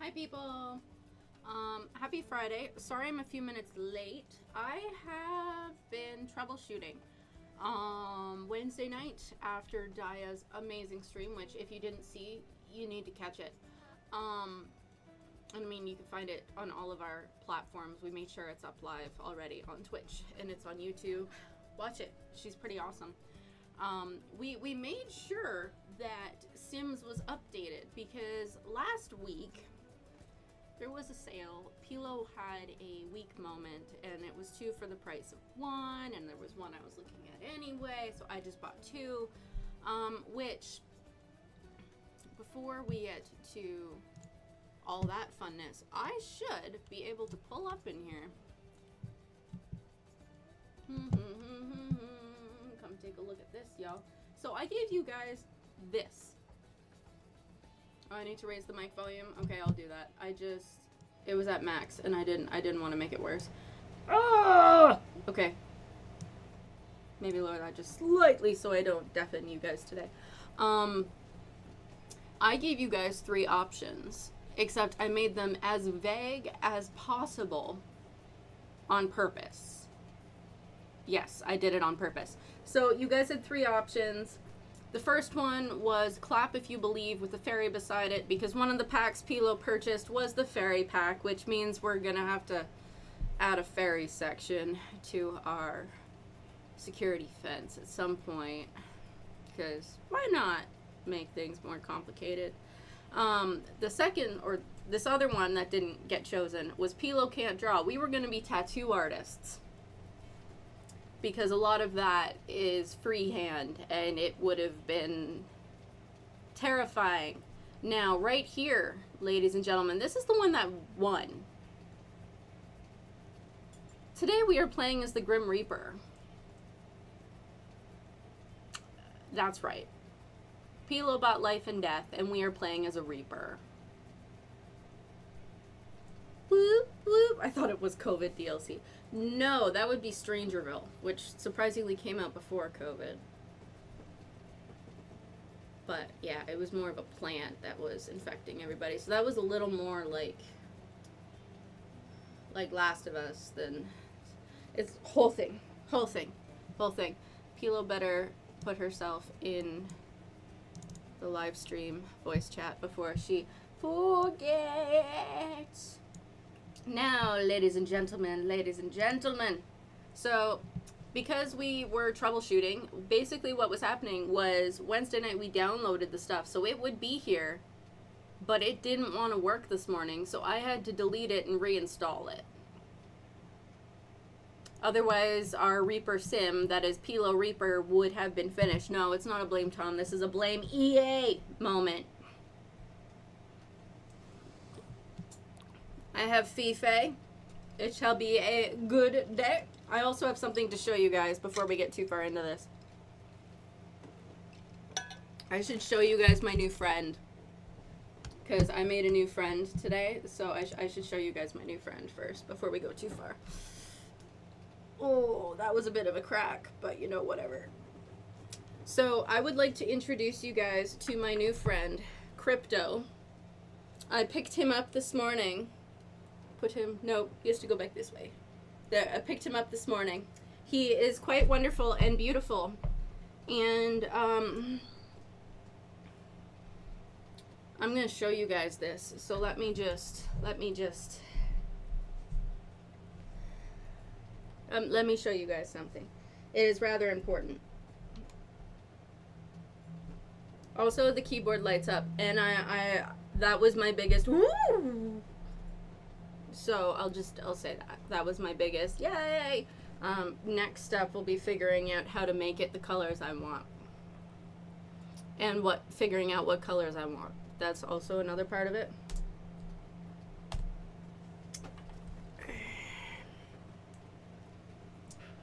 Hi people. Happy Friday. Sorry I'm a few minutes late. I have been troubleshooting Wednesday night after Daya's amazing stream, which if you didn't see, you need to catch it. I mean, you can find it on all of our platforms. We made sure it's up live already on Twitch and it's on YouTube. Watch it. She's pretty awesome. We made sure that Sims was updated because last week there was a sale. Pilo had a week moment and it was 2 for the price of 1, and there was one I was looking at anyway, so I just bought 2, which before we get to all that funness, I should be able to pull up in here. Come take a look at this, y'all. So I gave you guys this. Oh, I need to raise the mic volume. Okay, I'll do that. It was at max, and I didn't want to make it worse. Ah! Okay. Maybe lower that just slightly so I don't deafen you guys today. I gave you guys 3 options, except I made them as vague as possible on purpose. Yes, I did it on purpose. So you guys had 3 options. The first one was clap if you believe with the fairy beside it, because one of the packs Pilo purchased was the fairy pack, which means we're gonna have to add a fairy section to our security fence at some point, because why not make things more complicated? The second, or this other one that didn't get chosen, was Pilo can't draw. We were gonna be tattoo artists, because a lot of that is freehand and it would have been terrifying. Now, right here, ladies and gentlemen, this is the one that won. Today we are playing as the Grim Reaper. That's right. Pilo bought Life and Death, and we are playing as a Reaper. Whoop, whoop. I thought it was COVID DLC. No, that would be Strangerville, which surprisingly came out before COVID. But yeah, it was more of a plant that was infecting everybody. So that was a little more like Last of Us than... It's whole thing. Pilo better put herself in the live stream voice chat before she forgets. Now, ladies and gentlemen, so because we were troubleshooting, basically what was happening was Wednesday night we downloaded the stuff, so it would be here, but it didn't want to work this morning, so I had to delete it and reinstall it. Otherwise, our Reaper sim, that is Pilo Reaper, would have been finished. No, it's not a blame Tom, this is a blame EA moment. I have Fife. It shall be a good day. I also have something to show you guys before we get too far into this. I should show you guys my new friend, because I made a new friend today, so I should show you guys my new friend first before we go too far. Oh, that was a bit of a crack, but you know, whatever. So I would like to introduce you guys to my new friend, Crypto. I picked him up this morning. No, he has to go back this way. There, I picked him up this morning. He is quite wonderful and beautiful. And, I'm going to show you guys this. So let me just show you guys something. It is rather important. Also, the keyboard lights up, and that was my biggest woo! So I'll say that was my biggest yay. Next step will be figuring out how to make it the colors I want, and figuring out what colors I want. That's also another part of it.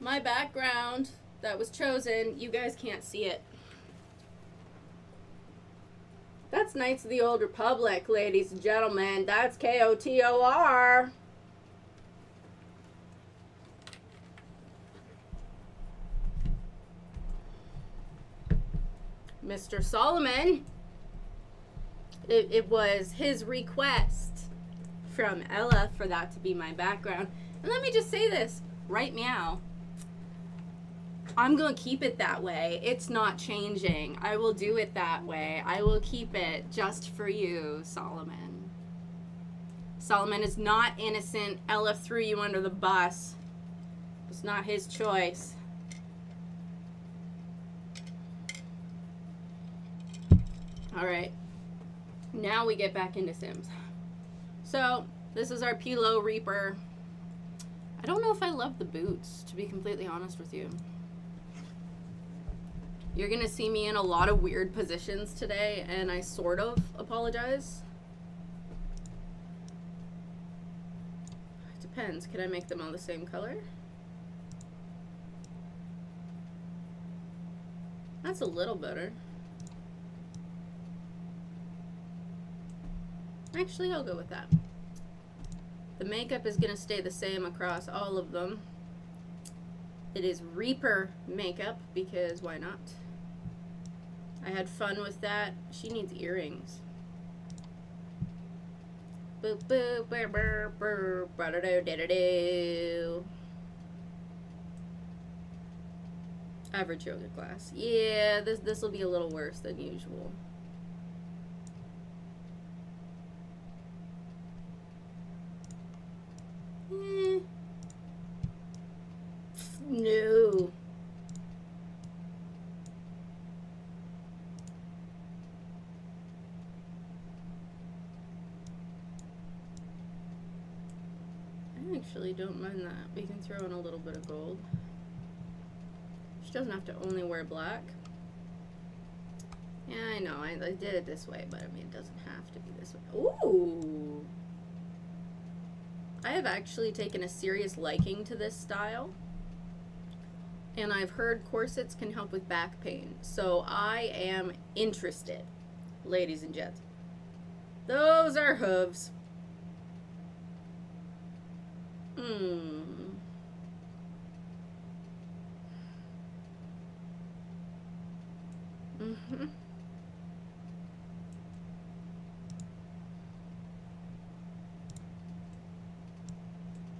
My background that was chosen, you guys can't see it. That's Knights of the Old Republic, ladies and gentlemen. That's KOTOR. Mr. Solomon. It was his request from Ella for that to be my background. And let me just say this, right meow. I'm going to keep it that way. It's not changing. I will do it that way. I will keep it just for you, Solomon. Solomon is not innocent. Ella threw you under the bus. It's not his choice. All right. Now we get back into Sims. So, this is our Pilo Reaper. I don't know if I love the boots, to be completely honest with you. You're going to see me in a lot of weird positions today, and I sort of apologize. It depends. Can I make them all the same color? That's a little better. Actually, I'll go with that. The makeup is going to stay the same across all of them. It is Reaper makeup, because why not? I had fun with that. She needs earrings. Boop, boop, burr, burr, burr, ba-da-do-da-da-do. Average yoga class. Yeah, this will be a little worse than usual. No. I actually don't mind that. We can throw in a little bit of gold. She doesn't have to only wear black. Yeah, I know. I did it this way, but I mean, it doesn't have to be this way. Ooh! I have actually taken a serious liking to this style. And I've heard corsets can help with back pain. So I am interested, ladies and gents. Those are hooves. Mm-hmm.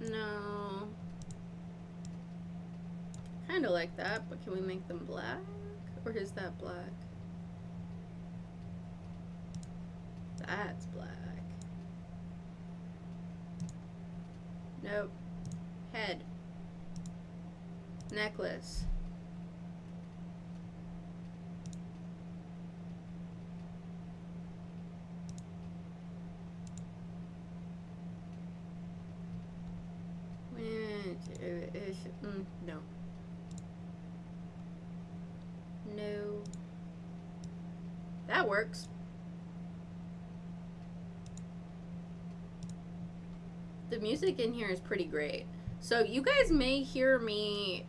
No. Kind of like that, but can we make them black? Or is that black? That's black. Nope. Head. Necklace. No. No. That works. The music in here is pretty great. So you guys may hear me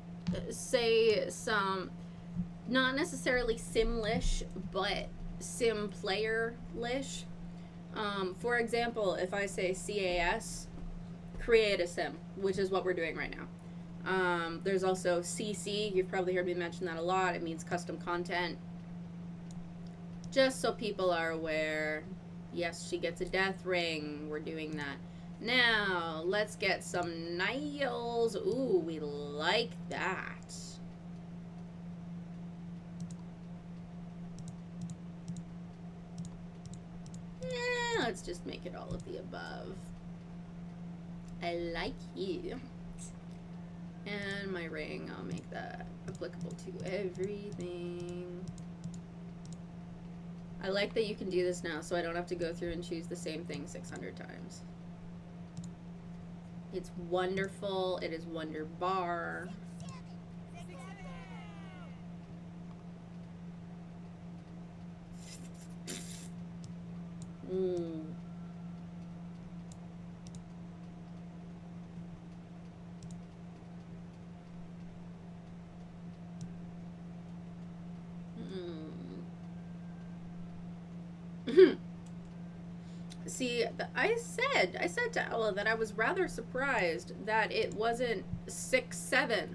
say some, not necessarily Simlish, but Sim player-lish. For example, if I say CAS, create a sim, which is what we're doing right now. There's also CC. You've probably heard me mention that a lot. It means custom content. Just so people are aware. Yes, she gets a death ring. We're doing that. Now, let's get some nails. Ooh, we like that. Yeah, let's just make it all of the above. I like you. And my ring, I'll make that applicable to everything. I like that you can do this now, so I don't have to go through and choose the same thing 600 times. It's wonderful. It is wonderbar. See, I said to Ella that I was rather surprised that it wasn't 6-7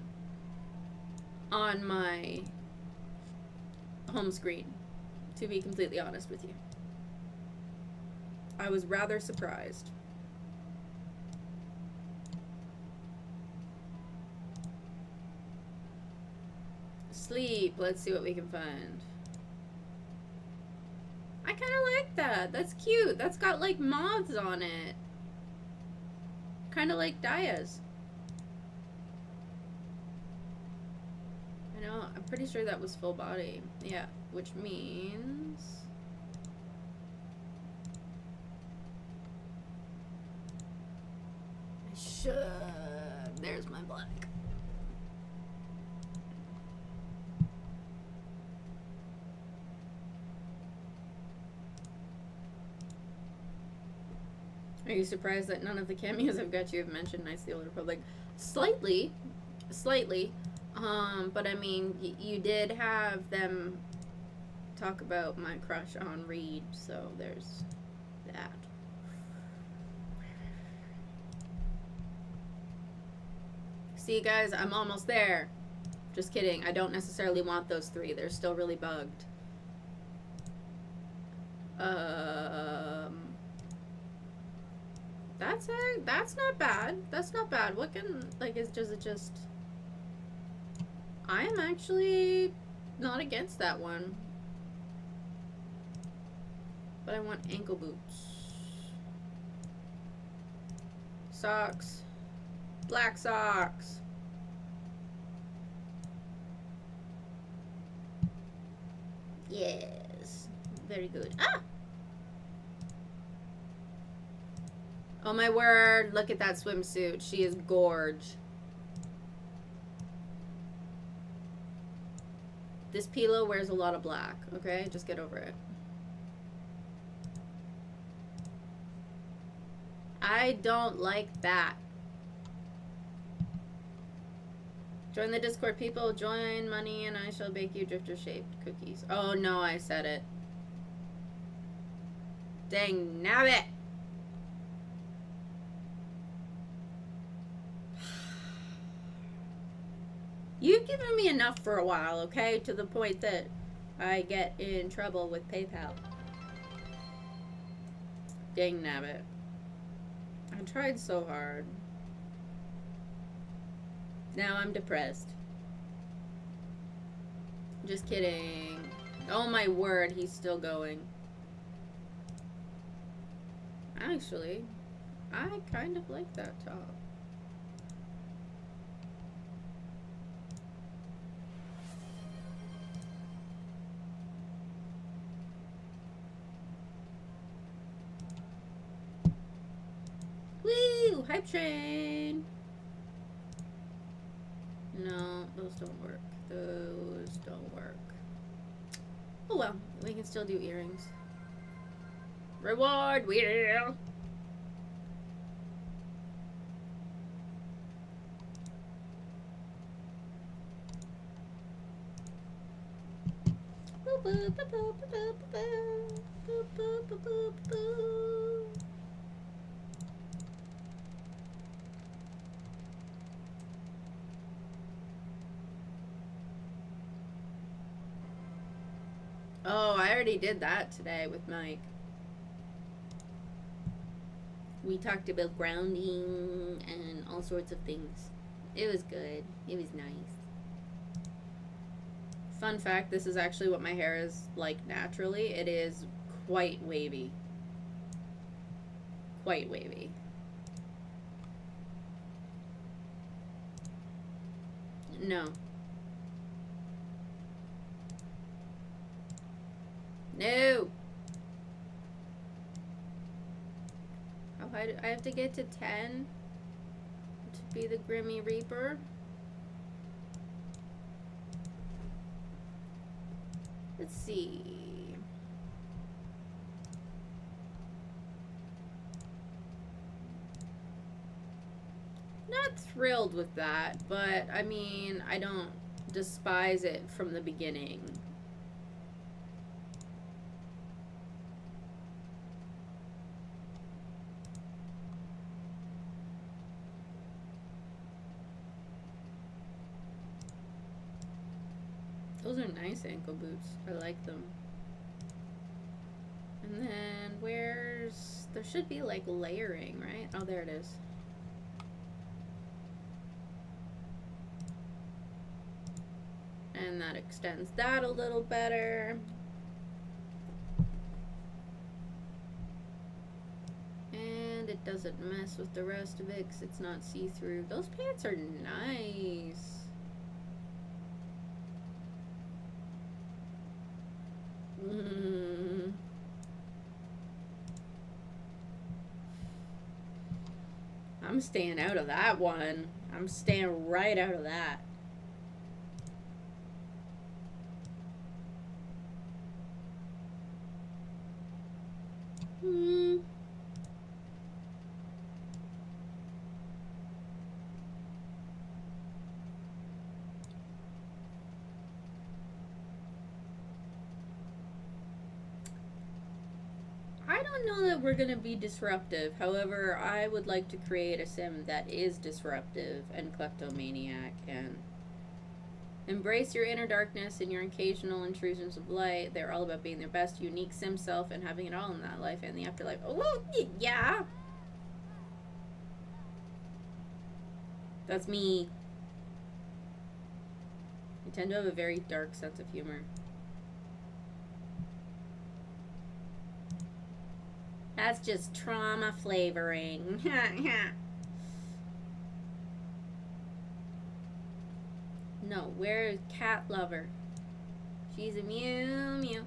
on my home screen, to be completely honest with you. I was rather surprised. Sleep. Let's see what we can find. I kind of like that. That's cute. That's got like moths on it. Kind of like Daya's. I know. I'm pretty sure that was full body. Yeah. Which means... I should... There's my black. Are you surprised that none of the cameos I've got you have mentioned Knights of the Old Republic? Slightly. But I mean, you did have them talk about my crush on Reed, so there's that. See, guys, I'm almost there. Just kidding. I don't necessarily want those 3. They're still really bugged. That's not bad. That's not bad. What can, like, is it just... I am actually not against that one. But I want ankle boots. Socks. Black socks. Yes. Very good. Ah! Oh my word, look at that swimsuit. She is gorge. This Pilo wears a lot of black, okay? Just get over it. I don't like that. Join the Discord, people. Join money and I shall bake you drifter-shaped cookies. Oh no, I said it. Dang nabbit! You've given me enough for a while, okay? To the point that I get in trouble with PayPal. Dang nabbit. I tried so hard. Now I'm depressed. Just kidding. Oh my word, he's still going. Actually, I kind of like that top. Woo! Hype train! No, those don't work. Those don't work. Oh well, we can still do earrings. Reward wheel! Oh, I already did that today with Mike. We talked about grounding and all sorts of things. It was good. It was nice. Fun fact, this is actually what my hair is like naturally. It is quite wavy. Quite wavy. No. No! How high do I have to get to 10 to be the Grimmy Reaper? Let's see. Not thrilled with that, but I mean, I don't despise it from the beginning. Those are nice ankle boots. I like them. And then where's... There should be like layering, right? Oh, there it is. And that extends that a little better. And it doesn't mess with the rest of it because it's not see-through. Those pants are nice. I'm staying out of that one. I'm staying right out of that. I don't know that we're going to be disruptive. However, I would like to create a sim that is disruptive and kleptomaniac and embrace your inner darkness and your occasional intrusions of light. They're all about being their best, unique sim self and having it all in that life and the afterlife. Oh, yeah. That's me. I tend to have a very dark sense of humor. That's just trauma flavoring. No, where's cat lover? She's a mew mew.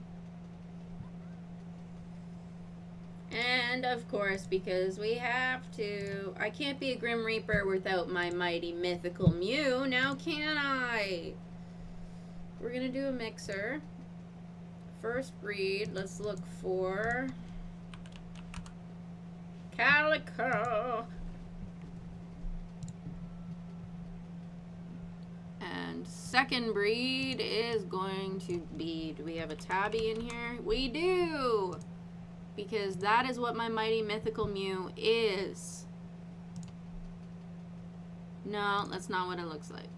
And of course, because we have to, I can't be a Grim Reaper without my mighty mythical Mew, now can I? We're gonna do a mixer. First breed, let's look for Calico. And second breed is going to be, do we have a tabby in here? We do! Because that is what my mighty mythical Mew is. No, that's not what it looks like.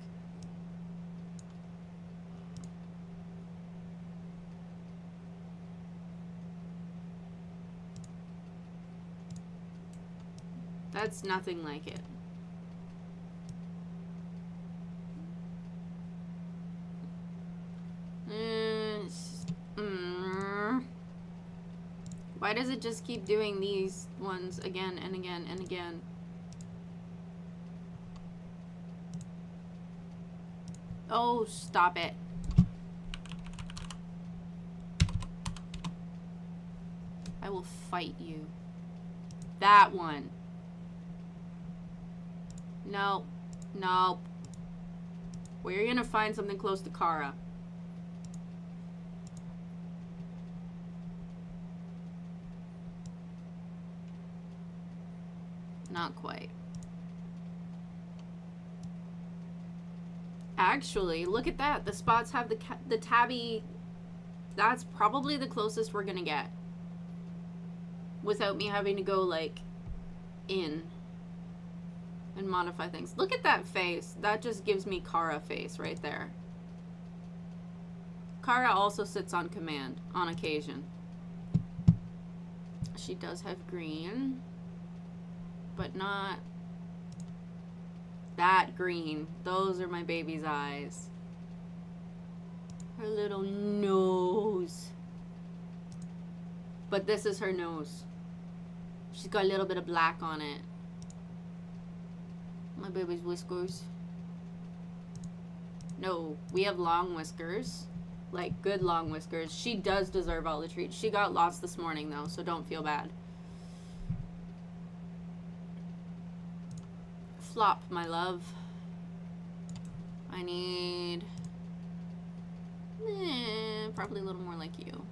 That's nothing like it. Why does it just keep doing these ones again and again and again? Oh, stop it. I will fight you. That one. No. No. We're gonna find something close to Kara. Not quite. Actually, look at that. The spots have the tabby. That's probably the closest we're gonna get. Without me having to go, like, in and modify things. Look at that face. That just gives me Kara face right there. Kara also sits on command on occasion. She does have green. But not that green. Those are my baby's eyes. Her little nose. But this is her nose. She's got a little bit of black on it. My baby's whiskers. No, we have long whiskers. Like, good long whiskers. She does deserve all the treats. She got lost this morning, though, so don't feel bad. Flop, my love. I need probably a little more like you.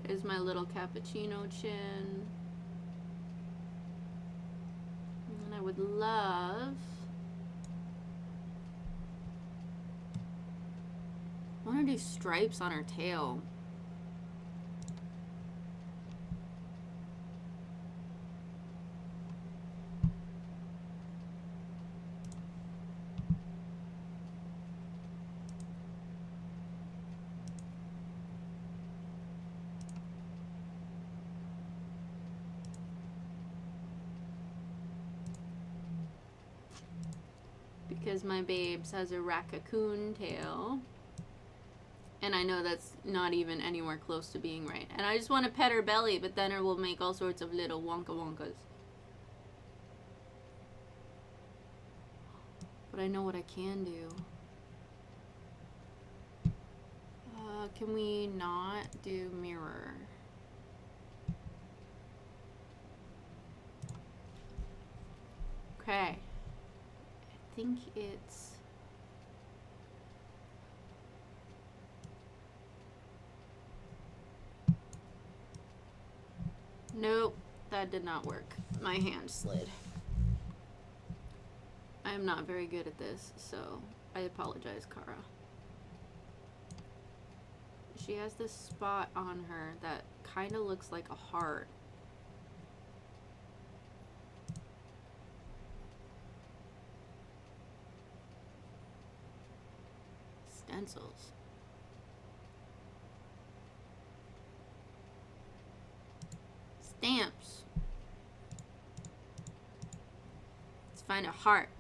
There's my little cappuccino chin. And I would love, I want to do stripes on her tail. because my babes has a raccoon tail. And I know that's not even anywhere close to being right. And I just want to pet her belly, but then it will make all sorts of little wonka wonkas. But I know what I can do. Can we not do mirror? Okay. I think it's... Nope, that did not work. My hand slid. I am not very good at this, so I apologize, Kara. She has this spot on her that kind of looks like a heart. Stencils. Stamps. Let's find a heart.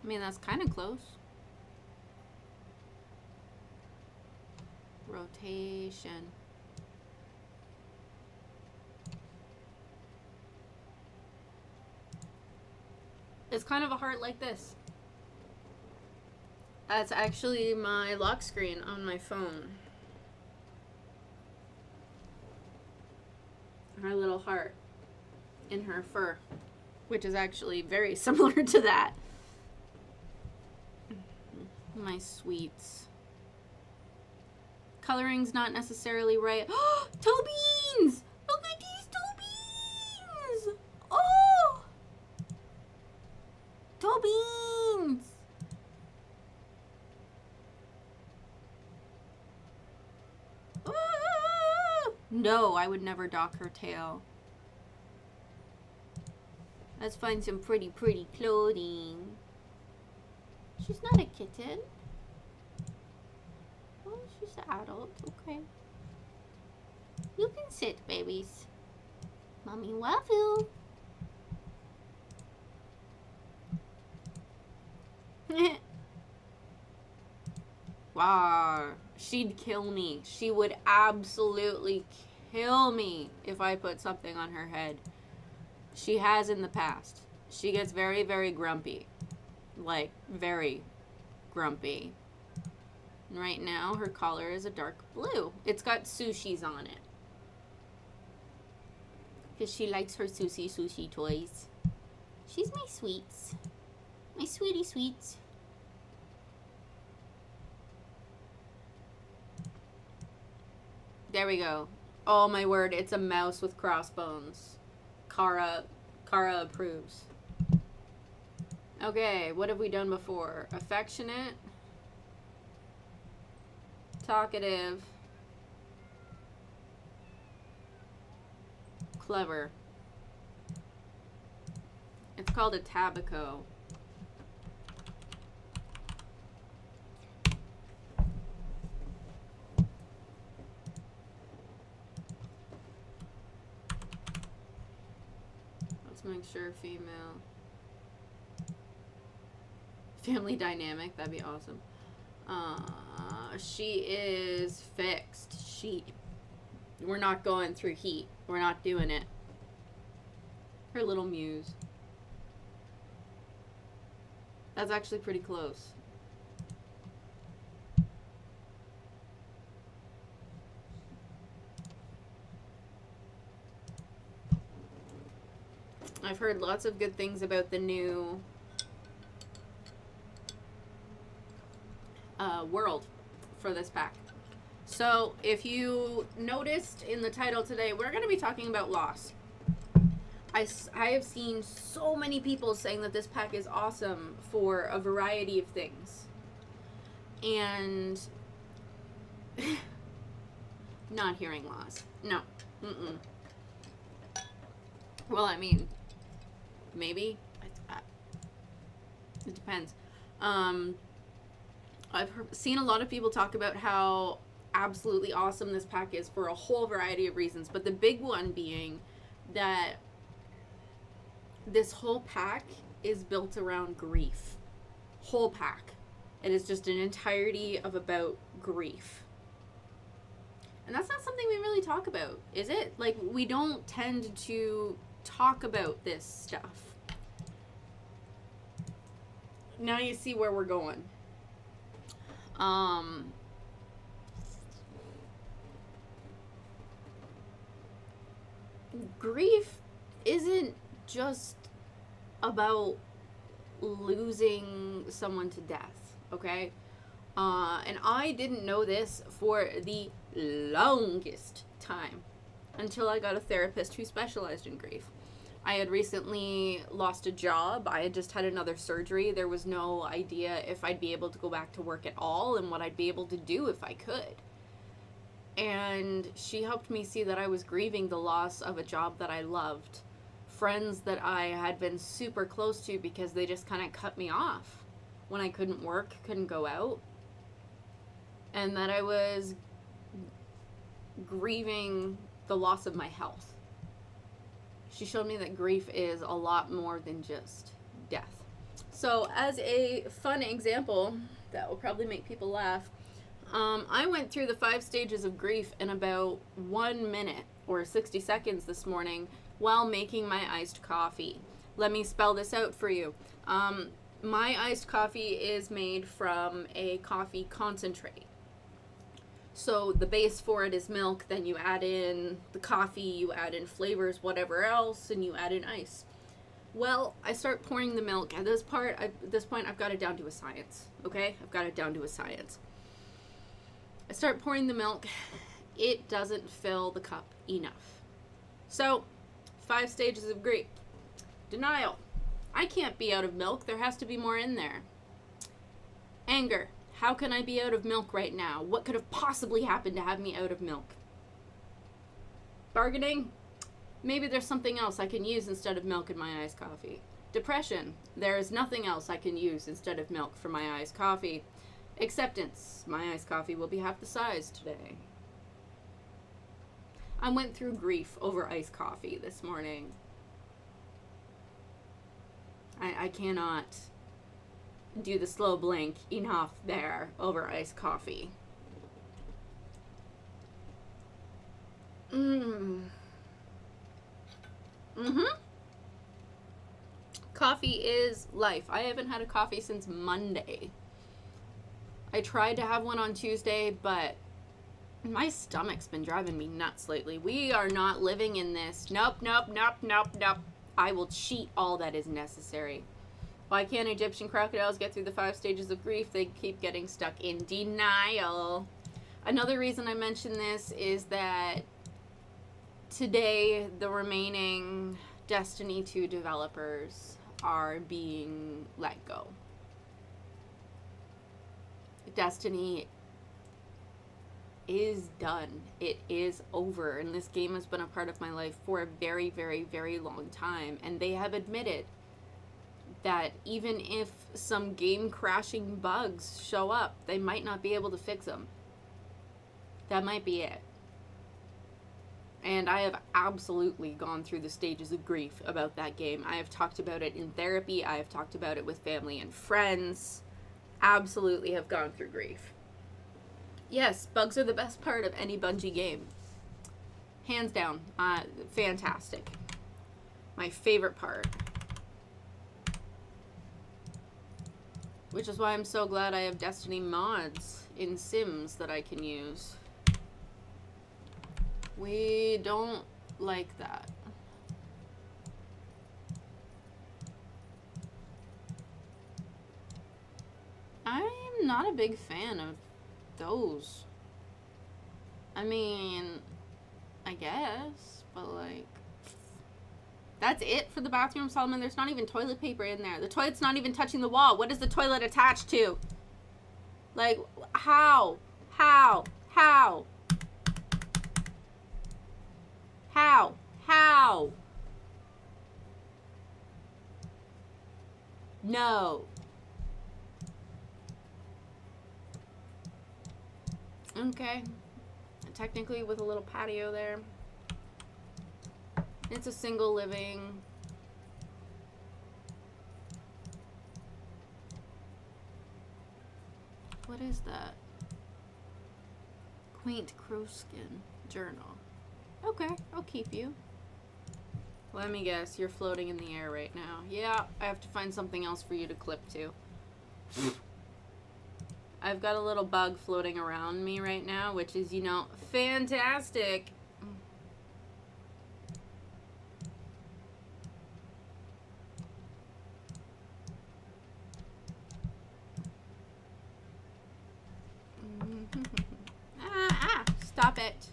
I mean, that's kind of close. Rotation. It's kind of a heart like this. That's actually my lock screen on my phone. Her little heart in her fur, which is actually very similar to that. My sweets. Coloring's not necessarily right. Toe beans! Look at these toe beans! Oh! Toe beans! Oh! No, I would never dock her tail. Let's find some pretty clothing. She's not a kitten. Oh, she's an adult. Okay. You can sit, babies. Mommy waffle. Wow. She'd kill me. She would absolutely kill me if I put something on her head. She has in the past. She gets very, very grumpy. Like, very grumpy. And right now, her collar is a dark blue. It's got sushis on it. Because she likes her sushi toys. She's my sweets. My sweetie sweets. There we go. Oh my word, it's a mouse with crossbones. Kara approves. Okay, what have we done before? Affectionate. Talkative. Clever. It's called a tabaco. Let's make sure female. Family dynamic, that'd be awesome. She is fixed. We're not going through heat. We're not doing it. Her little muse. That's actually pretty close. I've heard lots of good things about the new world for this pack. So if you noticed in the title today, we're going to be talking about loss. I have seen so many people saying that this pack is awesome for a variety of things. And not hearing loss. No. Mm-mm. Well, I mean, maybe. It depends. I've seen a lot of people talk about how absolutely awesome this pack is for a whole variety of reasons. But the big one being that this whole pack is built around grief. whole pack. It is just an entirety of about grief. And that's not something we really talk about, is it? Like, we don't tend to talk about this stuff. Now you see where we're going. Grief isn't just about losing someone to death, okay? And I didn't know this for the longest time until I got a therapist who specialized in grief. I had recently lost a job. I had just had another surgery. There was no idea if I'd be able to go back to work at all and what I'd be able to do if I could. And she helped me see that I was grieving the loss of a job that I loved, friends that I had been super close to because they just kind of cut me off when I couldn't work, couldn't go out, and that I was grieving the loss of my health. She showed me that grief is a lot more than just death. So as a fun example that will probably make people laugh, I went through the 5 stages of grief in about 1 minute or 60 seconds this morning while making my iced coffee. Let me spell this out for you. My iced coffee is made from a coffee concentrate. So the base for it is milk, then you add in the coffee, you add in flavors, whatever else, and you add in ice. Well, I start pouring the milk. At this point, I've got it down to a science, okay? I've got it down to a science. I start pouring the milk. It doesn't fill the cup enough. So, 5 stages of grief. Denial. I can't be out of milk. There has to be more in there. Anger. How can I be out of milk right now? What could have possibly happened to have me out of milk? Bargaining. Maybe there's something else I can use instead of milk in my iced coffee. Depression. There is nothing else I can use instead of milk for my iced coffee. Acceptance. My iced coffee will be half the size today. I went through grief over iced coffee this morning. I cannot do the slow blink enough there over iced coffee. Coffee is life. I haven't had a coffee since Monday. I tried to have one on Tuesday, but my stomach's been driving me nuts lately. We are not living in this. Nope. I will cheat all that is necessary. Why can't Egyptian crocodiles get through the 5 stages of grief? They keep getting stuck in denial. Another reason I mention this is that today the remaining Destiny 2 developers are being let go. Destiny is done. It is over. And this game has been a part of my life for a very, very, very long time. And they have admitted that even if some game crashing bugs show up, they might not be able to fix them. That might be it. And I have absolutely gone through the stages of grief about that game. I have talked about it in therapy. I have talked about it with family and friends. Absolutely have gone through grief. Yes, bugs are the best part of any Bungie game. Hands down. Fantastic. My favorite part. Which is why I'm so glad I have Destiny mods in Sims that I can use. We don't like that. I'm not a big fan of those. I mean, I guess, but like, that's it for the bathroom, Solomon. There's not even toilet paper in there. The toilet's not even touching the wall. What is the toilet attached to? Like, how? No. Okay. Technically with a little patio there. It's a single living. What is that? Quaint crowskin journal. Okay, I'll keep you. Let me guess, you're floating in the air right now. Yeah, I have to find something else for you to clip to. I've got a little bug floating around me right now, which is, you know, fantastic. Stop it.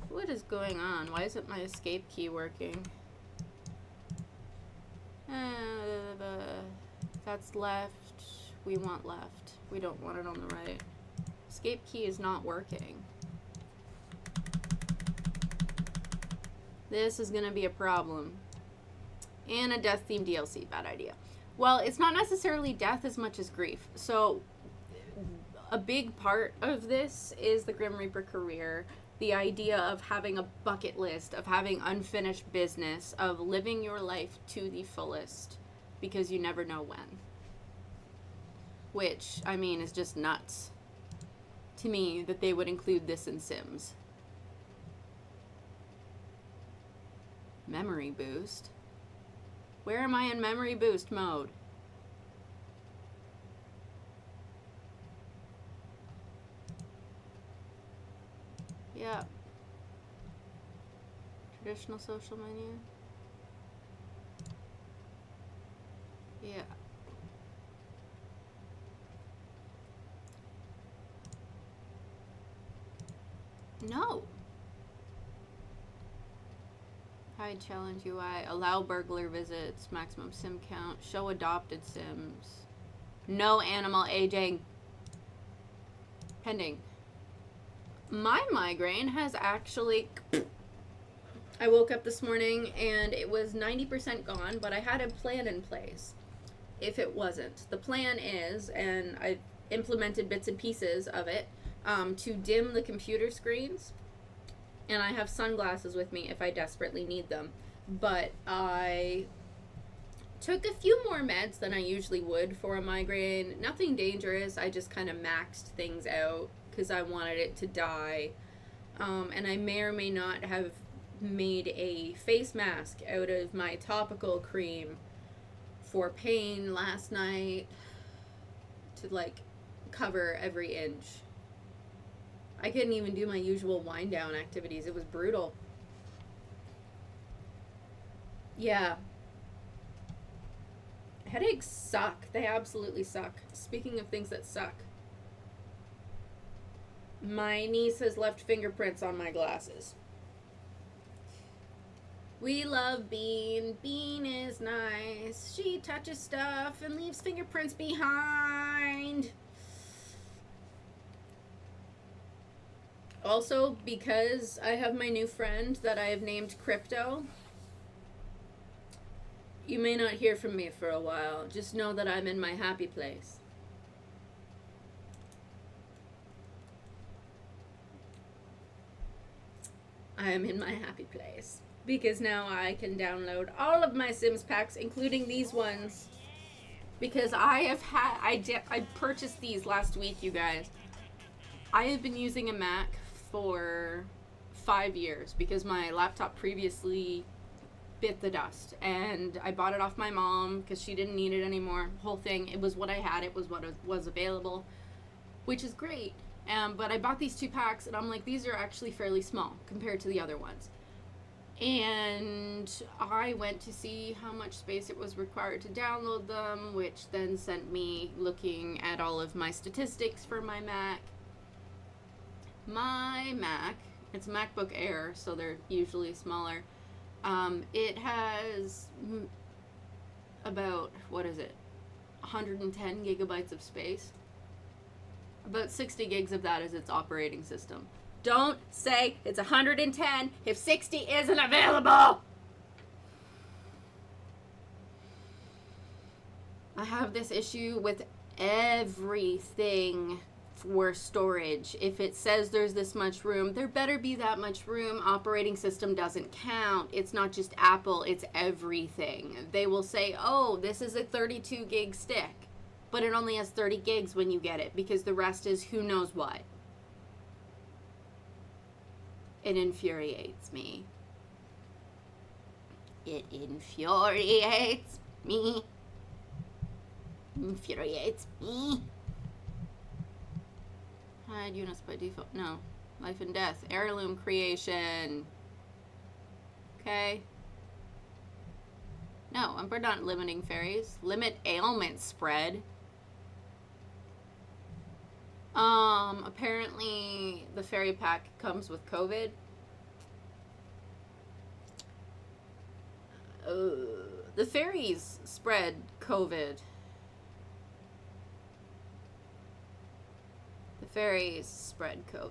What is going on? Why isn't my escape key working? That's left. We want left. We don't want it on the right. Escape key is not working. This is gonna be a problem. And a death themed DLC. Bad idea. Well, it's not necessarily death as much as grief. So a big part of this is the Grim Reaper career. The idea of having a bucket list, of having unfinished business, of living your life to the fullest because you never know when. Which, I mean, is just nuts to me that they would include this in Sims. Memory boost? Where am I in memory boost mode? Yeah. Traditional social menu. Yeah. No. Hide challenge UI. Allow burglar visits. Maximum sim count. Show adopted sims. No animal aging. Pending. My migraine has actually... I woke up this morning and it was 90% gone, but I had a plan in place if it wasn't. The plan is, and I've implemented bits and pieces of it, to dim the computer screens. And I have sunglasses with me if I desperately need them. But I took a few more meds than I usually would for a migraine. Nothing dangerous. I just kind of maxed things out because I wanted it to die. And I may or may not have made a face mask out of my topical cream for pain last night to, like, cover every inch. I couldn't even do my usual wind down activities. It was brutal. Yeah. Headaches suck. They absolutely suck. Speaking of things that suck, my niece has left fingerprints on my glasses. We love Bean. Bean is nice. She touches stuff and leaves fingerprints behind. Also, because I have my new friend that I have named Crypto, you may not hear from me for a while. Just know that I'm in my happy place. I am in my happy place. Because now I can download all of my Sims packs, including these ones. Because I purchased these last week, you guys. I have been using a Mac for 5 years because my laptop previously bit the dust, and I bought it off my mom because she didn't need it anymore. Whole thing, it was what I had, it was what was available, which is great. But I bought these 2 packs and I'm like, these are actually fairly small compared to the other ones. And I went to see how much space it was required to download them, which then sent me looking at all of my statistics for my Mac. My Mac, it's a MacBook Air, so they're usually smaller. It has about, 110 gigabytes of space. About 60 gigs of that is its operating system. Don't say it's 110 if 60 isn't available! I have this issue with everything for storage. If it says there's this much room, there better be that much room. Operating system doesn't count. It's not just Apple, it's everything. They will say, oh, this is a 32 gig stick, but it only has 30 gigs when you get it because the rest is who knows what. It infuriates me. It infuriates me. Infuriates me. Hide units by default. No. Life and death. Heirloom creation. Okay. No, we're not limiting fairies. Limit ailment spread. Apparently the fairy pack comes with COVID. The fairies spread COVID. The fairies spread COVID.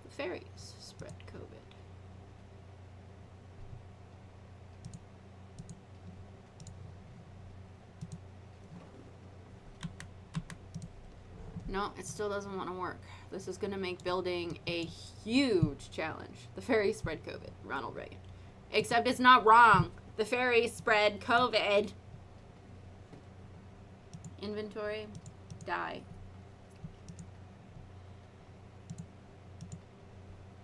The fairies spread COVID. No, it still doesn't want to work. This is going to make building a huge challenge. The fairies spread COVID. Ronald Reagan. Except it's not wrong. The fairies spread COVID. Inventory. Die.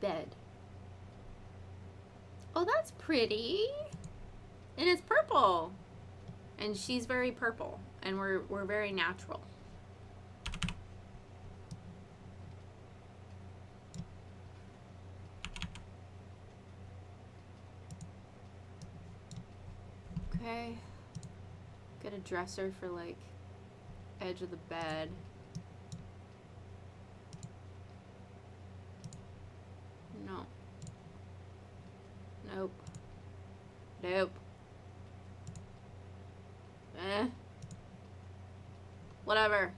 Bed. Oh, that's pretty. And it's purple. And she's very purple. And we're very natural. Okay. Get a dresser for like edge of the bed. No. Nope. Nope. Whatever.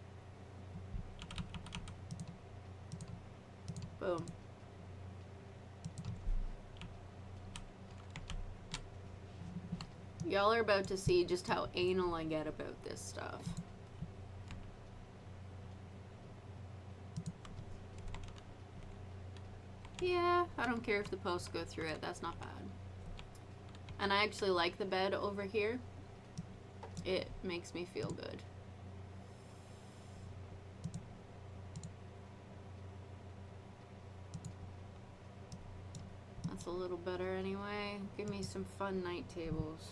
Boom. Y'all are about to see just how anal I get about this stuff. Yeah, I don't care if the posts go through it. That's not bad. And I actually like the bed over here. It makes me feel good. That's a little better anyway. Give me some fun night tables.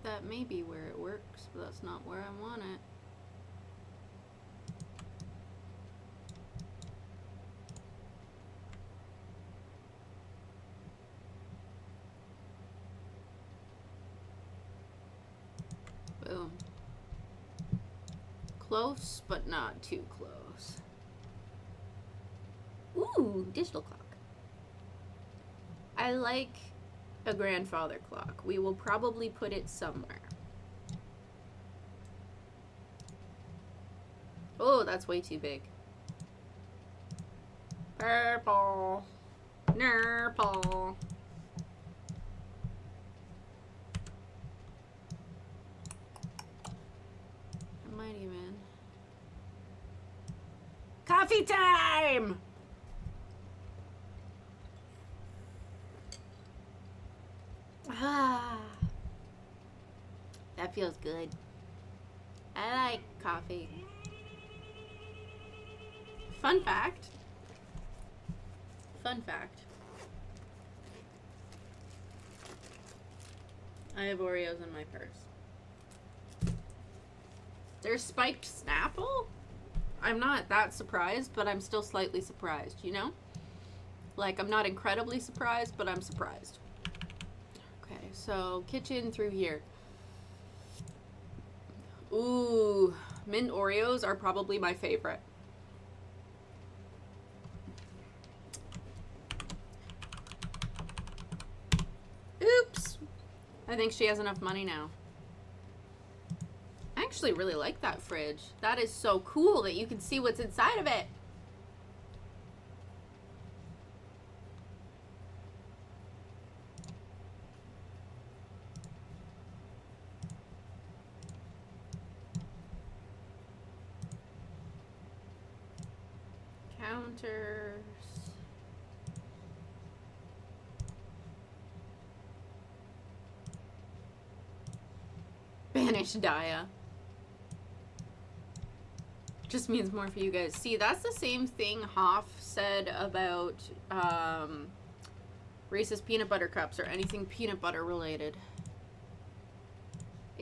That may be where it works, but that's not where I want it. Boom. Close, but not too close. Ooh, digital clock. I like a grandfather clock. We will probably put it somewhere. Oh, that's way too big. Purple. Nurple. I might even. Coffee time! Ah, that feels good. I like coffee. Fun fact. Fun fact. I have Oreos in my purse. There's spiked Snapple? I'm not that surprised, but I'm still slightly surprised, you know? Like, I'm not incredibly surprised, but I'm surprised. Okay, so kitchen through here. Ooh, mint Oreos are probably my favorite. Oops. I think she has enough money now. I actually really like that fridge. That is so cool that you can see what's inside of it. counters. Banish Daya. Just means more for you guys. See, that's the same thing Hoff said about Reese's peanut butter cups or anything peanut butter related.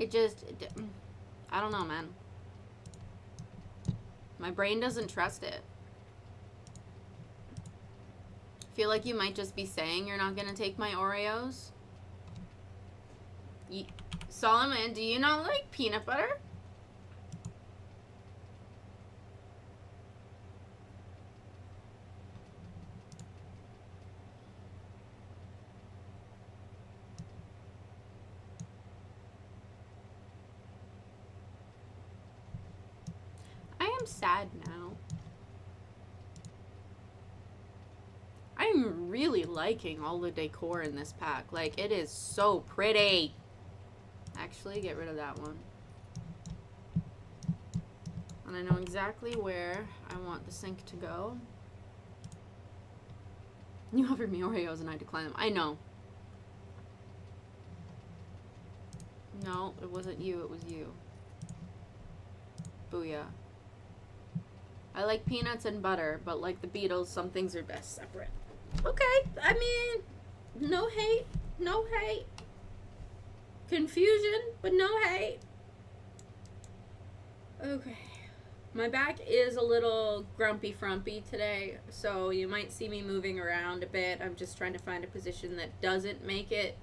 I don't know, man. My brain doesn't trust it. Feel like you might just be saying you're not gonna take my Oreos. Solomon, do you not like peanut butter? I am sad now. I'm really liking all the decor in this pack. Like, it is so pretty. Actually, get rid of that one. And I know exactly where I want the sink to go. You offered me Oreos and I declined them. I know. No, it wasn't you. It was you. Booyah. I like peanuts and butter, but like the Beatles, some things are best separate. Okay, I mean, no hate, no hate. Confusion, but no hate. Okay. My back is a little grumpy frumpy today, so you might see me moving around a bit. I'm just trying to find a position that doesn't make it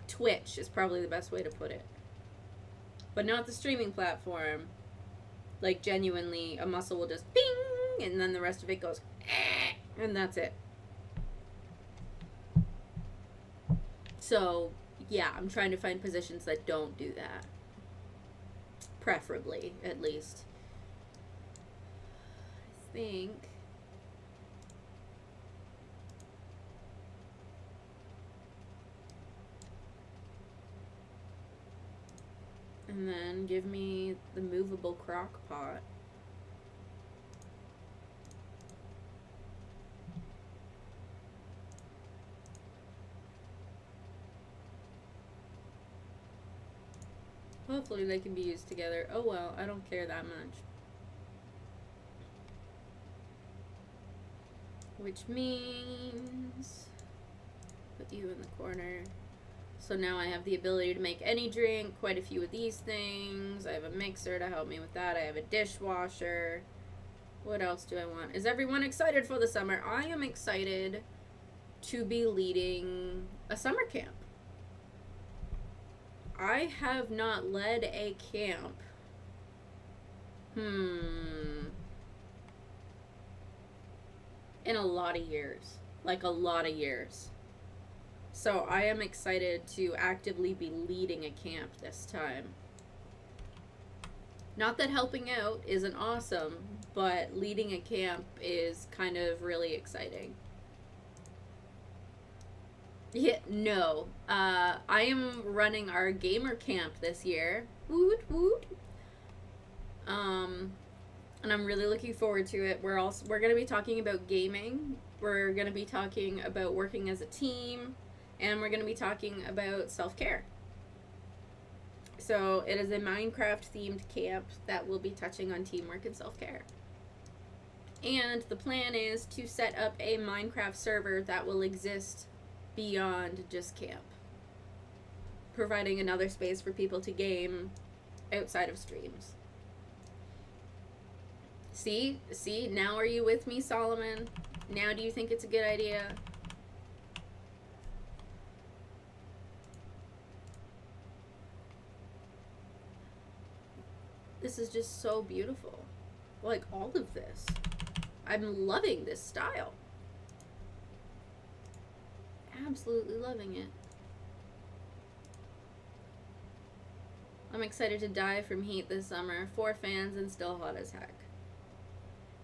twitch is probably the best way to put it. But not the streaming platform. Like, genuinely, a muscle will just bing, and then the rest of it goes, and that's it. So, yeah, I'm trying to find positions that don't do that. Preferably, at least. I think. And then give me the movable crock pot. Hopefully they can be used together. Oh well, I don't care that much. Which means put you in the corner. So now I have the ability to make any drink, quite a few of these things. I have a mixer to help me with that. I have a dishwasher. What else do I want? Is everyone excited for the summer? I am excited to be leading a summer camp. I have not led a camp. In a lot of years. Like a lot of years. So I am excited to actively be leading a camp this time. Not that helping out isn't awesome, but leading a camp is kind of really exciting. Yeah, no. I am running our gamer camp this year. Woot woot. And I'm really looking forward to it. We're going to be talking about gaming. We're going to be talking about working as a team. And we're going to be talking about self-care. So it is a Minecraft-themed camp that will be touching on teamwork and self-care. And the plan is to set up a Minecraft server that will exist beyond just camp. Providing another space for people to game outside of streams. See? Now are you with me, Solomon? Now do you think it's a good idea? This is just so beautiful. Like, all of this. I'm loving this style. Absolutely loving it. I'm excited to die from heat this summer. 4 fans and still hot as heck.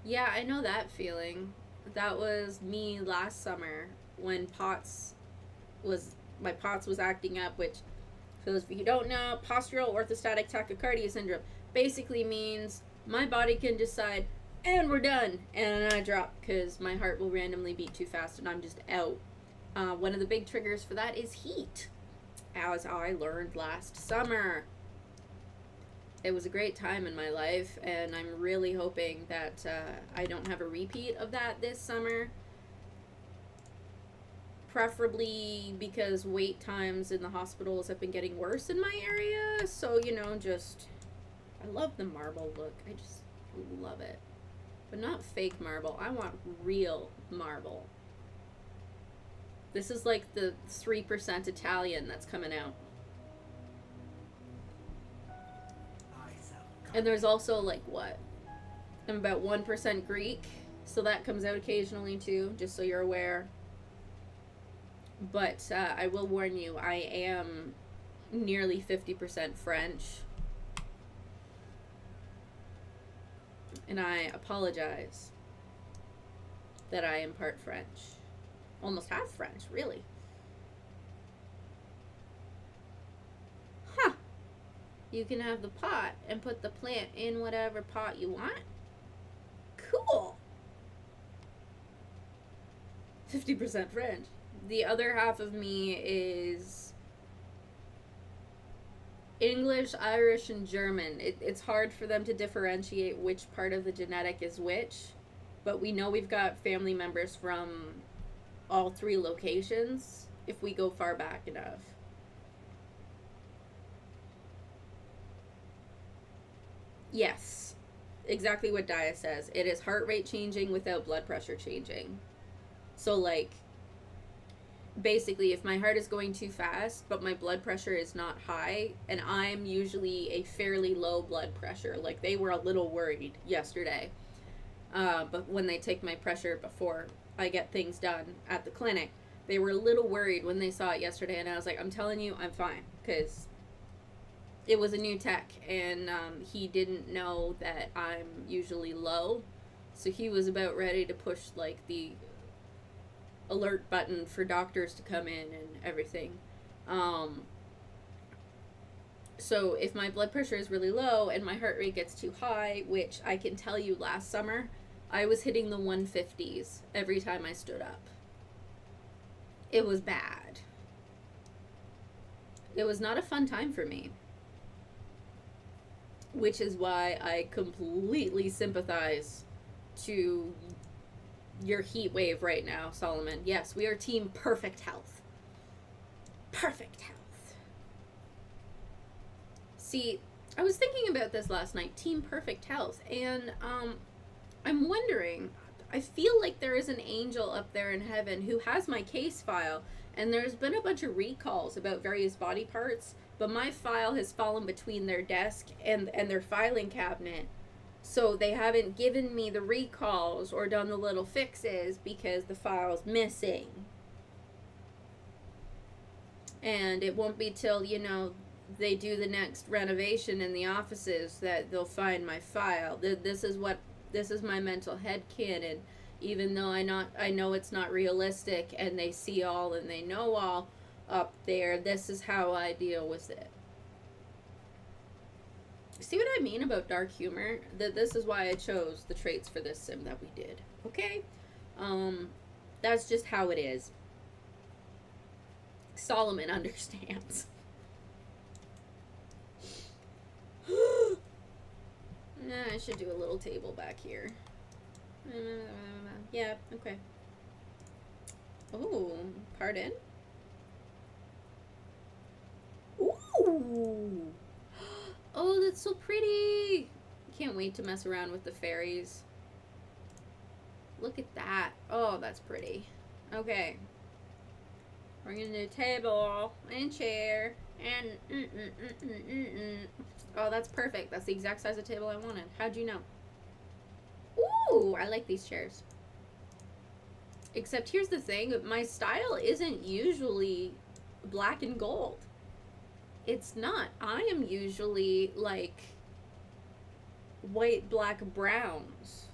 Yeah, I know that feeling. That was me last summer when my POTS was acting up, which, for those of you who don't know, postural orthostatic tachycardia syndrome basically means my body can decide, and we're done. And I drop because my heart will randomly beat too fast and I'm just out. One of the big triggers for that is heat, as I learned last summer. It was a great time in my life, and I'm really hoping that I don't have a repeat of that this summer. Preferably because wait times in the hospitals have been getting worse in my area. So, you know, just, I love the marble look. I just love it. But not fake marble. I want real marble. This is like the 3% Italian that's coming out. And there's also, like, what? I'm about 1% Greek, so that comes out occasionally, too, just so you're aware. But I will warn you, I am nearly 50% French. And I apologize that I am part French. Almost half French, really. You can have the pot and put the plant in whatever pot you want. Cool. 50% French. The other half of me is English, Irish, and German. It's hard for them to differentiate which part of the genetic is which, but we know we've got family members from all three locations if we go far back enough. Yes, exactly what Dia says. It is heart rate changing without blood pressure changing. So, like, basically, if my heart is going too fast, but my blood pressure is not high, and I'm usually a fairly low blood pressure, like, they were a little worried yesterday. But when they take my pressure before I get things done at the clinic, they were a little worried when they saw it yesterday, and I was like, I'm telling you, I'm fine, because it was a new tech, and he didn't know that I'm usually low, so he was about ready to push, like, the alert button for doctors to come in and everything. So if my blood pressure is really low and my heart rate gets too high, which I can tell you last summer, I was hitting the 150s every time I stood up. It was bad. It was not a fun time for me. Which is why I completely sympathize to your heat wave right now, Solomon. Yes, we are team perfect health. Perfect health. See, I was thinking about this last night, team perfect health, and I'm wondering, I feel like there is an angel up there in heaven who has my case file, and there's been a bunch of recalls about various body parts, but my file has fallen between their desk and their filing cabinet. So they haven't given me the recalls or done the little fixes because the file's missing. And it won't be till, you know, they do the next renovation in the offices that they'll find my file. This is my mental headcanon. Even though I know it's not realistic and they see all and they know all up there, this is how I deal with it. See what I mean about dark humor? That this is why I chose the traits for this sim that we did. Okay? That's just how it is. Solomon understands. I should do a little table back here. Yeah, okay. Oh, pardon? Ooh! Oh, that's so pretty! Can't wait to mess around with the fairies. Look at that. Oh, that's pretty. Okay. We're gonna do table and chair and Oh, that's perfect. That's the exact size of table I wanted. How'd you know? Ooh, I like these chairs. Except here's the thing. My style isn't usually black and gold. It's not. I am usually like white, black, browns.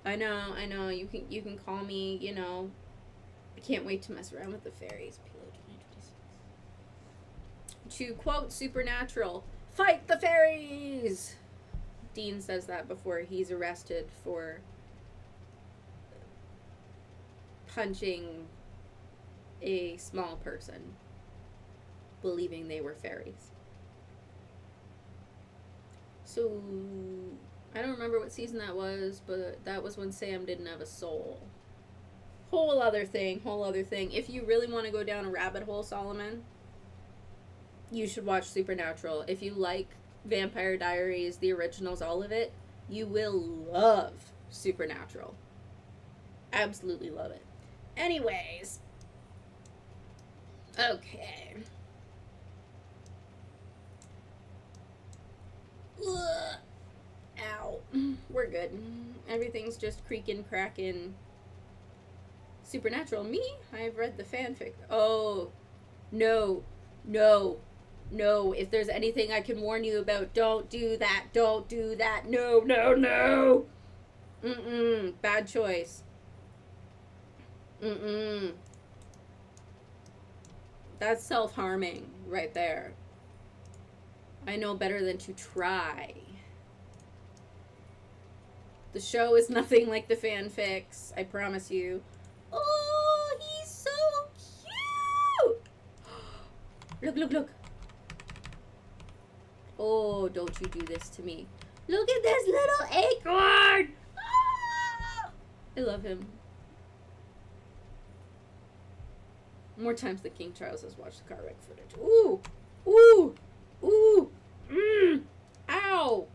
I know. You can call me, you know. I can't wait to mess around with the fairies. To quote Supernatural, fight the fairies! Dean says that before he's arrested for punching a small person, believing they were fairies. So, I don't remember what season that was, but that was when Sam didn't have a soul. Whole other thing. If you really want to go down a rabbit hole, Solomon, you should watch Supernatural. If you like Vampire Diaries, the originals, all of it, you will love Supernatural. Absolutely love it. Anyways. Okay. Ugh. Ow. We're good. Everything's just creaking, cracking. Supernatural. Me? I've read the fanfic. Oh. No. If there's anything I can warn you about, don't do that. No. Bad choice. That's self-harming right there. I know better than to try. The show is nothing like the fanfics, I promise you. Oh, he's so cute! Look. Oh, don't you do this to me. Look at this little acorn! Ah! I love him. More times than King Charles has watched the car wreck footage. Ooh! Ow!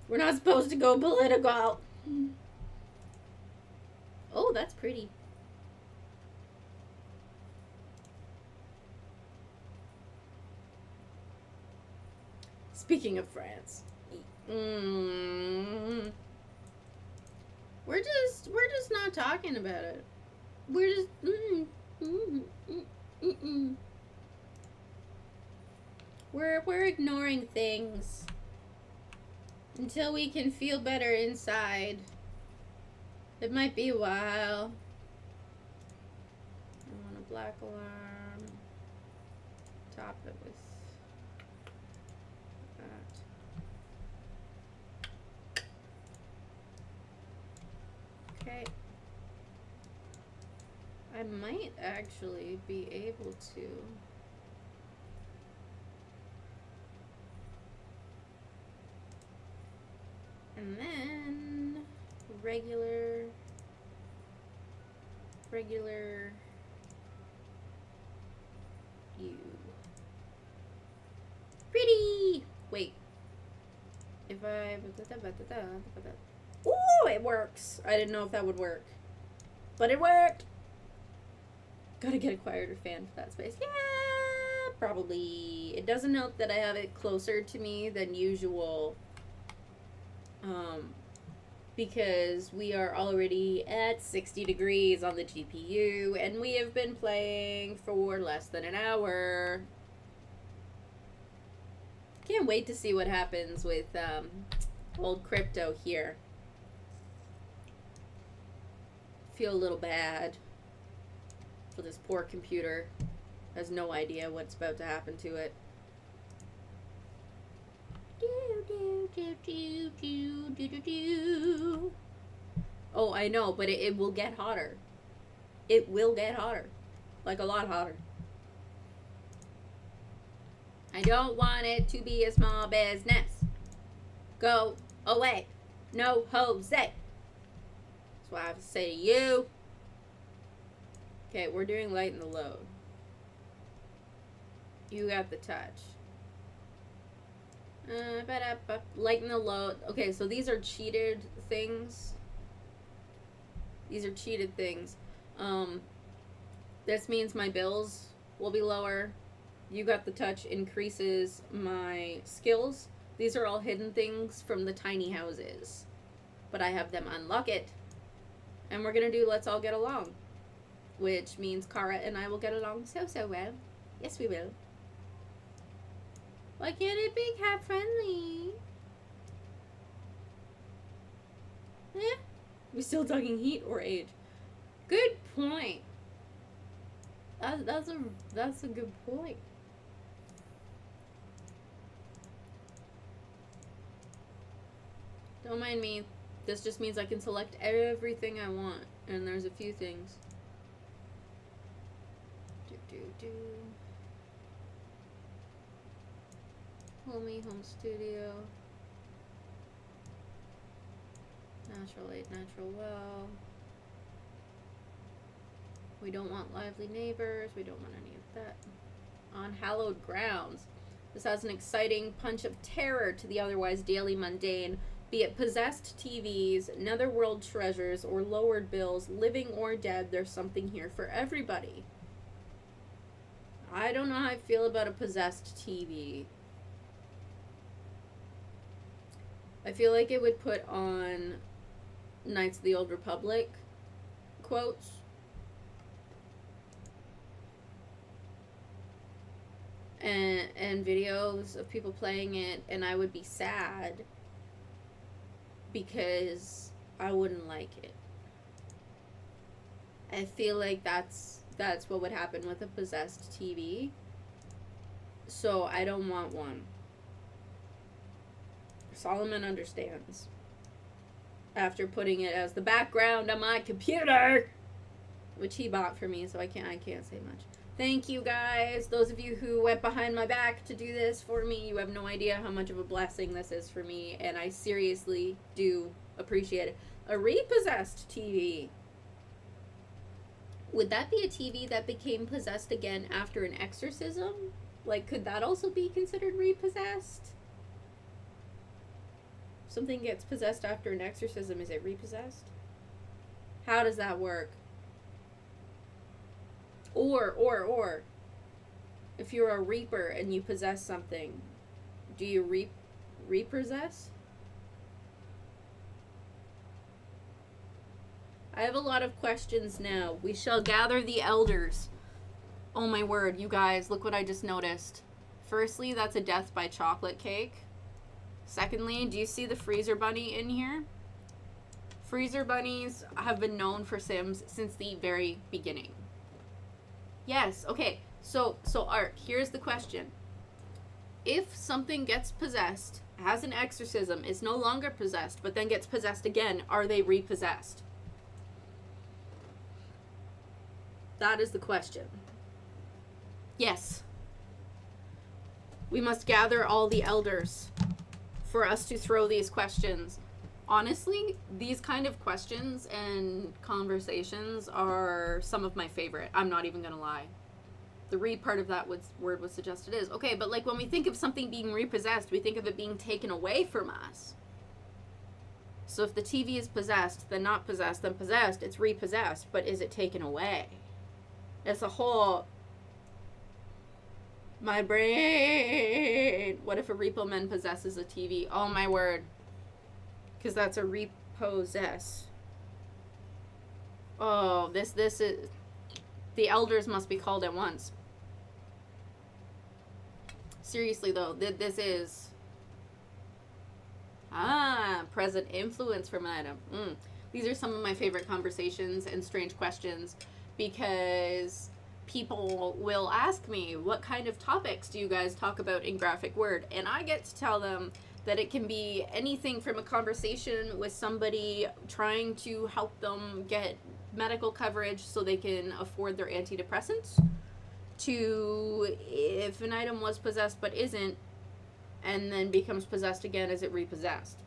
We're not supposed to go political. Oh, that's pretty. Speaking of France. We're just not talking about it. We're just We're ignoring things until we can feel better inside. It might be a while. I want a black alarm. Top it with that. Okay. I might actually be able to. And then regular you. Pretty! Wait. If I... Ooh, it works! I didn't know if that would work. But it worked! Gotta get a quieter fan for that space. Yeah! Probably. It doesn't help that I have it closer to me than usual. Because we are already at 60 degrees on the GPU, and we have been playing for less than an hour. Can't wait to see what happens with old crypto here. Feel a little bad for this poor computer. Has no idea what's about to happen to it. Oh, I know, but it will get hotter. It will get hotter. Like a lot hotter. I don't want it to be a small business. Go away. No Jose. That's what I have to say to you. Okay, we're doing lighten the load. You got the touch. Lighten the load. Okay, so these are cheated things. This means my bills will be lower. You got the touch increases my skills. These are all hidden things from the tiny houses. But I have them unlock it. And we're gonna do Let's All Get Along. Which means Kara and I will get along so well. Yes, we will. Why can't it be cat friendly? Eh? We still talking heat or age? Good point. That's a good point. Don't mind me. This just means I can select everything I want, and there's a few things. Home studio. Natural aid, natural well. We don't want lively neighbors. We don't want any of that. On hallowed grounds. This has an exciting punch of terror to the otherwise daily mundane, be it possessed TVs, netherworld treasures, or lowered bills, living or dead, there's something here for everybody. I don't know how I feel about a possessed TV. I feel like it would put on Knights of the Old Republic quotes. And videos of people playing it, and I would be sad because I wouldn't like it. I feel like that's what would happen with a possessed TV. So I don't want one. Solomon understands. After putting it as the background on my computer, which he bought for me, so I can't say much. Thank you guys. Those of you who went behind my back to do this for me, you have no idea how much of a blessing this is for me, and I seriously do appreciate it. A repossessed TV. Would that be a TV that became possessed again after an exorcism? Like, could that also be considered repossessed? Something gets possessed after an exorcism, is it repossessed? How does that work? Or, if you're a reaper and you possess something, do you repossess? I have a lot of questions now. We shall gather the elders. Oh my word, you guys, look what I just noticed. Firstly, that's a death by chocolate cake. Secondly, do you see the freezer bunny in here? Freezer bunnies have been known for Sims since the very beginning. Yes, okay. So Art, here's the question. If something gets possessed, has an exorcism, is no longer possessed, but then gets possessed again, are they repossessed? That is the question. Yes. We must gather all the elders for us to throw these questions. Honestly, these kind of questions and conversations are some of my favorite. I'm not even gonna lie. The read part of that word would suggest it is. Okay, but like when we think of something being repossessed, we think of it being taken away from us. So if the TV is possessed, then not possessed, then possessed, it's repossessed, but is it taken away? It's a whole... My brain! What if a repo man possesses a TV? Oh my word. Because that's a repossess. Oh, this is... The elders must be called at once. Seriously, though, this is... present influence from an item. These are some of my favorite conversations and strange questions because people will ask me, what kind of topics do you guys talk about in Graphic Word? And I get to tell them that it can be anything from a conversation with somebody trying to help them get medical coverage so they can afford their antidepressants, to if an item was possessed but isn't, and then becomes possessed again, is it repossessed?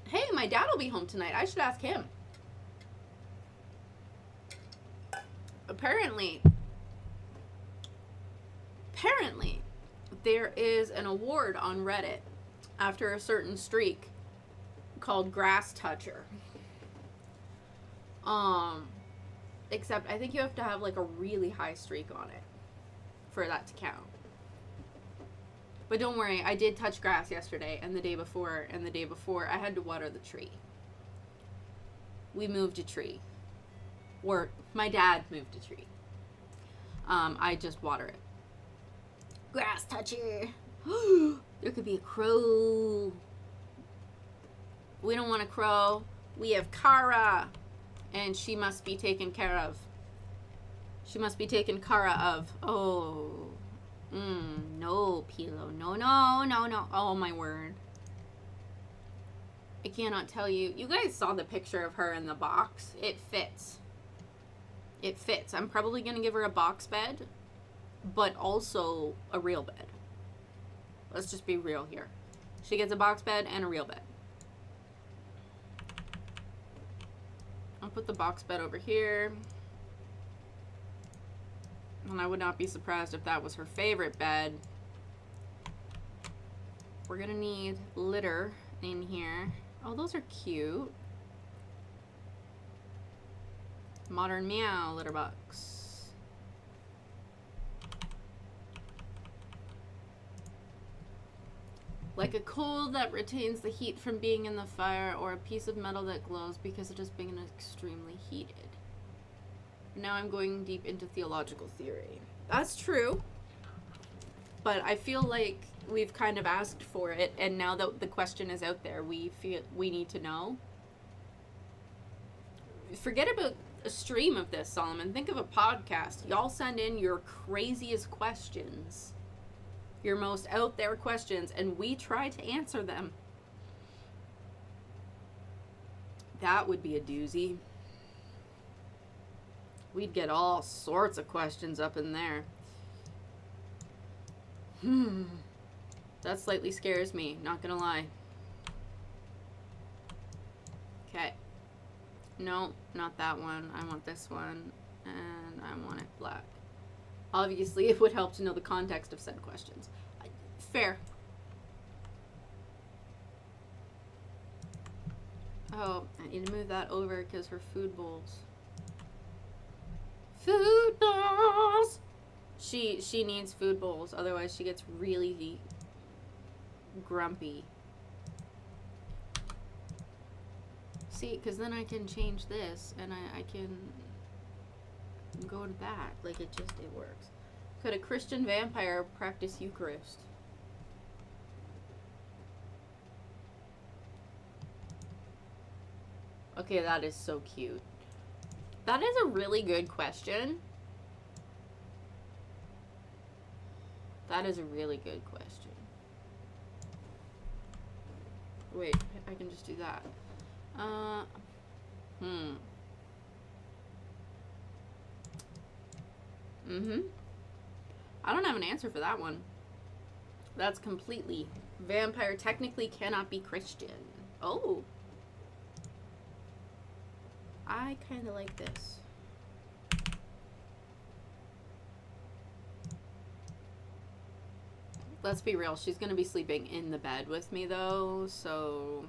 Hey, my dad will be home tonight. I should ask him. Apparently, there is an award on Reddit after a certain streak called Grass Toucher. Except I think you have to have like a really high streak on it for that to count. But don't worry, I did touch grass yesterday and the day before and the day before. I had to water the tree. We moved a tree. Or my dad moved a tree. I just water it. Grass toucher. There could be a crow. We don't want a crow. We have Kara. And she must be taken care of. She must be taken Kara of. Oh. No, Pilo. No, no, no, no. Oh, my word. I cannot tell you. You guys saw the picture of her in the box. It fits. It fits. I'm probably going to give her a box bed, but also a real bed. Let's just be real here. She gets a box bed and a real bed. I'll put the box bed over here. And I would not be surprised if that was her favorite bed. We're going to need litter in here. Oh, those are cute. Modern Meow litter box. Like a coal that retains the heat from being in the fire, or a piece of metal that glows because it has been extremely heated. Now I'm going deep into theological theory. That's true. But I feel like we've kind of asked for it, and now that the question is out there, we feel we need to know. Forget about a stream of this, Solomon. Think of a podcast. Y'all send in your craziest questions, your most out there questions, and we try to answer them. That would be a doozy. We'd get all sorts of questions up in there. That slightly scares me, not gonna lie. Okay. No, not that one. I want this one, and I want it black. Obviously, it would help to know the context of said questions. Fair. Oh, I need to move that over because her food bowls. Food bowls! She needs food bowls, otherwise she gets really grumpy. See, because then I can change this, and I can go to that. Like, it works. Could a Christian vampire practice Eucharist? Okay, that is so cute. That is a really good question. That is a really good question. Wait, I can just do that. I don't have an answer for that one. That's completely. Vampire technically cannot be Christian. Oh. I kind of like this. Let's be real. She's going to be sleeping in the bed with me, though. So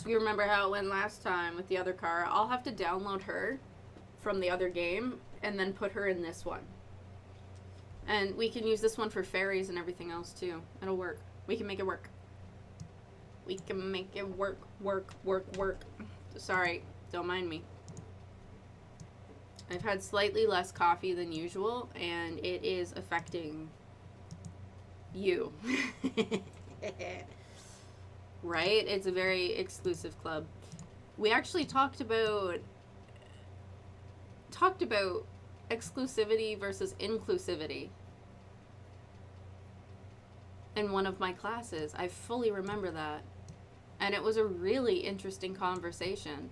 you remember how it went last time with the other car. I'll have to download her from the other game and then put her in this one. And we can use this one for fairies and everything else, too. It'll work. We can make it work. We can make it work, work, work, work. Sorry. Don't mind me. I've had slightly less coffee than usual, and it is affecting you. Right? It's a very exclusive club. We actually talked about exclusivity versus inclusivity in one of my classes. I fully remember that. And it was a really interesting conversation.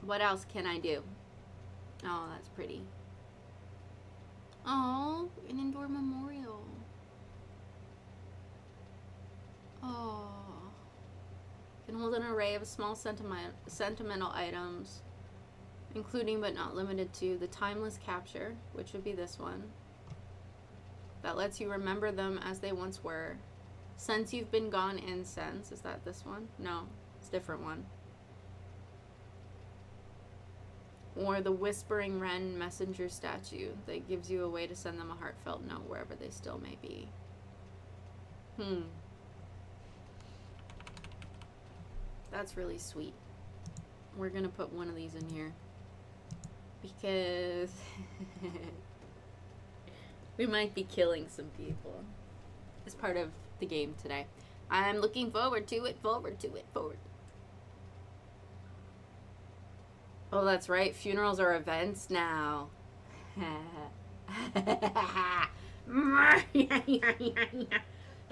What else can I do? Oh, that's pretty. Oh, an indoor memorial. Oh. Can hold an array of small sentimental items, including but not limited to the timeless capture, which would be this one, that lets you remember them as they once were. Since you've been gone incense. Is that this one? No, it's a different one. Or the Whispering Wren messenger statue that gives you a way to send them a heartfelt note wherever they still may be. That's really sweet. We're gonna put one of these in here because we might be killing some people. is part of the game today. I'm looking forward to it, forward. Oh, that's right. Funerals are events now.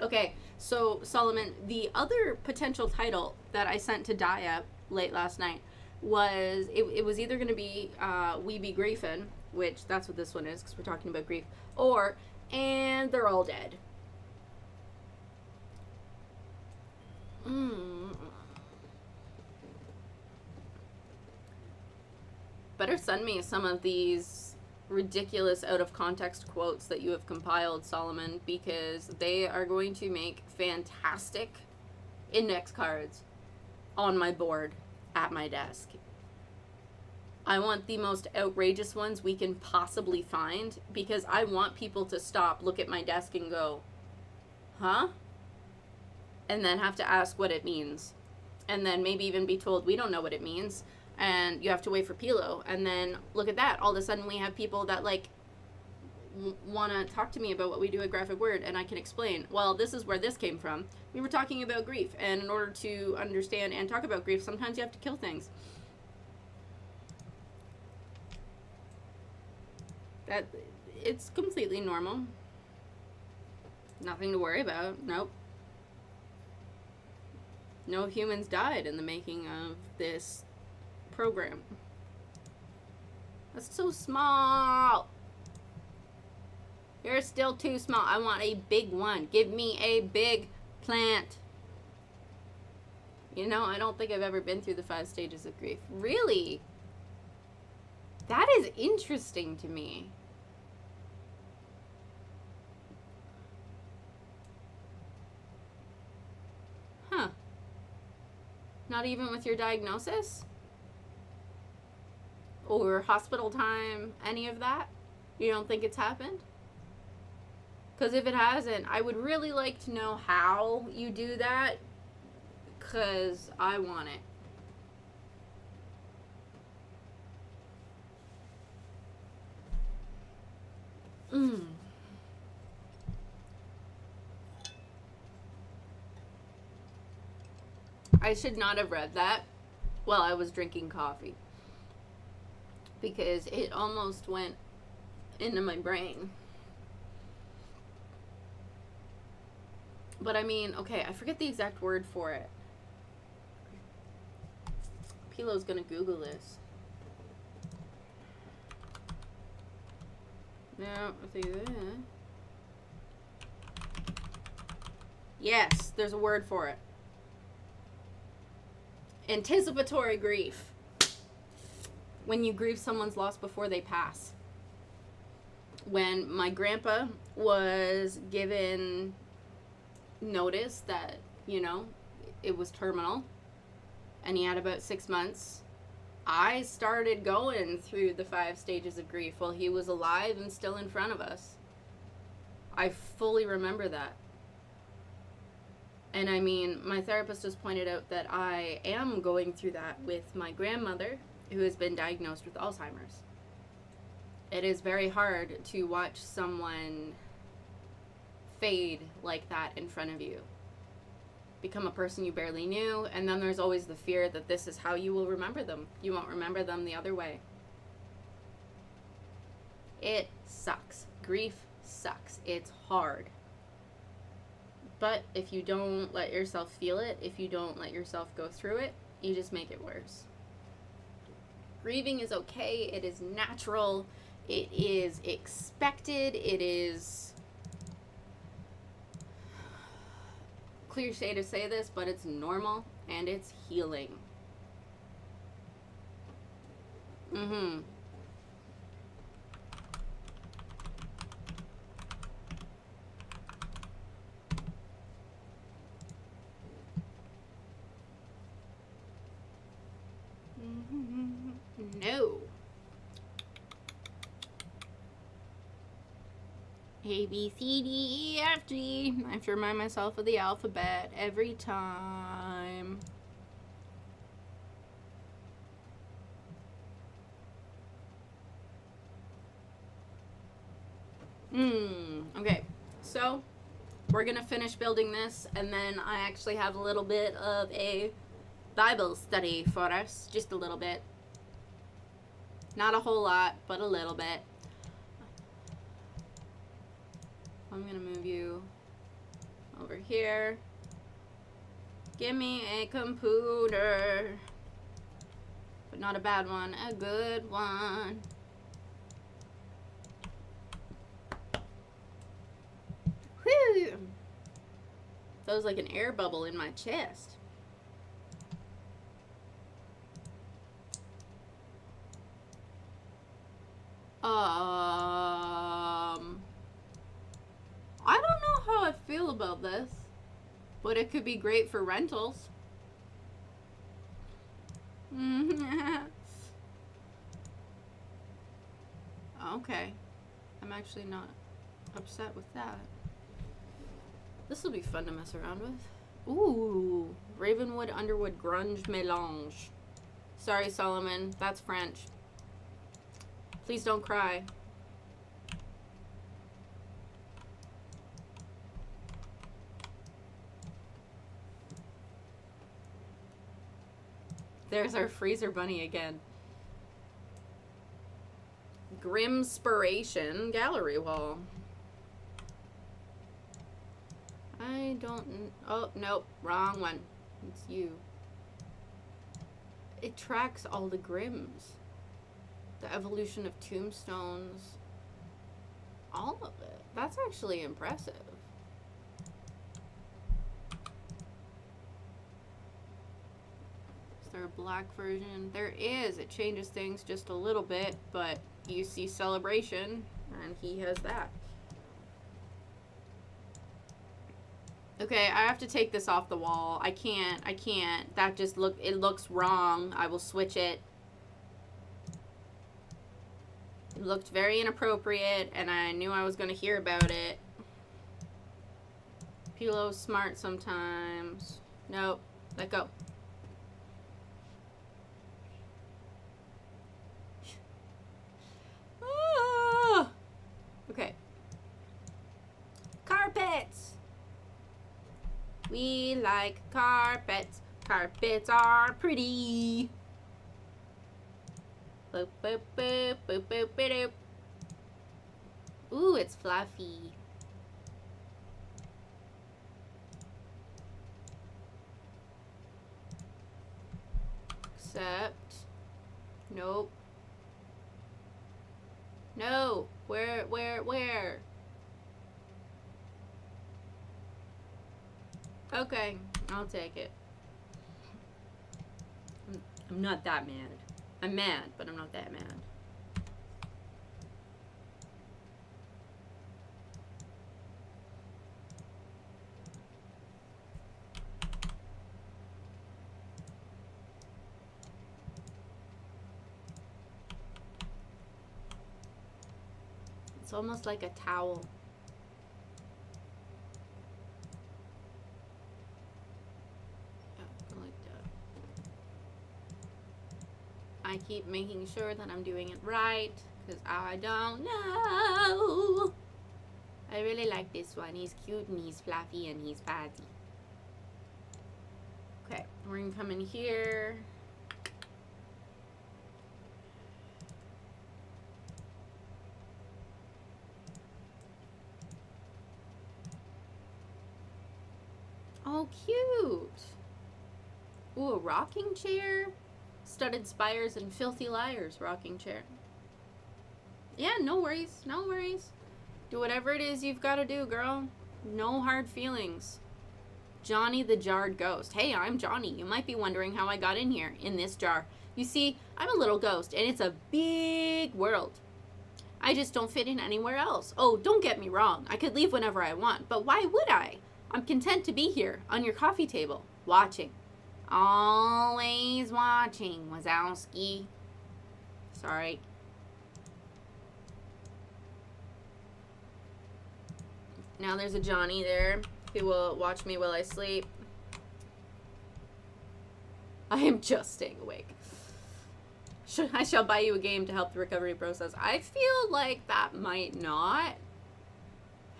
Okay, so Solomon, the other potential title that I sent to Daya late last night was it was either going to be We Be Griefin, which that's what this one is because we're talking about grief, or And They're All Dead. Better send me some of these ridiculous out of context quotes that you have compiled, Solomon, because they are going to make fantastic index cards on my board at my desk. I want the most outrageous ones we can possibly find because I want people to stop, look at my desk and go, huh? And then have to ask what it means. And then maybe even be told, we don't know what it means. And you have to wait for Pilo. And then look at that. All of a sudden we have people that like want to talk to me about what we do at Graphic Word. And I can explain, well, this is where this came from. We were talking about grief. And in order to understand and talk about grief, sometimes you have to kill things. That it's completely normal. Nothing to worry about. Nope. No humans died in the making of this program. That's so small. You're still too small. I want a big one. Give me a big plant. You know, I don't think I've ever been through the 5 stages of grief. Really? That is interesting to me. Huh. Not even with your diagnosis? Or hospital time, any of that? You don't think it's happened? Because if it hasn't, I would really like to know how you do that. Because I want it. I should not have read that while I was drinking coffee. Because it almost went into my brain. But I mean, okay, I forget the exact word for it. Pilo's gonna Google this. No, I think that. Yes, there's a word for it. Anticipatory grief. When you grieve someone's loss before they pass. When my grandpa was given notice that, you know, it was terminal and he had about 6 months, I started going through the 5 stages of grief while he was alive and still in front of us. I fully remember that. And I mean, my therapist just pointed out that I am going through that with my grandmother, who has been diagnosed with Alzheimer's. It is very hard to watch someone fade like that in front of you. Become a person you barely knew, and then there's always the fear that this is how you will remember them. You won't remember them the other way. It sucks. Grief sucks. It's hard. But if you don't let yourself feel it, if you don't let yourself go through it, you just make it worse. Grieving is okay. It is natural. It is expected. It is cliche to say this, but it's normal and it's healing. No. A, B, C, D, E, F, G. I have to remind myself of the alphabet every time. Okay, so we're gonna finish building this, and then I actually have a little bit of a Bible study for us. Just a little bit. Not a whole lot, but a little bit. I'm gonna move you over here. Give me a computer. But not a bad one, a good one. Whew! That was like an air bubble in my chest. I don't know how I feel about this, but it could be great for rentals. Okay. I'm actually not upset with that. This will be fun to mess around with. Ooh, Ravenwood Underwood Grunge Melange. Sorry, Solomon, that's French. Please don't cry. There's our freezer bunny again. Grimspiration gallery wall. I don't... Oh, nope. Wrong one. It's you. It tracks all the Grims. The evolution of tombstones. All of it. That's actually impressive. Is there a black version? There is. It changes things just a little bit, but you see Celebration, and he has that. Okay, I have to take this off the wall. I can't. That just it looks wrong. I will switch it. It looked very inappropriate, and I knew I was going to hear about it. Pilow's smart sometimes. Nope. Let go. Ah! Okay. Carpets! We like carpets. Carpets are pretty. Boop, boop, boop, boop, boop, boop, boop. Ooh, it's fluffy. Except, nope. No, where? Okay, I'll take it. I'm not that mad. I'm mad, but I'm not that mad. It's almost like a towel. Yeah, like that. I keep making sure that I'm doing it right, because I don't know. I really like this one. He's cute and he's fluffy and he's fuzzy. Okay, we're gonna come in here. Oh, cute. Ooh, a rocking chair. Studded spires and filthy liars rocking chair. Yeah, no worries. No worries. Do whatever it is you've got to do, girl. No hard feelings. Johnny the Jarred Ghost. Hey, I'm Johnny. You might be wondering how I got in here, in this jar. You see, I'm a little ghost, and it's a big world. I just don't fit in anywhere else. Oh, don't get me wrong. I could leave whenever I want, but why would I? I'm content to be here, on your coffee table, watching. Always watching, Wazowski. Sorry. Now there's a Johnny there who will watch me while I sleep. I am just staying awake. I shall buy you a game to help the recovery process. I feel like that might not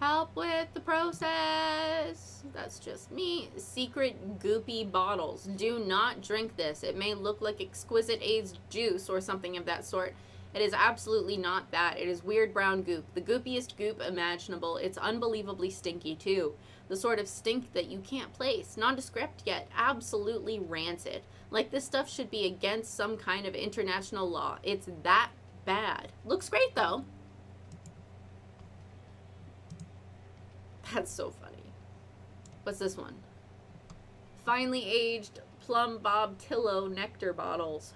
Help with the process. That's just me. Secret goopy bottles. Do not drink this. It may look like exquisite AIDS juice or something of that sort. It is absolutely not that. It is weird brown goop. The goopiest goop imaginable. It's unbelievably stinky too. The sort of stink that you can't place. Nondescript yet absolutely rancid. Like this stuff should be against some kind of international law. It's that bad. Looks great though. That's so funny. What's this one? Finely aged Plum Bob Tillo nectar bottles.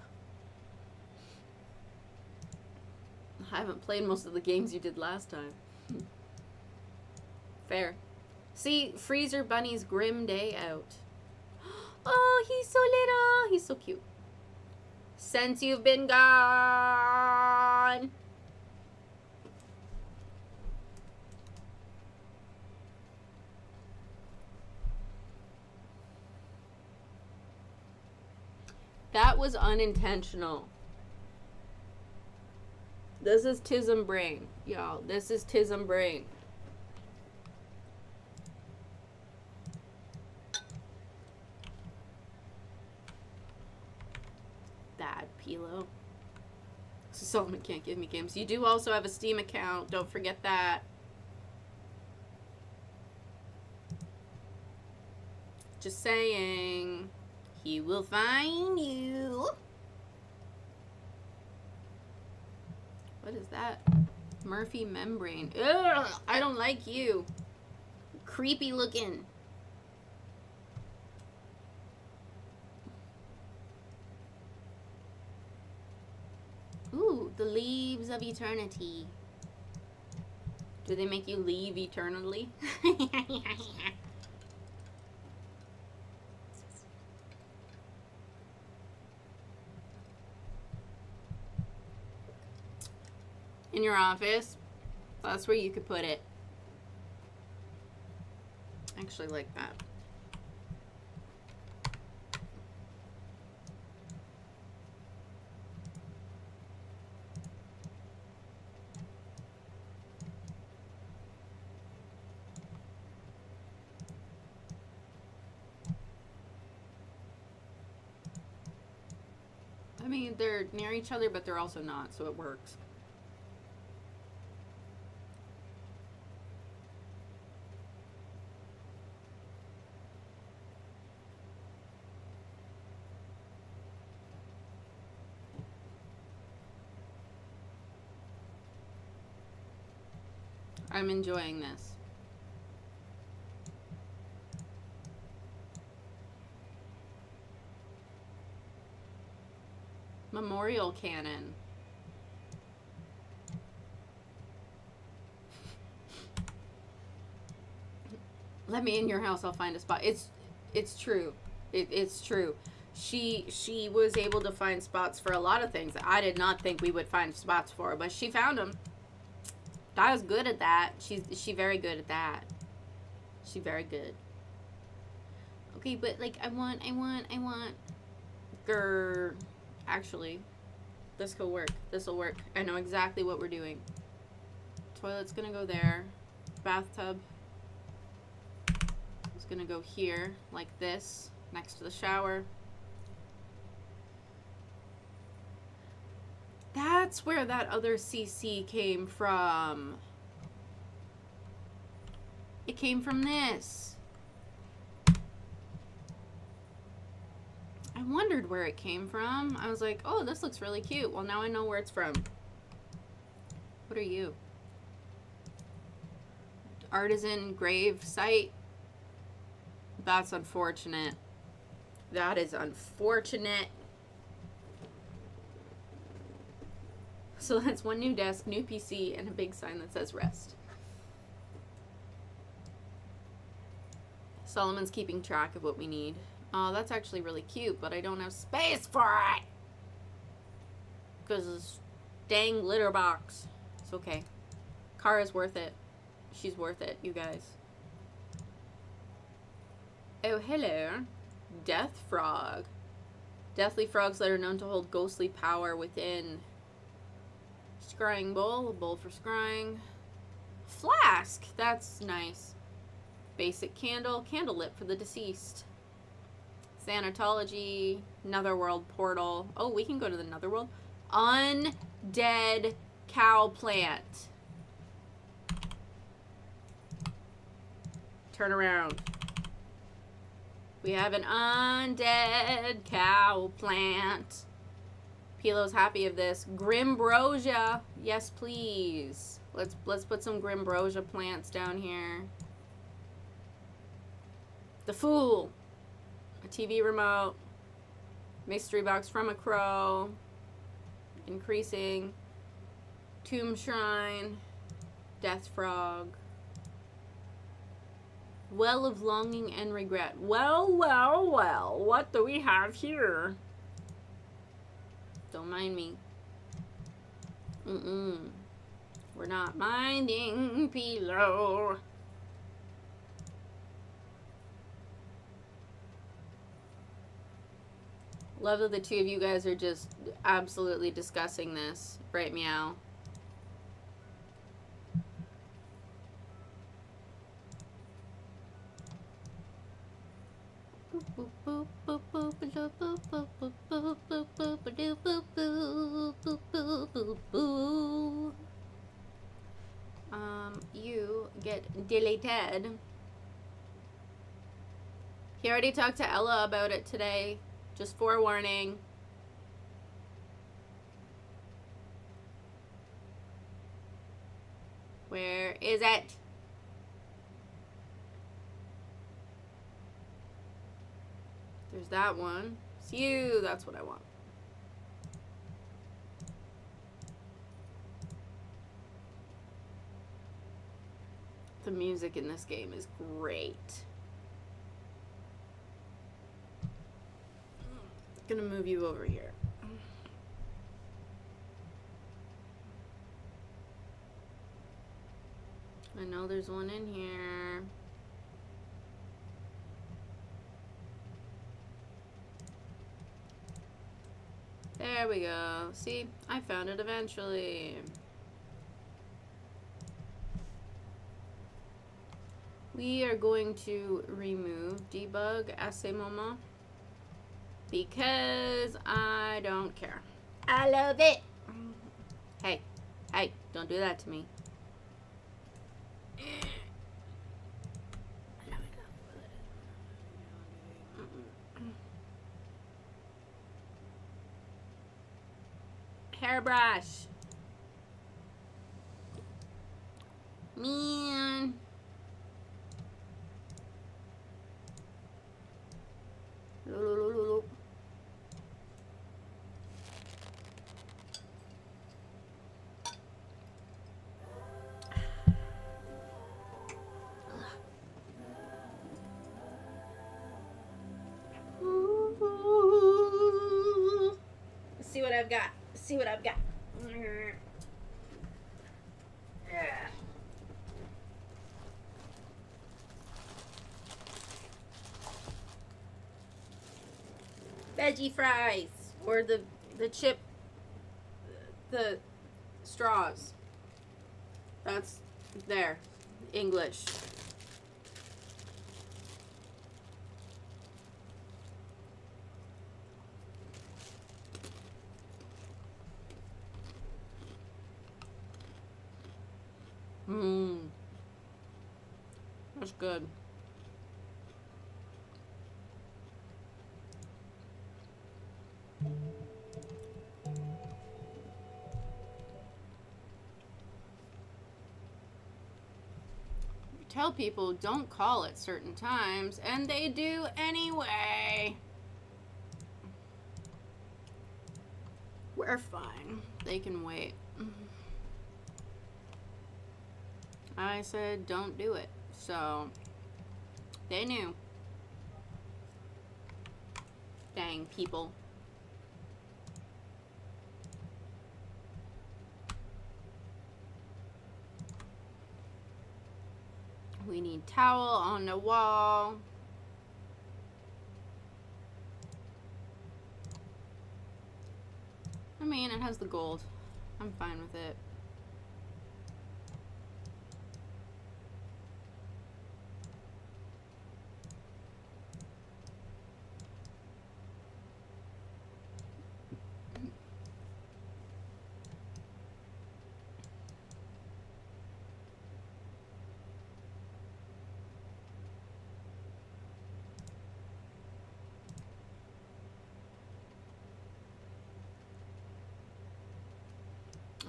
I haven't played most of the games you did last time. Fair. See, Freezer Bunny's grim day out. Oh, he's so little. He's so cute. Since you've been gone. That was unintentional. This is Tism Brain, y'all. This is Tism Brain. Bad Pilo. Solomon can't give me games. You do also have a Steam account. Don't forget that. Just saying. He will find you. What is that? Murphy membrane. Ugh, I don't like you. Creepy looking. Ooh, the leaves of eternity. Do they make you leave eternally? In your office, that's where you could put it. Actually like that. I mean, they're near each other, but they're also not, so it works. I'm enjoying this. Memorial cannon. Let me in your house, I'll find a spot. It's true. It's true. She was able to find spots for a lot of things that I did not think we would find spots for, but she found them. I was good at that. She very good at that. She very good. Okay, but like I want. Grr. Actually, this could work. This'll work. I know exactly what we're doing. Toilet's gonna go there. Bathtub is gonna go here, like this, next to the shower. That's where that other CC came from. It came from this. I wondered where it came from. I was like, oh, this looks really cute. Well, now I know where it's from. What are you? Artisan grave site. That's unfortunate. That is unfortunate. So that's one new desk, new PC, and a big sign that says rest. Solomon's keeping track of what we need. Oh, that's actually really cute, but I don't have space for it. Because this dang litter box. It's okay. Kara's worth it. She's worth it, you guys. Oh, hello. Death frog. Deathly frogs that are known to hold ghostly power within. Scrying bowl. A bowl for scrying. Flask. That's nice. Basic candle. Candle lit for the deceased. Sanatology. Netherworld portal. Oh, we can go to the Netherworld. Undead cow plant. Turn around. We have an undead cow plant. Pilo's happy of this. Grimbrosia. Yes, please. Let's put some Grimbrosia plants down here. The Fool. A TV remote. Mystery box from a crow. Increasing. Tomb shrine. Death frog. Well of longing and regret. Well, well, well. What do we have here? Don't mind me. We're not minding Pilo. Love that the two of you guys are just absolutely discussing this. Right, meow. You get deleted. He already talked to Ella about it today. Just forewarning. Where is it? There's that one. It's you. That's what I want. The music in this game is great. I'm gonna move you over here. I know there's one in here. There we go. See, I found it eventually. We are going to remove debug à ce moment because I don't care. I love it. Hey, hey, don't do that to me. Hairbrush. Man. See what I've got. See what I've got. Veggie fries, or the chip, the straws. That's there. English. That's good. You tell people don't call at certain times, and they do anyway. We're fine. They can wait. I said don't do it, so they knew. Dang people. We need towel on the wall. I mean, it has the gold. I'm fine with it.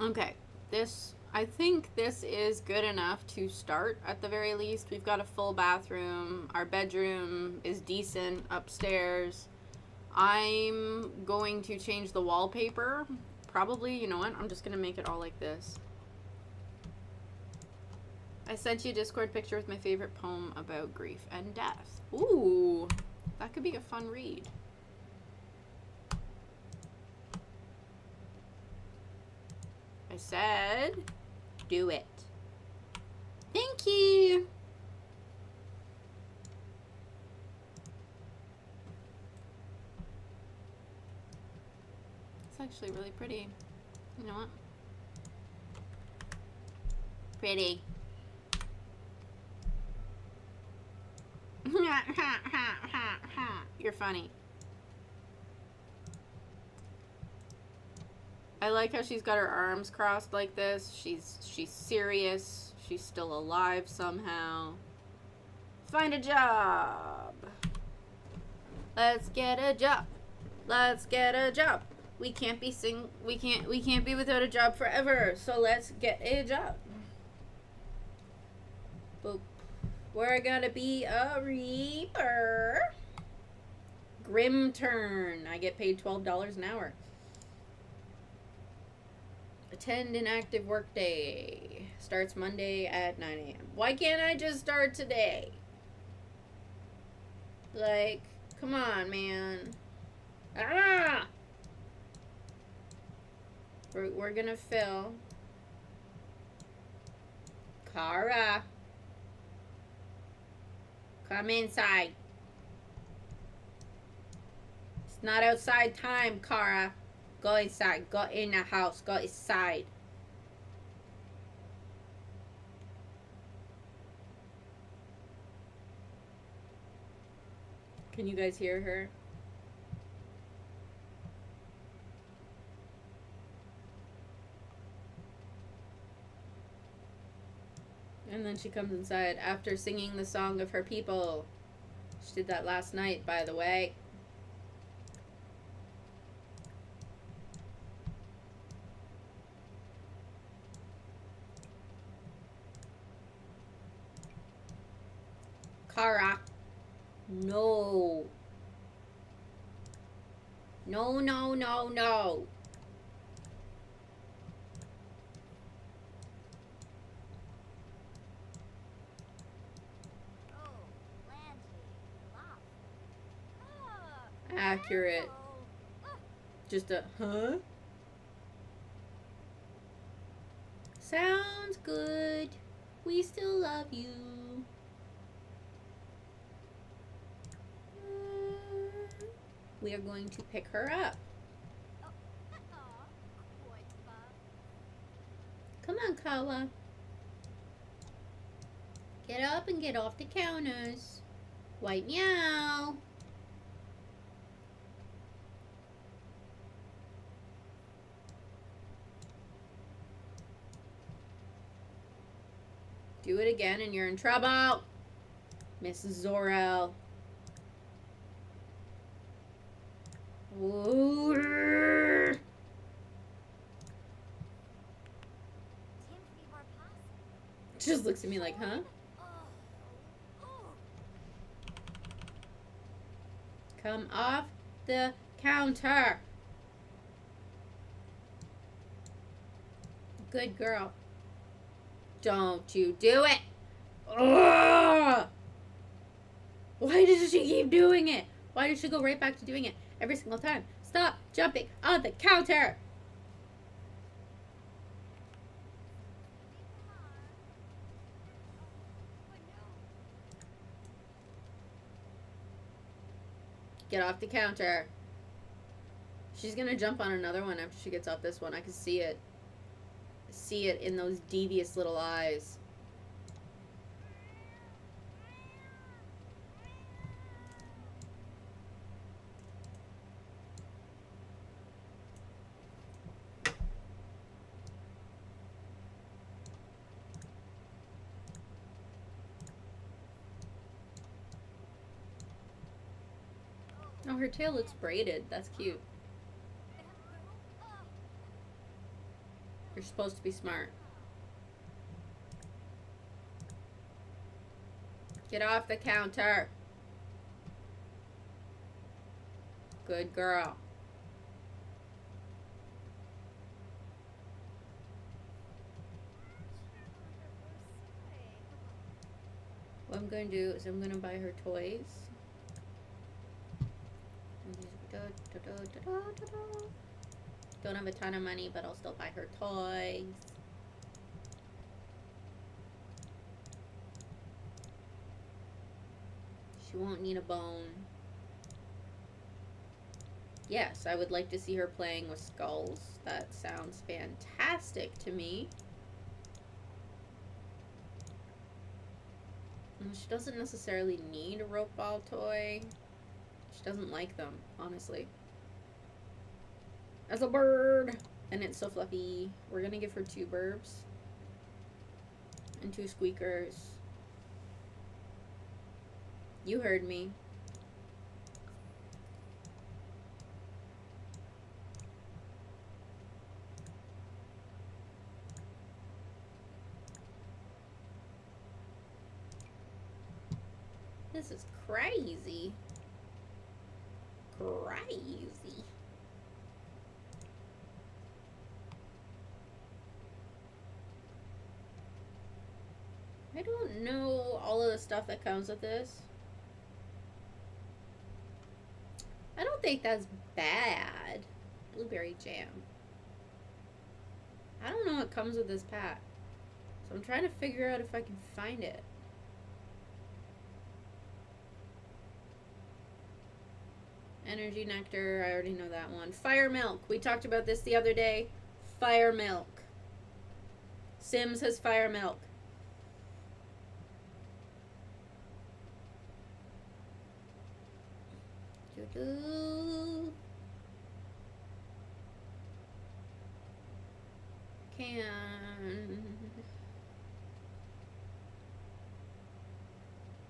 Okay, I think this is good enough to start at the very least. We've got a full bathroom. Our bedroom is decent upstairs. I'm going to change the wallpaper. Probably, you know what? I'm just going to make it all like this. I sent you a Discord picture with my favorite poem about grief and death. Ooh, that could be a fun read. I said, do it. Thank you. It's actually really pretty. You know what? Pretty. You're funny. I like how she's got her arms crossed like this. She's serious. She's still alive somehow. Find a job. Let's get a job. Let's get a job. We can't be we can't be without a job forever. So let's get a job. Boop. We're gonna be a reaper. Grim turn. I get paid $12 an hour. Attend an active workday. Starts Monday at 9 a.m. Why can't I just start today? Like, come on, man. Ah! We're gonna fill. Kara. Come inside. It's not outside time, Kara. Go inside. Go in the house. Go inside. Can you guys hear her? And then she comes inside after singing the song of her people. She did that last night, by the way. Kara. No. No, no, no, no. Accurate. Just a, huh? Sounds good. We still love you. We are going to pick her up. Come on, Kawa. Get up and get off the counters. White meow. Do it again and you're in trouble. Miss Zorel. Ooh. She just looks at me like, huh? Come off the counter. Good girl. Don't you do it. Ugh! Why does she keep doing it? Why does she go right back to doing it every single time? Stop jumping on the counter. Get off the counter. She's gonna jump on another one after she gets off this one. I can see it. See it in those devious little eyes. Oh, her tail looks braided. That's cute. Her You're supposed to be smart. Get off the counter. Good girl. What I'm going to do is I'm going to buy her toys. Don't have a ton of money, but I'll still buy her toys. She won't need a bone. Yes, I would like to see her playing with skulls. That sounds fantastic to me. And she doesn't necessarily need a rope ball toy. She doesn't like them, honestly. As a bird! And it's so fluffy. We're gonna give her 2 burbs. And 2 squeakers. You heard me. This is crazy. Crazy. I don't know all of the stuff that comes with this. I don't think that's bad. Blueberry jam. I don't know what comes with this pack. So I'm trying to figure out if I can find it. Energy nectar, I already know that one. Fire milk, we talked about this the other day. Fire milk. Sims has fire milk.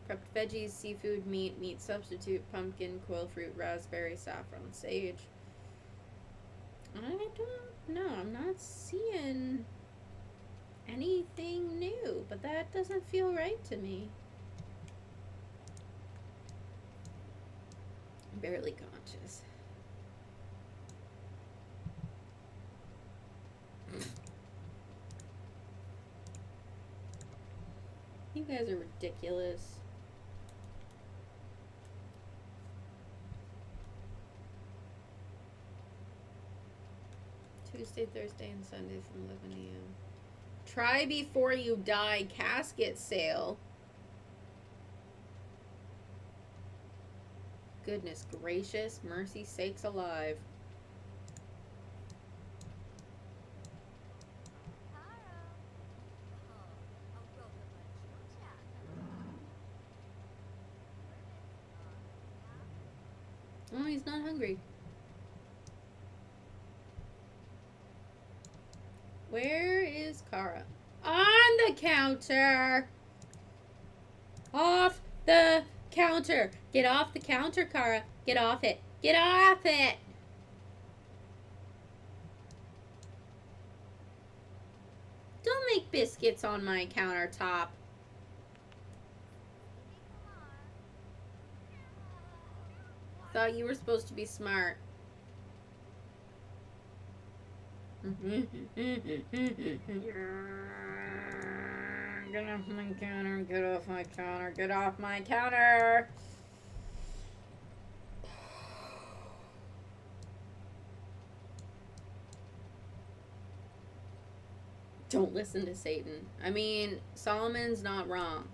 Prepped veggies, seafood, meat, meat substitute, pumpkin, quail fruit, raspberry, saffron, sage. I don't know. I'm not seeing anything new, but that doesn't feel right to me. I'm barely conscious. You guys are ridiculous. Tuesday, Thursday, and Sunday from 11 a.m. Try before you die casket sale. Goodness gracious, mercy sakes alive. Oh, he's not hungry. Where is Kara? On the counter! Off the counter! Get off the counter, Kara. Get off it. Get off it! Don't make biscuits on my countertop. Thought you were supposed to be smart. Get off my counter, get off my counter, get off my counter! Don't listen to Satan. I mean, Solomon's not wrong.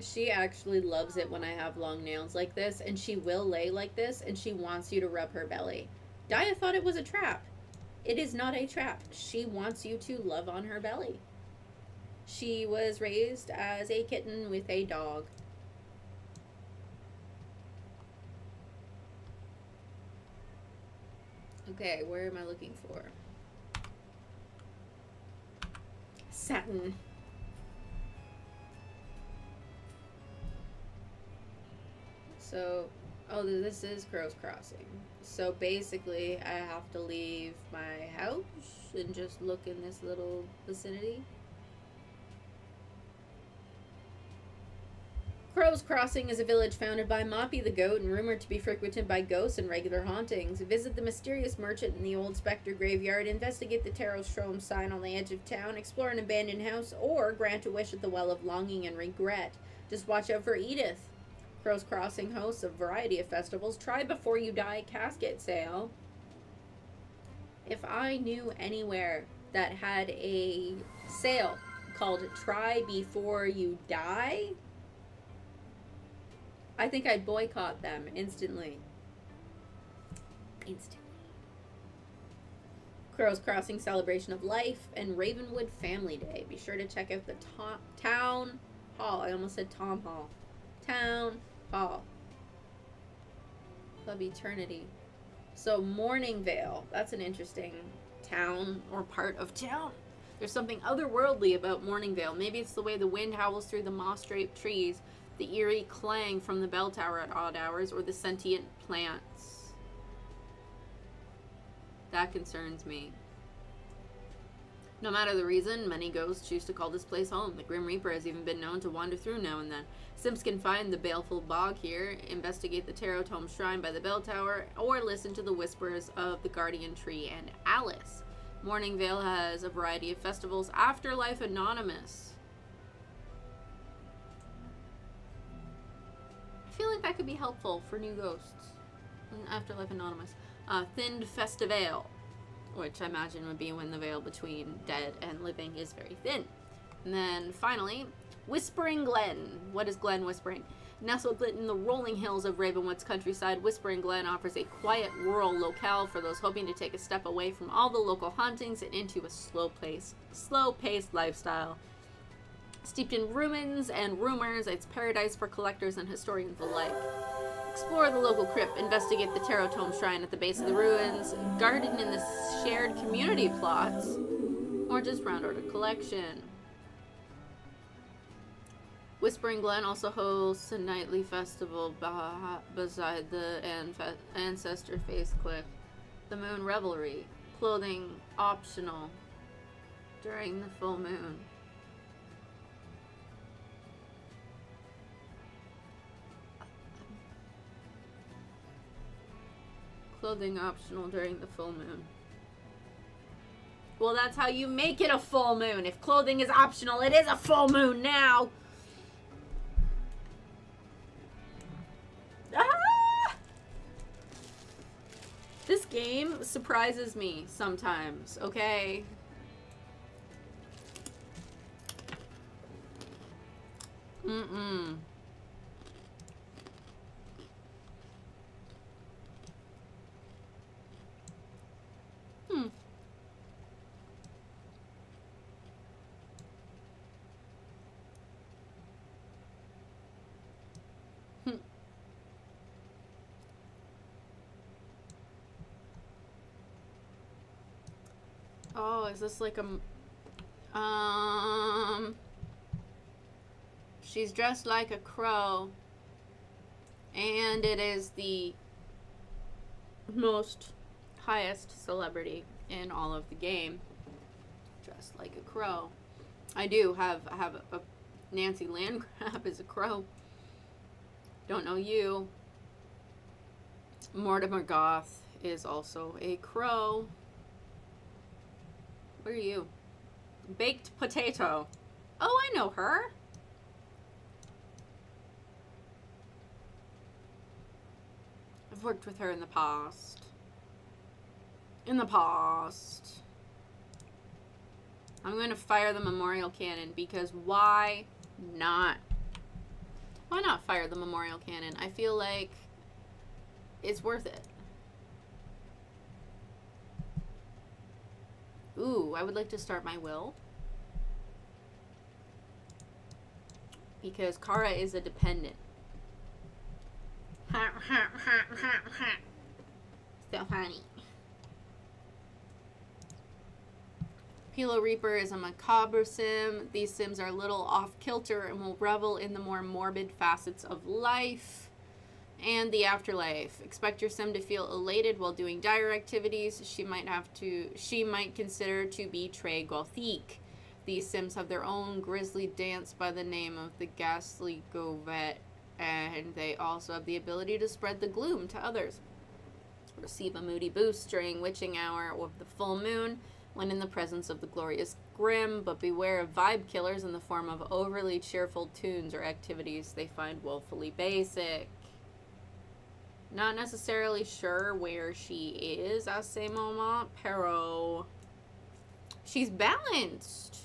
She actually loves it when I have long nails like this, and she will lay like this, and she wants you to rub her belly. Daya thought it was a trap. It is not a trap. She wants you to love on her belly. She was raised as a kitten with a dog. Okay, where am I looking for? Satin. So, Oh, this is Crow's Crossing. So basically, I have to leave my house and just look in this little vicinity. Crow's Crossing is a village founded by Moppy the goat and rumored to be frequented by ghosts and regular hauntings. Visit the mysterious merchant in the old Spectre graveyard, investigate the Tarot Strom sign on the edge of town, explore an abandoned house, or grant a wish at the Well of Longing and Regret. Just watch out for Edith. Crow's Crossing hosts a variety of festivals. Try Before You Die casket sale. If I knew anywhere that had a sale called Try Before You Die, I think I'd boycott them instantly. Crow's Crossing Celebration of Life and Ravenwood Family Day. Be sure to check out the Town Hall. I almost said Tom Hall. Town Hall of Eternity. So Morningvale. That's an interesting town or part of town. There's something otherworldly about Morningvale. Maybe it's the way the wind howls through the moss-draped trees, the eerie clang from the bell tower at odd hours, or the sentient plants. That concerns me. No matter the reason, many ghosts choose to call this place home. The Grim Reaper has even been known to wander through now and then. Simps can find the baleful bog here, investigate the Tarot Tome Shrine by the bell tower, or listen to the whispers of the Guardian Tree and Alice. Morningvale has a variety of festivals. Afterlife Anonymous. I feel like that could be helpful for new ghosts. Afterlife Anonymous. Thinned Festival, which I imagine would be when the veil between dead and living is very thin. And then finally, Whispering Glen. What is Glen Whispering? Nestled in the rolling hills of Ravenwood's countryside, Whispering Glen offers a quiet rural locale for those hoping to take a step away from all the local hauntings and into a slow-paced lifestyle. Steeped in ruins and rumors, it's paradise for collectors and historians alike. Explore the local crypt, investigate the Tarot Tome Shrine at the base of the ruins, garden in the shared community plots, or just round out a collection. Whispering Glen also hosts a nightly festival beside the Ancestor Face Cliff. The Moon Revelry. Clothing optional during the full moon. Clothing optional during the full moon. Well, that's how you make it a full moon. If clothing is optional, it is a full moon now. Ah! This game surprises me sometimes, okay? Mm-mm. Oh, is this like a... She's dressed like a crow. And it is the most highest celebrity in all of the game. Dressed like a crow. I do have a Nancy Landgraf is a crow. Don't know you. Mortimer Goth is also a crow. What are you? Baked Potato. Oh, I know her. I've worked with her in the past. I'm going to fire the memorial cannon because why not? Why not fire the memorial cannon? I feel like it's worth it. Ooh, I would like to start my will. Because Kara is a dependent. So funny. Pilo Reaper is a macabre sim. These sims are a little off kilter and will revel in the more morbid facets of life. And the afterlife. Expect your sim to feel elated while doing dire activities. She might consider to be très gothique. These sims have their own grisly dance by the name of the ghastly Govet, and they also have the ability to spread the gloom to others. Receive a moody boost during witching hour or the full moon when in the presence of the glorious grim, but beware of vibe killers in the form of overly cheerful tunes or activities they find woefully basic. Not necessarily sure where she is à ce moment, pero she's balanced.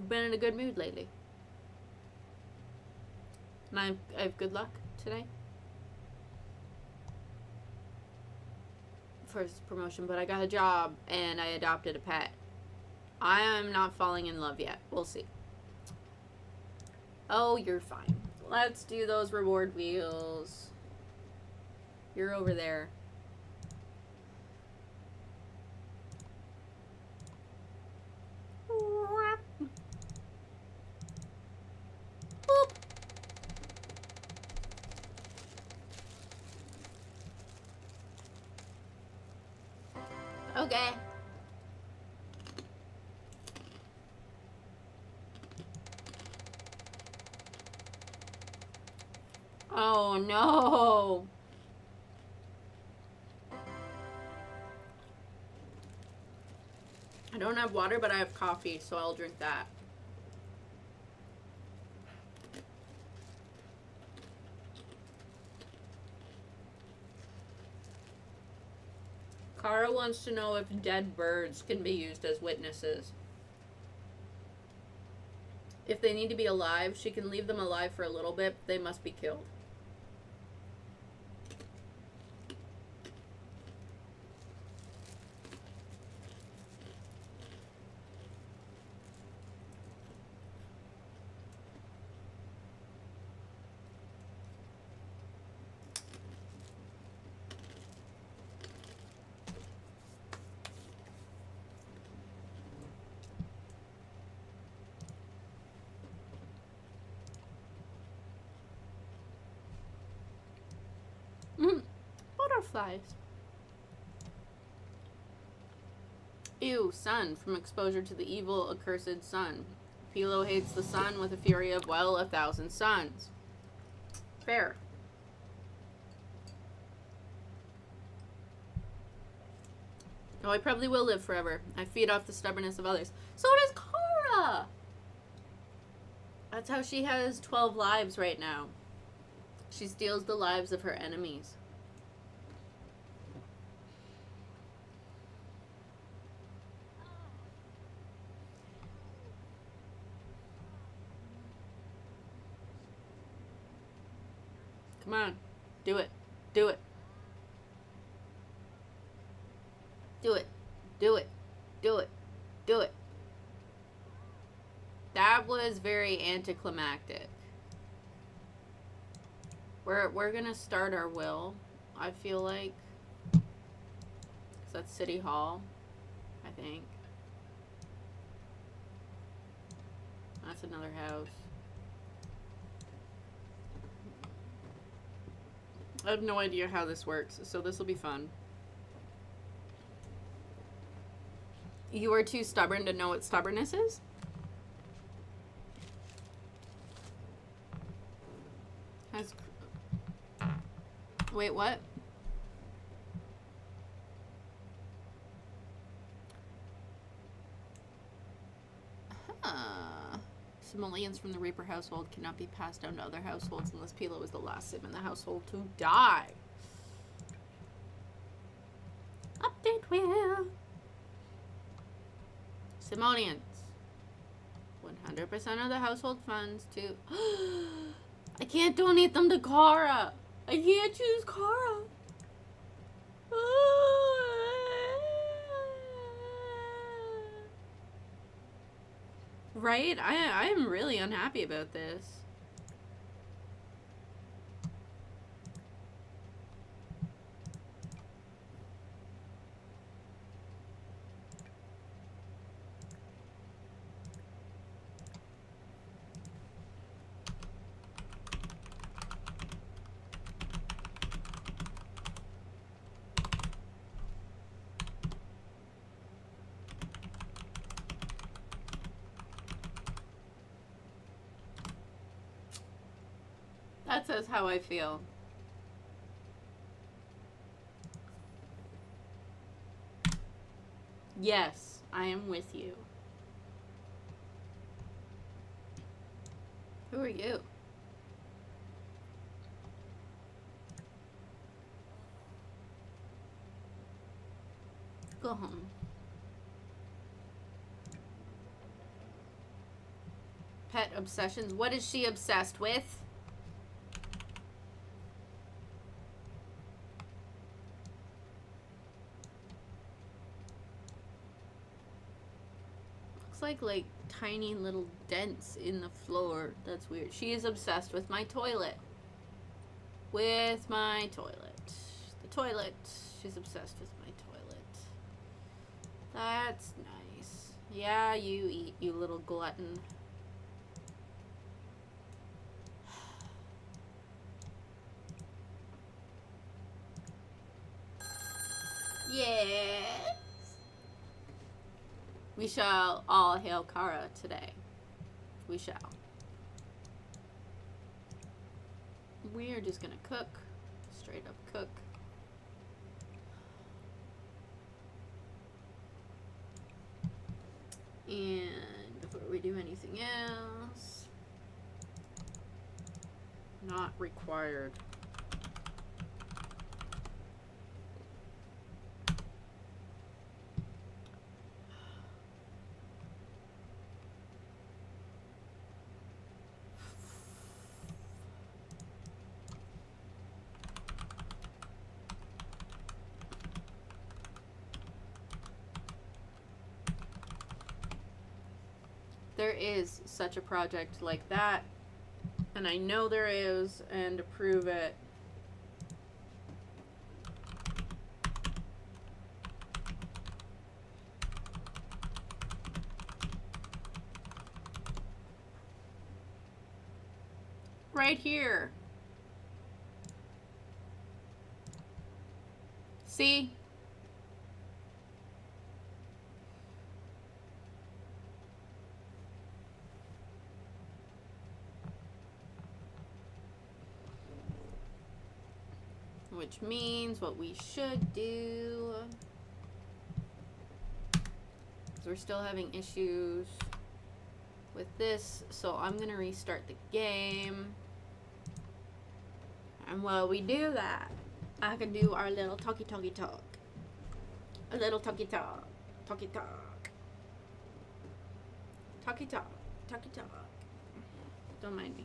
Been in a good mood lately. And I have good luck today. First promotion, but I got a job and I adopted a pet. I am not falling in love yet. We'll see. Oh, you're fine. Let's do those reward wheels. You're over there. Boop. Okay. Oh no. I don't have water, but I have coffee, so I'll drink that. Kara wants to know if dead birds can be used as witnesses. If they need to be alive, she can leave them alive for a little bit. They must be killed. Butterflies. Ew, sun. From exposure to the evil, accursed sun. Pilo hates the sun with a fury of, well, 1,000 suns. Fair. Oh, I probably will live forever. I feed off the stubbornness of others. So does Kara! That's how she has 12 lives right now. She steals the lives of her enemies. Come on. Do it. Do it. Do it. Do it. Do it. Do it. That was very anticlimactic. We're gonna start our will, I feel like. 'Cause that's City Hall, I think. That's another house. I have no idea how this works, so this will be fun. You are too stubborn to know what stubbornness is? Wait, what? Simoleons from the Reaper household cannot be passed down to other households unless Pilo is the last sim in the household to die. Update wheel. Simoleons. 100% of the household funds to... I can't donate them to Kara. I can't choose Kara. Right? I am really unhappy about this. Chat says how I feel. Yes, I am with you. Who are you? Go home. Pet obsessions. What is she obsessed with? Looks like tiny little dents in the floor. That's weird. She is obsessed with my toilet. With my toilet. The toilet. She's obsessed with my toilet. That's nice. Yeah, you eat, you little glutton. Yes. We shall all hail Kara today. We shall. We are just gonna cook. Straight up cook. And before we do anything else, not required. There is such a project like that, and I know there is, and to prove it, right here. See? Which means what we should do, because we're still having issues with this, so I'm gonna restart the game. And while we do that, I can do our little talky talk. A little talky talk. Talky talk. Talky talk. Talky talk. Don't mind me.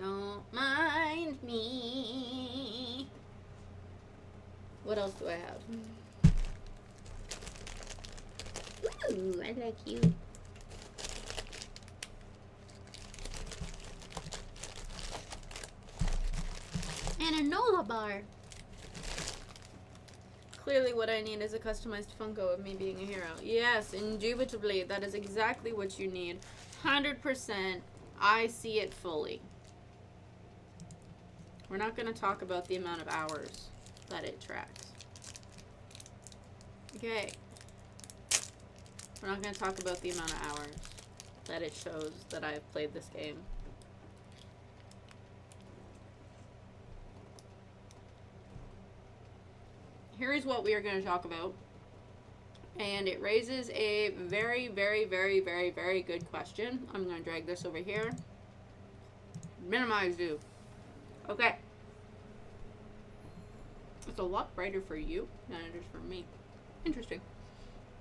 Don't mind me. What else do I have? Ooh, I like you. And a Nola bar. Clearly what I need is a customized Funko of me being a hero. Yes, indubitably, that is exactly what you need. 100%. I see it fully. We're not going to talk about the amount of hours that it tracks. Okay. We're not going to talk about the amount of hours that it shows that I've played this game. Here is what we are going to talk about. And it raises a very, very, very, very, very good question. I'm going to drag this over here. Minimize view. Okay. It's a lot brighter for you than it is for me. Interesting.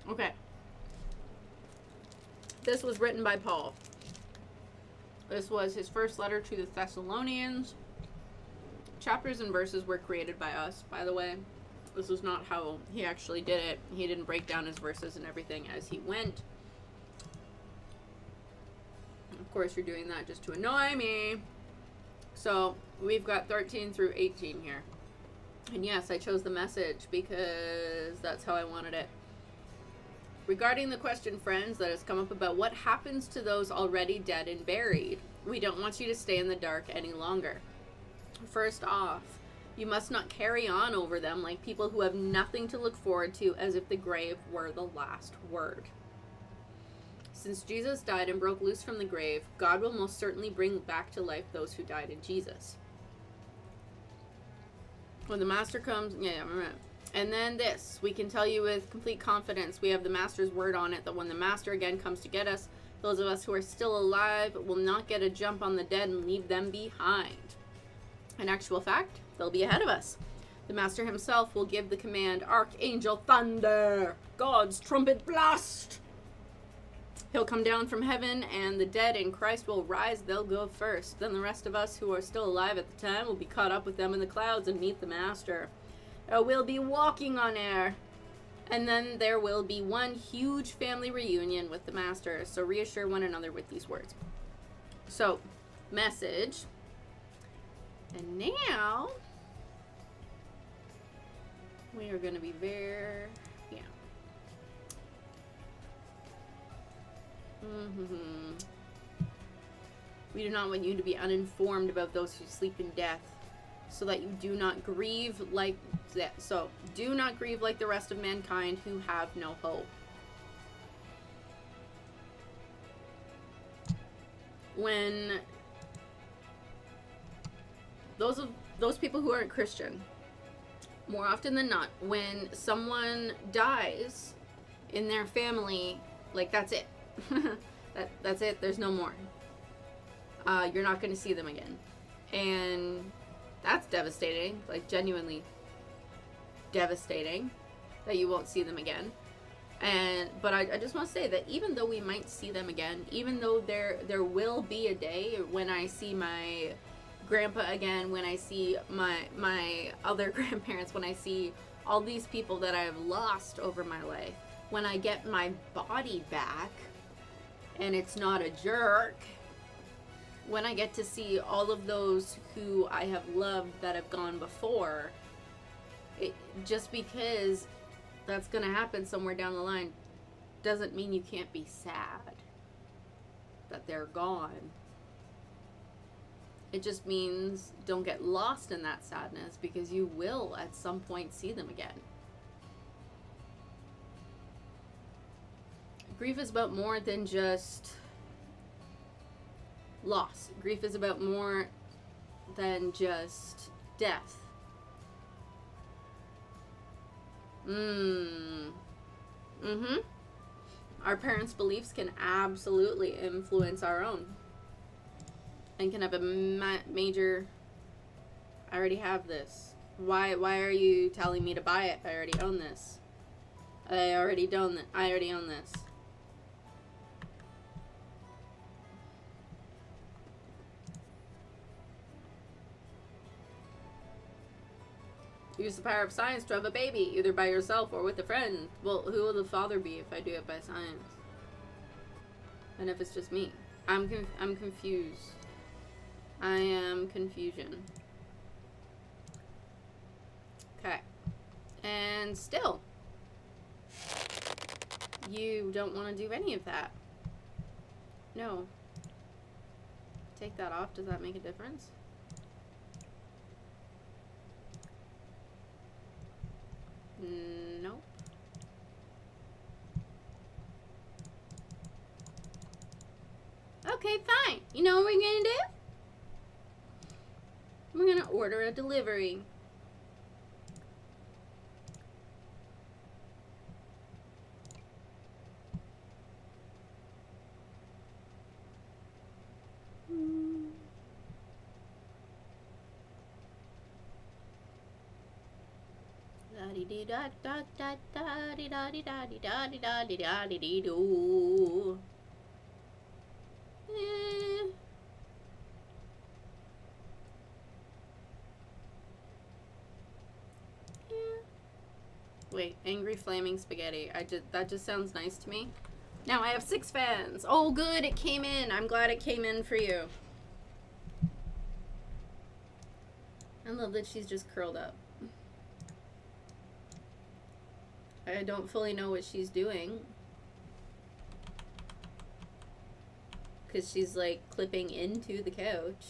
Okay. This was written by Paul. This was his first letter to the Thessalonians. Chapters and verses were created by us, by the way. This is not how he actually did it. He didn't break down his verses and everything as he went. Of course, you're doing that just to annoy me. So, we've got 13 through 18 here. And yes, I chose the message because that's how I wanted it. Regarding the question, friends, that has come up about what happens to those already dead and buried, we don't want you to stay in the dark any longer. First off, you must not carry on over them like people who have nothing to look forward to, as if the grave were the last word. Since Jesus died and broke loose from the grave, God will most certainly bring back to life those who died in Jesus. When the Master comes, and then this, we can tell you with complete confidence, we have the Master's word on it, that when the Master again comes to get us, those of us who are still alive will not get a jump on the dead and leave them behind. In actual fact, they'll be ahead of us. The Master himself will give the command, Archangel Thunder, God's trumpet blast. He'll come down from heaven, and the dead in Christ will rise. They'll go first. Then the rest of us who are still alive at the time will be caught up with them in the clouds and meet the Master. We'll be walking on air. And then there will be one huge family reunion with the Master. So reassure one another with these words. So, message. And now, we are going to be We do not want you to be uninformed about those who sleep in death, so that you do not grieve like that. So, do not grieve like the rest of mankind who have no hope. When those people who aren't Christian, more often than not, when someone dies in their family, like, that's it. That's it. There's no more. You're not going to see them again. And that's devastating. Like, genuinely devastating that you won't see them again. But I just want to say that even though we might see them again, even though there will be a day when I see my grandpa again, when I see my other grandparents, when I see all these people that I have lost over my life, when I get my body back and it's not a jerk, when I get to see all of those who I have loved that have gone before, just because that's going to happen somewhere down the line doesn't mean you can't be sad that they're gone. It just means don't get lost in that sadness, because you will at some point see them again. Grief is about more than just loss. Grief is about more than just death. Our parents' beliefs can absolutely influence our own, and can have a major. I already have this. Why are you telling me to buy it? I already own this. I already own this. Use the power of science to have a baby, either by yourself or with a friend. Well, who will the father be if I do it by science? And if it's just me? I'm confused. I am confusion. Okay. And still, you don't want to do any of that. No. Take that off. Does that make a difference? Nope. Okay, fine. You know what we're gonna do? We're gonna order a delivery. Wait, angry flaming spaghetti. That just sounds nice to me. Now I have 6 fans. Oh, good, it came in. I'm glad it came in for you. I love that she's just curled up. I don't fully know what she's doing, because she's like clipping into the couch.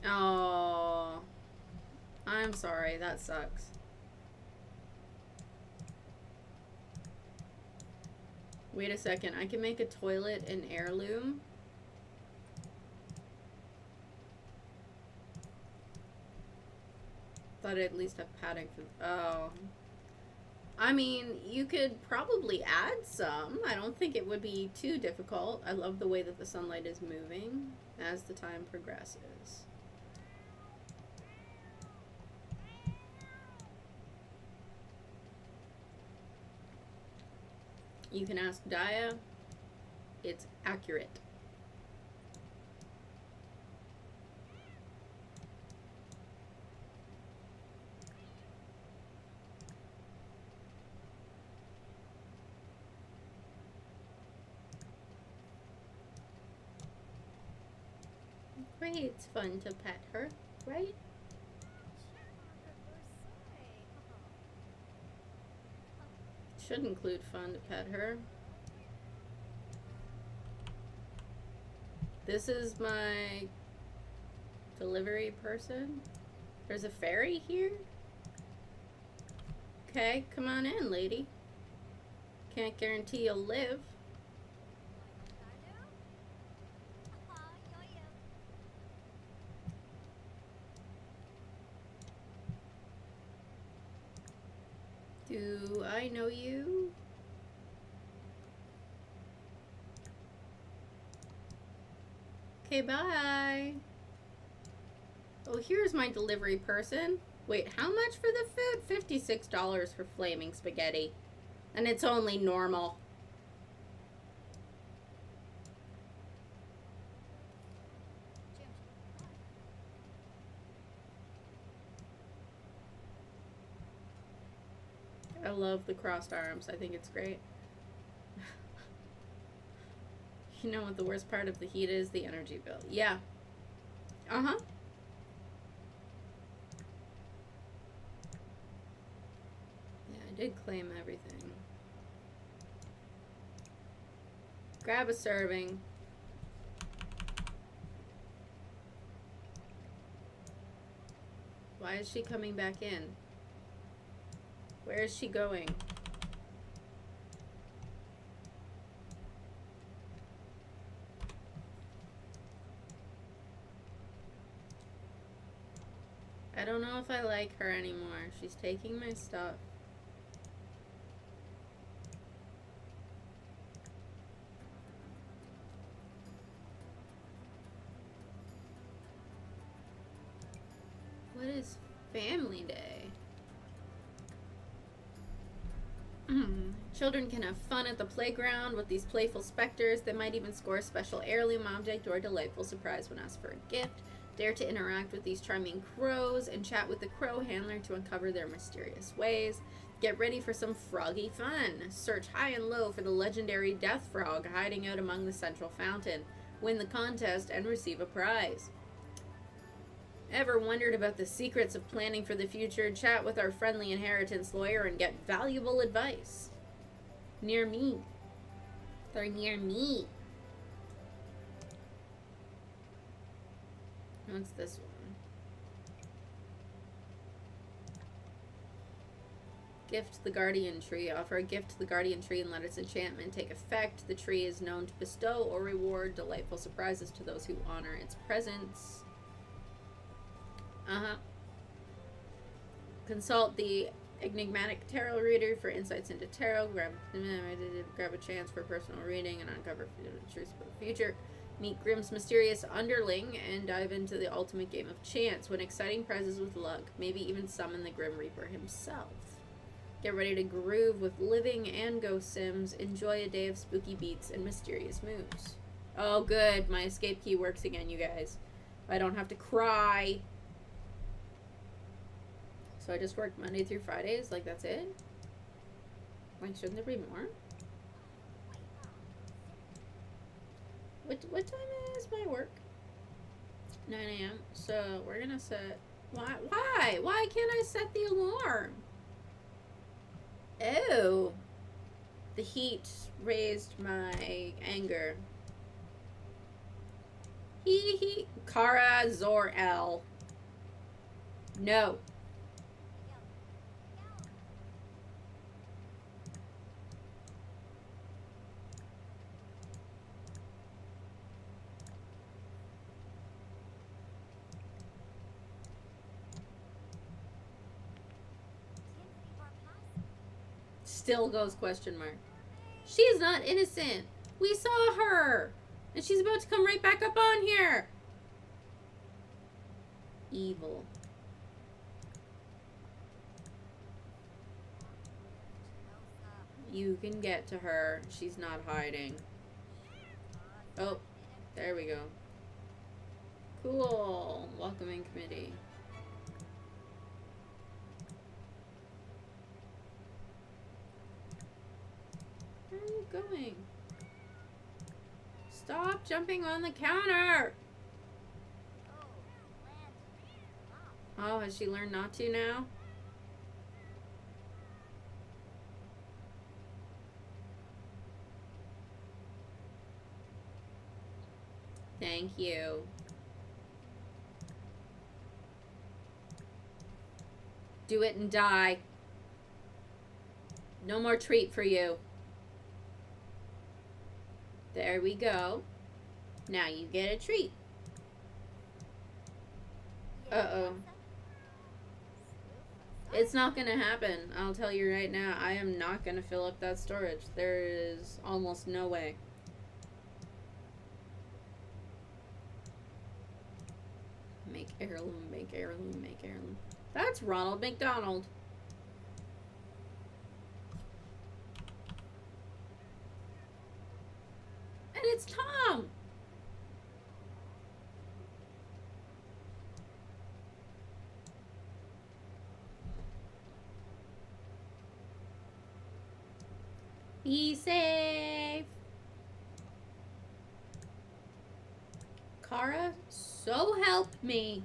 Oh, I'm sorry, that sucks. Wait a second. I can make a toilet an heirloom. Thought I'd at least have padding for... Oh. I mean, you could probably add some. I don't think it would be too difficult. I love the way that the sunlight is moving as the time progresses. You can ask Daya. It's accurate. Great, it's fun to pet her, right? Should include fun to pet her. This is my delivery person. There's a fairy here? Okay, come on in, lady. Can't guarantee you'll live. Do I know you? Okay, bye. Oh, here's my delivery person. Wait, how much for the food? $56 for flaming spaghetti. And it's only normal. I love the crossed arms. I think it's great. You know what the worst part of the heat is? The energy bill. Yeah. Uh-huh. Yeah, I did claim everything. Grab a serving. Why is she coming back in? Where is she going? I don't know if I like her anymore. She's taking my stuff. What is Family Day? Children can have fun at the playground with these playful specters. They might even score a special heirloom object or a delightful surprise when asked for a gift. Dare to interact with these charming crows and chat with the crow handler to uncover their mysterious ways. Get ready for some froggy fun. Search high and low for the legendary death frog hiding out among the central fountain. Win the contest and receive a prize. Ever wondered about the secrets of planning for the future? Chat with our friendly inheritance lawyer and get valuable advice. Near me. They're near me. What's this one? Gift the guardian tree. Offer a gift to the guardian tree and let its enchantment take effect. The tree is known to bestow or reward delightful surprises to those who honor its presence. Consult the enigmatic tarot reader for insights into tarot. Grab a chance for a personal reading and uncover the truths about the future. Meet Grimm's mysterious underling and dive into the ultimate game of chance. Win exciting prizes with luck. Maybe even summon the Grim Reaper himself. Get ready to groove with living and ghost sims. Enjoy a day of spooky beats and mysterious moves. Oh, good. My escape key works again, you guys. I don't have to cry. So I just work Monday through Fridays? Like, that's it? Like, shouldn't there be more? What time is my work? 9 a.m. So we're gonna set... Why? Why can't I set the alarm? Oh. The heat raised my anger. Kara Zor-El. No. still goes question mark. She's not innocent. We saw her. And she's about to come right back up on here. Evil. You can get to her. She's not hiding. Oh, there we go. Cool. Welcoming committee. Where are you going? Stop jumping on the counter! Oh, has she learned not to now? Thank you. Do it and die. No more treat for you. There we go. Now you get a treat. Uh-oh. It's not gonna happen. I'll tell you right now. I am not gonna fill up that storage. There is almost no way. Make heirloom, make heirloom, make heirloom. That's Ronald McDonald. And it's Tom. Be safe. Kara, so help me.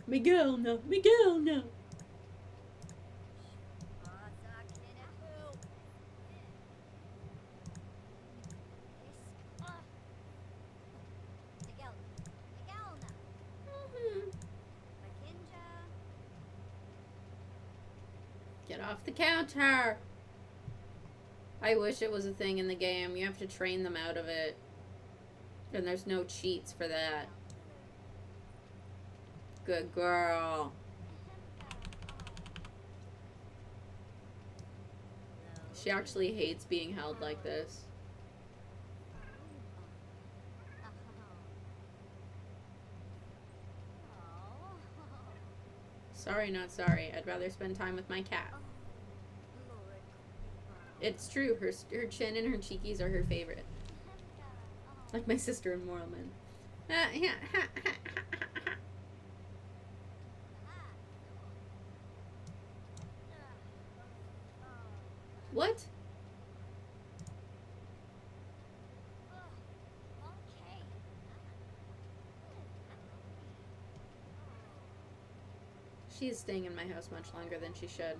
Miguel, no. Miguel, no. Get off the counter. I wish it was a thing in the game. You have to train them out of it. And there's no cheats for that. Good girl. She actually hates being held like this. Sorry, not sorry. I'd rather spend time with my cat. It's true. Her chin and her cheekies are her favorite. Like my sister in Moralman. What? She is staying in my house much longer than she should.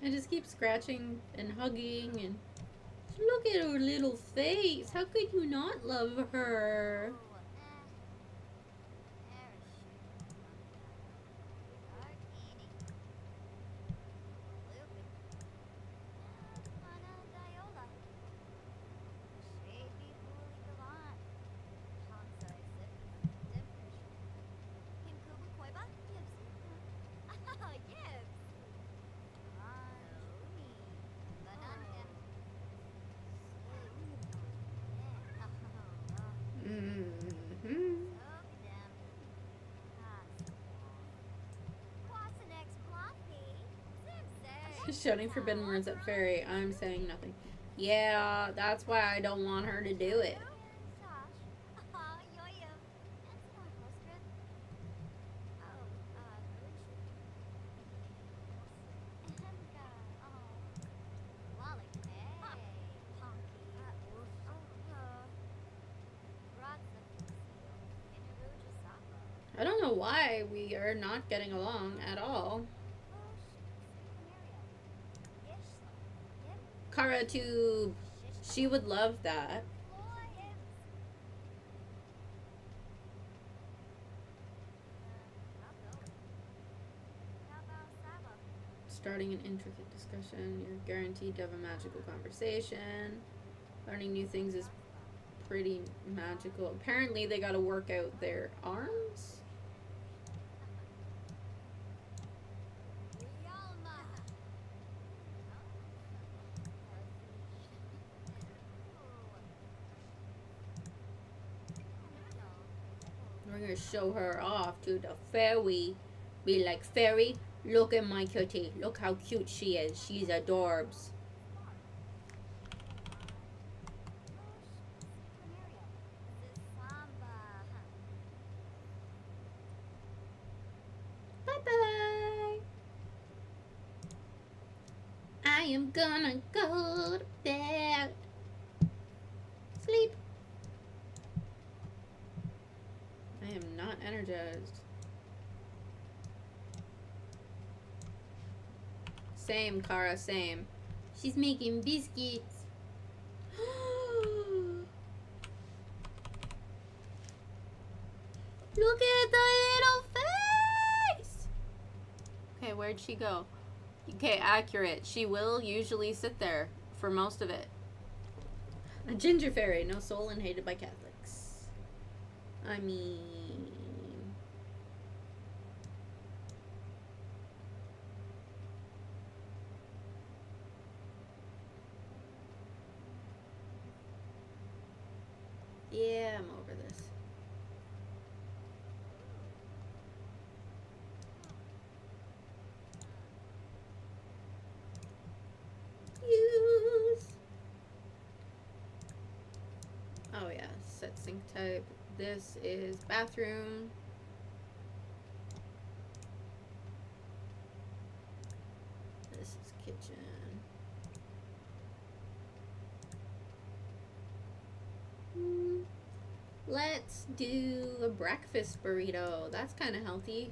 I just keep scratching and hugging and look at her little face. How could you not love her? Shouting forbidden words at Fairy. I'm saying nothing. Yeah, that's why I don't want her to do it. I don't know why we are not getting along at all. Kara Tube. She would love that. Starting an intricate discussion. You're guaranteed to have a magical conversation. Learning new things is pretty magical. Apparently they gotta work out their arms. We're gonna show her off to the fairy. Be like, fairy, look at my cutie. Look how cute she is. She's adorbs. Bye-bye. I am gonna go to bed. Sleep. I am not energized. Same, Kara, same. She's making biscuits. Look at the little face! Okay, where'd she go? Okay, accurate. She will usually sit there for most of it. A ginger fairy, no soul and hated by Catholics. I mean... yeah, I'm over this. Use. Oh yeah, set sink type. This is bathroom. This is kitchen. Let's do a breakfast burrito. That's kind of healthy.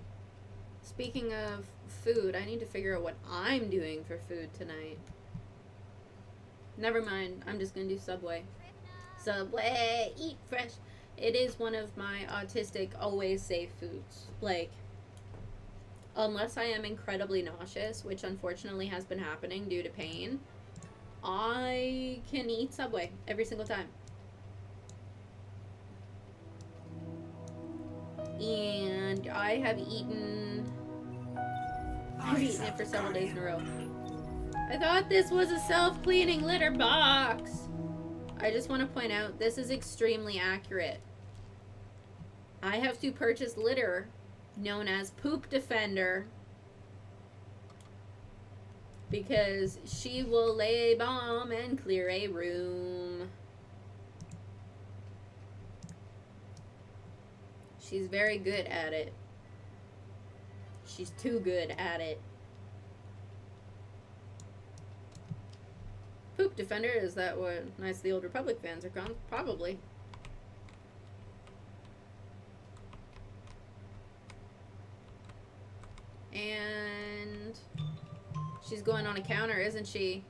Speaking of food, I need to figure out what I'm doing for food tonight. Never mind. I'm just going to do Subway. Subway, eat fresh. It is one of my autistic always safe foods. Like, unless I am incredibly nauseous, which unfortunately has been happening due to pain, I can eat Subway every single time. And I have eaten... I've eaten it for several days in a row. I thought this was a self-cleaning litter box. I just want to point out, this is extremely accurate. I have to purchase litter known as Poop Defender because she will lay a bomb and clear a room. She's very good at it. She's too good at it. Poop Defender, is that what Knights of the Old Republic fans are called? Probably. And she's going on a counter, isn't she?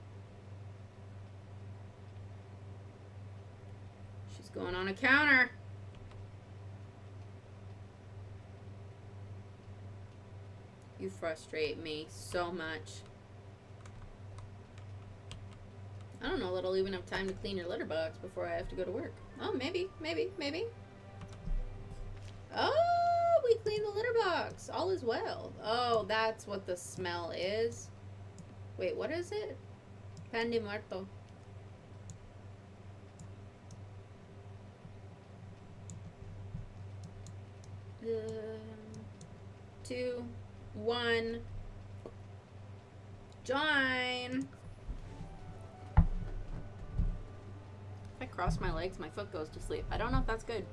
She's going on a counter. You frustrate me so much. I don't know that I'll even have time to clean your litter box before I have to go to work. Oh, maybe. Oh, we cleaned the litter box. All is well. Oh, that's what the smell is. Wait, what is it? Pan de muerto. Two, one. Join. If I cross my legs, my foot goes to sleep. I don't know if that's good.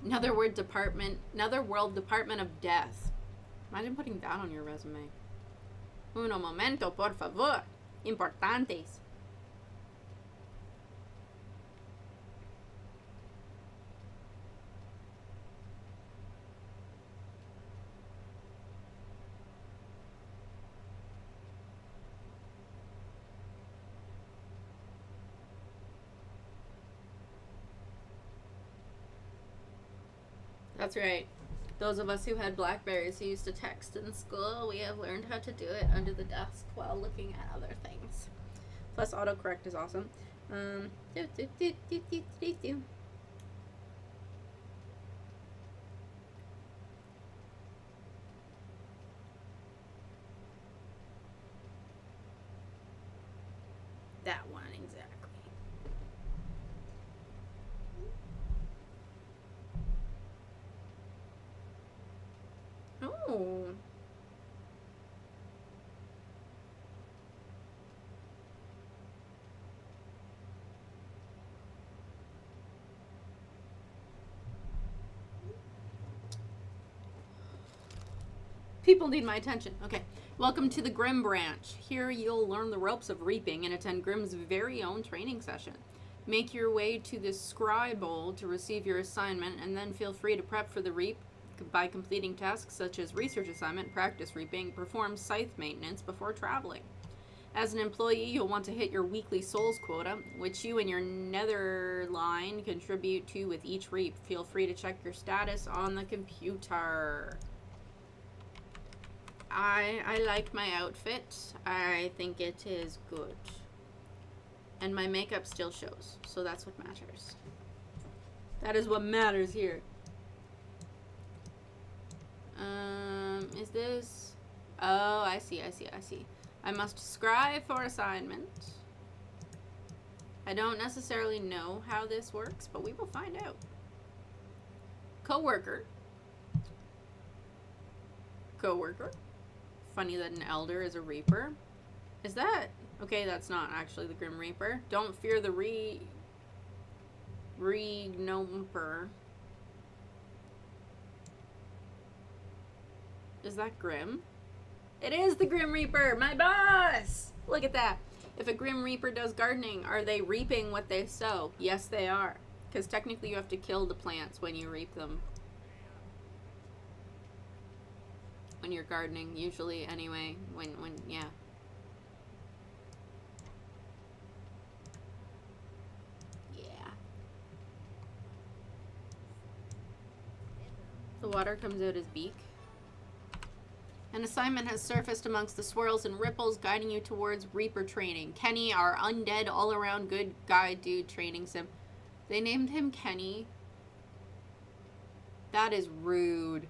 Netherworld Department of Death. Imagine putting that on your resume. Uno momento, por favor. Importantes. That's right. Those of us who had Blackberries who used to text in school, we have learned how to do it under the desk while looking at other things. Plus, autocorrect is awesome. That one exactly. Oh. People need my attention. Okay. Welcome to the Grim Branch. Here you'll learn the ropes of reaping and attend Grim's very own training session. Make your way to the Scry Bowl to receive your assignment, and then feel free to prep for the reap by completing tasks such as research assignment, practice reaping, perform scythe maintenance before traveling. As an employee, you'll want to hit your weekly souls quota, which you and your nether line contribute to with each reap. Feel free to check your status on the computer. I like my outfit. I think it is good. And my makeup still shows, so that's what matters. That is what matters here. Is this... Oh, I see. I must scribe for assignment. I don't necessarily know how this works, but we will find out. Coworker. Funny that an elder is a reaper. Is that... Okay, that's not actually the Grim Reaper. Don't fear the Re-Gnomer. Is that Grim? It is the Grim Reaper, my boss! Look at that. If a Grim Reaper does gardening, are they reaping what they sow? Yes, they are. Because technically you have to kill the plants when you reap them. When you're gardening, usually anyway. Yeah. Yeah. The water comes out his beak. An assignment has surfaced amongst the swirls and ripples, guiding you towards Reaper training. Kenny, our undead, all-around good guy dude training sim. They named him Kenny. That is rude.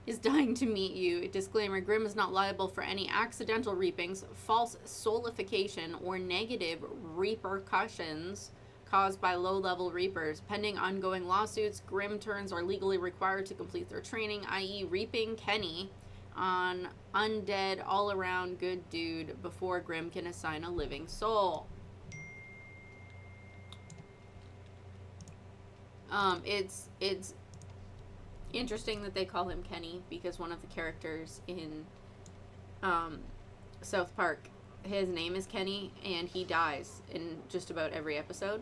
Is dying to meet you. Disclaimer, Grim is not liable for any accidental reapings, false soulification, or negative repercussions caused by low-level reapers. Pending ongoing lawsuits, Grim turns are legally required to complete their training, i.e. reaping Kenny on undead, all-around good dude before Grim can assign a living soul. It's interesting that they call him Kenny because one of the characters in South Park, his name is Kenny, and he dies in just about every episode.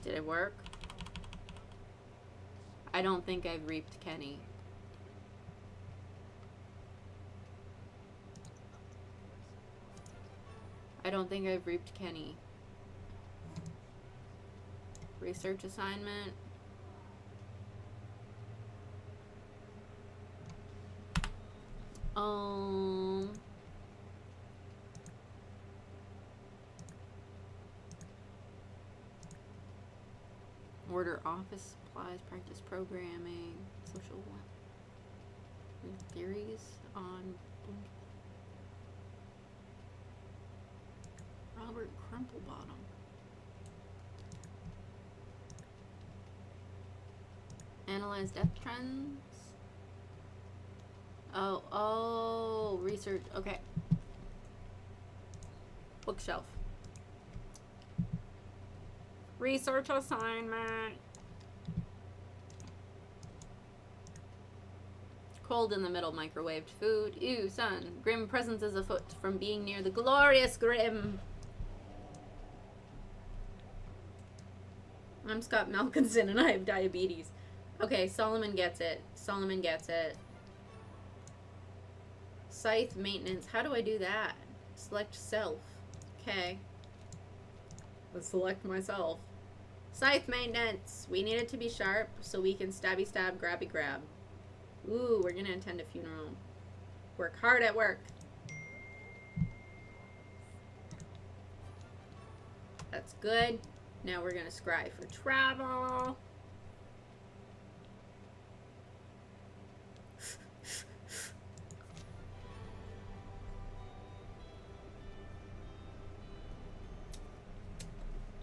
Did it work? I don't think I've reaped Kenny. I don't think I've reaped Kenny. Research assignment. Order office supplies, practice programming, social theories on Robert Crumplebottom. Analyze death trends. Oh, research. Okay. Bookshelf. Research assignment. Cold in the middle, microwaved food. Ew, son. Grim presence is afoot from being near the glorious Grim. I'm Scott Malkinson and I have diabetes. Okay, Solomon gets it. Solomon gets it. Scythe maintenance. How do I do that? Select self. Okay. Let's select myself. Scythe maintenance. We need it to be sharp so we can stabby stab, grabby grab. Ooh, we're gonna attend a funeral. Work hard at work. That's good. Now we're gonna scry for travel.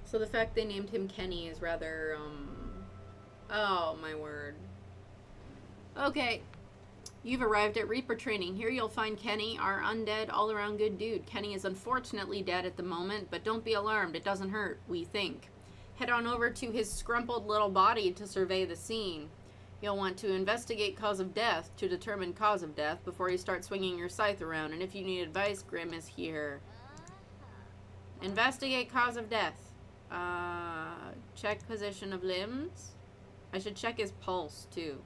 So the fact they named him Kenny is rather, oh my word. Okay. You've arrived at Reaper training. Here you'll find Kenny, our undead, all-around good dude. Kenny is unfortunately dead at the moment, but don't be alarmed. It doesn't hurt, we think. Head on over to his scrumpled little body to survey the scene. You'll want to investigate cause of death to determine cause of death before you start swinging your scythe around. And if you need advice, Grim is here. Investigate cause of death. Check position of limbs. I should check his pulse, too.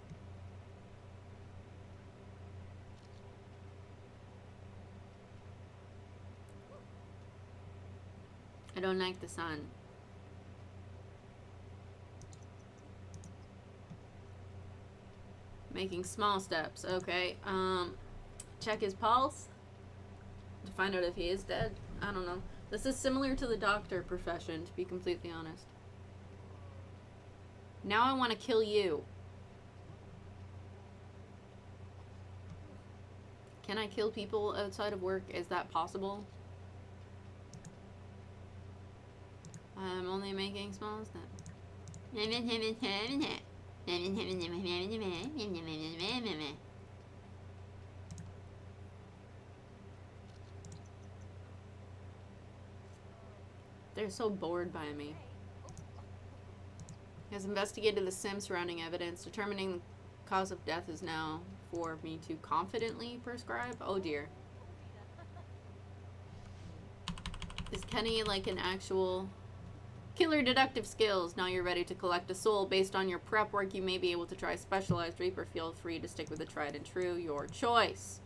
I don't like the sun. Making small steps. Okay. Check his pulse to find out if he is dead. I don't know. This is similar to the doctor profession, to be completely honest. Now I want to kill you. Can I kill people outside of work? Is that possible? I'm only making small steps. They're so bored by me. He has investigated the sim surrounding evidence. Determining the cause of death is now for me to confidently prescribe. Oh dear. Is Kenny like an actual... Killer deductive skills. Now you're ready to collect a soul. Based on your prep work, you may be able to try specialized Reaper. Feel free to stick with the tried and true. Your choice.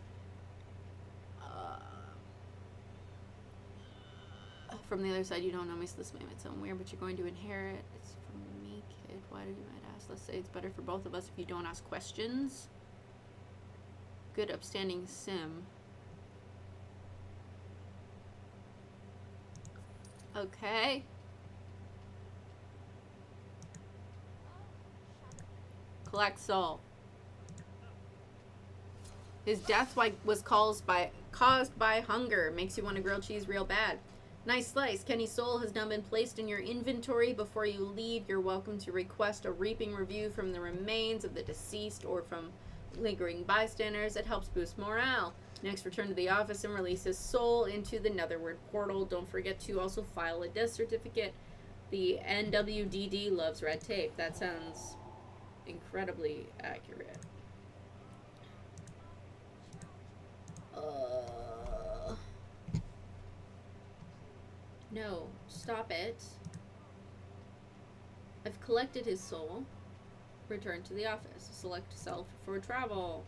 From the other side, you don't know me, so this may sound weird, but you're going to inherit. It's from me, kid. Why did you might ask? Let's say it's better for both of us if you don't ask questions. Good upstanding sim. Okay. Collect soul. His death was caused by hunger. Makes you want to grill cheese real bad. Nice slice. Kenny's soul has now been placed in your inventory. Before you leave, you're welcome to request a reaping review from the remains of the deceased or from lingering bystanders. It helps boost morale. Next, return to the office and release his soul into the Netherworld portal. Don't forget to also file a death certificate. The NWDD loves red tape. That sounds incredibly accurate. No, stop it. I've collected his soul. Return to the office. Select self for travel.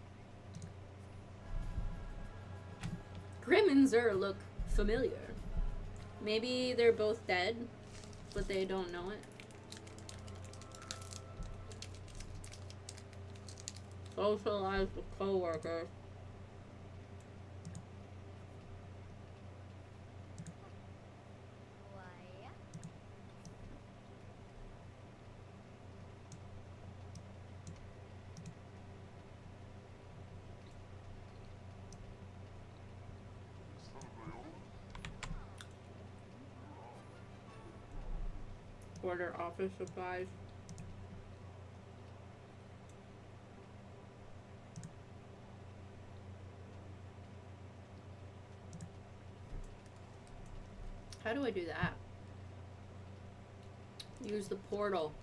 Grim and Zur look familiar. Maybe they're both dead, but they don't know it. Socialize with coworkers. Order office supplies. How do I do that? Use the portal.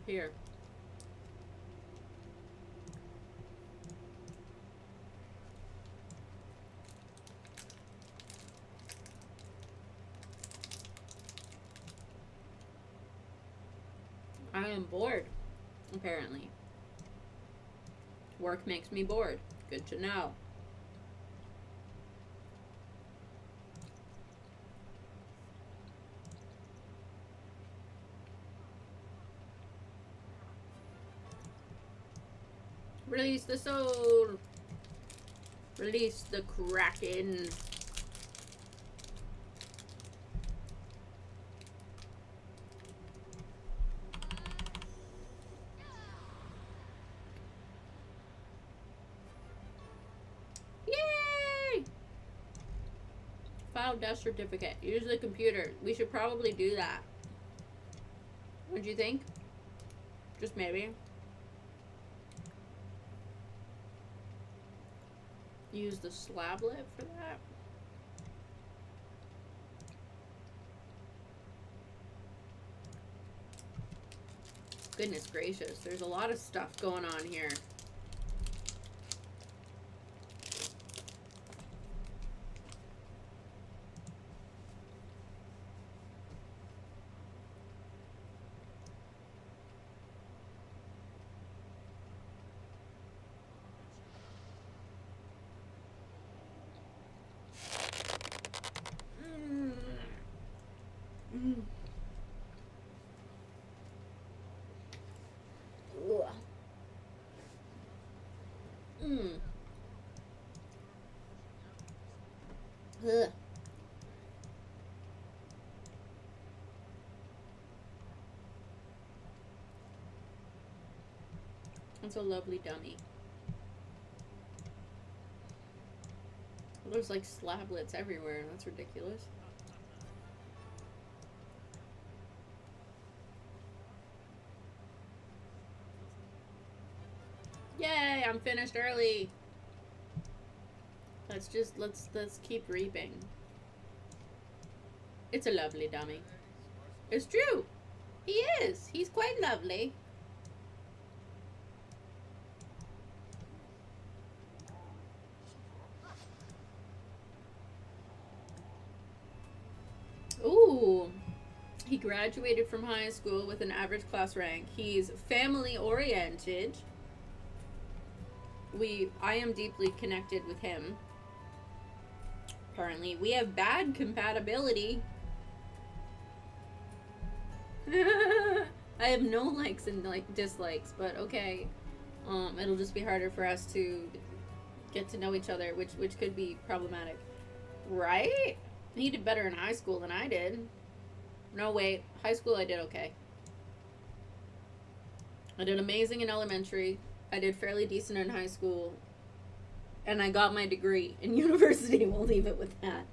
Here. I am bored, apparently. Work makes me bored. Good to know. Release the soul. Release the Kraken. Yay! File death certificate. Use the computer. We should probably do that. What do you think? Just maybe. Use the slablet for that. Goodness gracious, there's a lot of stuff going on here. Ugh. That's a lovely dummy. There's like slablets everywhere. That's ridiculous. Yay, I'm finished early. Let's keep reaping. It's a lovely dummy. It's true. He is. He's quite lovely. Ooh. He graduated from high school with an average class rank. He's family oriented. I am deeply connected with him. Apparently, we have bad compatibility. I have no likes and dislikes, but okay. It'll just be harder for us to get to know each other, which could be problematic, right? He did better in high school than I did. No, wait, high school I did okay. I did amazing in elementary. I did fairly decent in high school. And I got my degree in university. We'll leave it with that.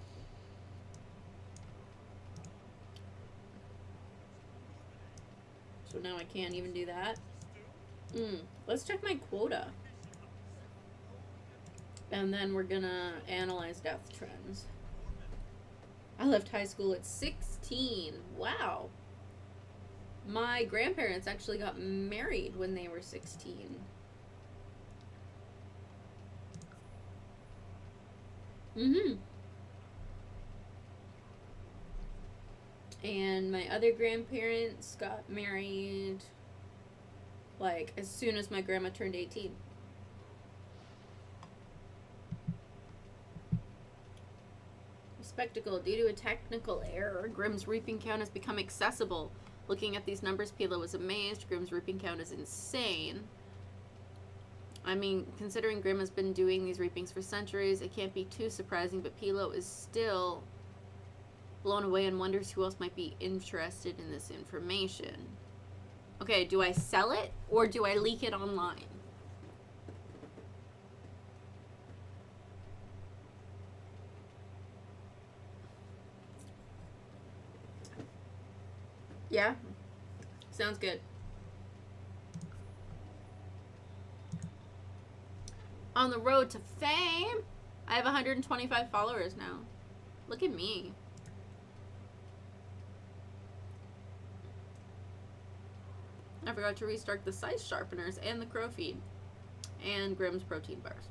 So now I can't even do that. Let's check my quota. And then we're gonna analyze death trends. I left high school at 16. Wow. My grandparents actually got married when they were 16. And my other grandparents got married like as soon as my grandma turned 18. Spectacle. Due to a technical error, Grimm's reaping count has become accessible. Looking at these numbers, Pila was amazed. Grimm's reaping count is insane. I mean, considering Grimm has been doing these reapings for centuries, it can't be too surprising, but Pilo is still blown away and wonders who else might be interested in this information. Okay, do I sell it or do I leak it online? Yeah? Sounds good. On the road to fame. I have 125 followers now. Look at me. I forgot to restart the size sharpeners and the crow feed. And Grimm's protein bars.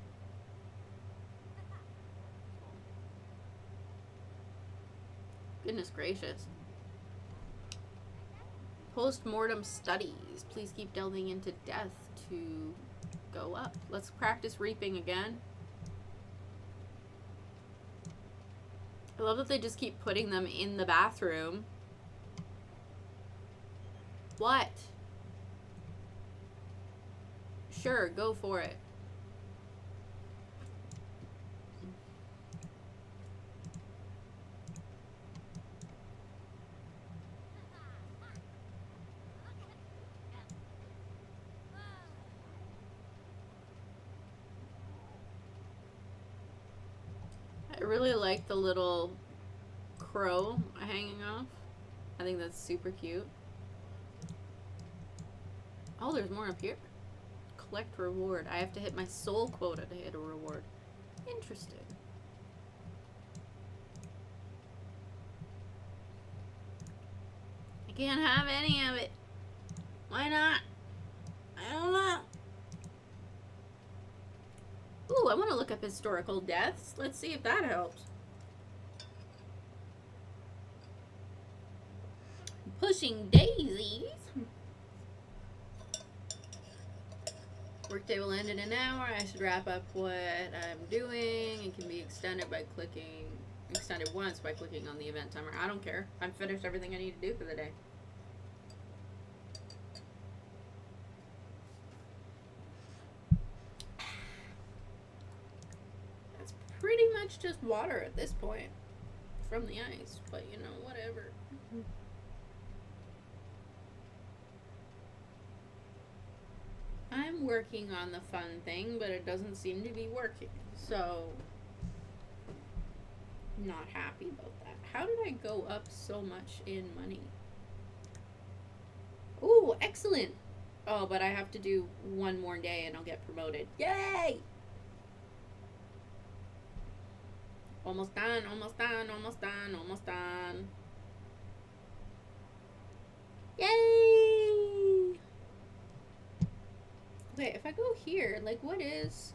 Goodness gracious. Post-mortem studies. Please keep delving into death to go up. Let's practice reaping again. I love that they just keep putting them in the bathroom. What? Sure, go for it. I really like the little crow hanging off. I think that's super cute. Oh, there's more up here. Collect reward. I have to hit my soul quota to hit a reward. Interesting. I can't have any of it. Why not? I don't know. Ooh, I want to look up historical deaths. Let's see if that helps. Pushing daisies. Workday will end in an hour. I should wrap up what I'm doing. It can be extended once by clicking on the event timer. I don't care. I've finished everything I need to do for the day. That's pretty much just water at this point from the ice, but you know, whatever. I'm working on the fun thing, but it doesn't seem to be working. So, not happy about that. How did I go up so much in money? Ooh, excellent. Oh, but I have to do one more day and I'll get promoted. Yay! Almost done, almost done, almost done, almost done. Yay! Okay, if I go here, like, what is...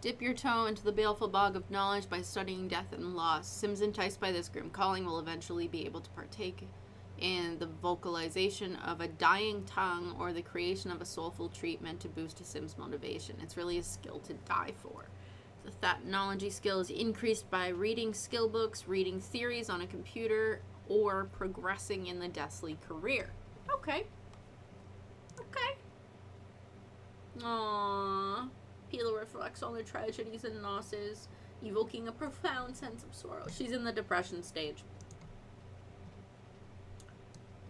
Dip your toe into the baleful bog of knowledge by studying death and loss. Sims enticed by this grim calling will eventually be able to partake in the vocalization of a dying tongue or the creation of a soulful treat meant to boost a Sim's motivation. It's really a skill to die for. The Thatnology skill is increased by reading skill books, reading theories on a computer, or progressing in the Deathly career. Okay. Okay. Aww. Pila reflects on the tragedies and losses, evoking a profound sense of sorrow. She's in the depression stage.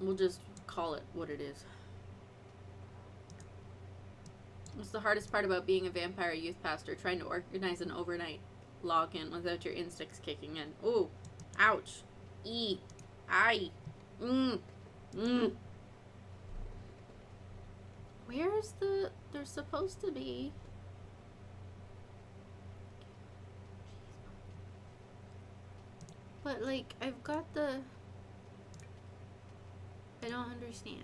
We'll just call it what it is. What's the hardest part about being a vampire youth pastor? Trying to organize an overnight login without your instincts kicking in. Ooh. Ouch. E. I. Where's the... There's supposed to be... But, like, I've got the... I don't understand.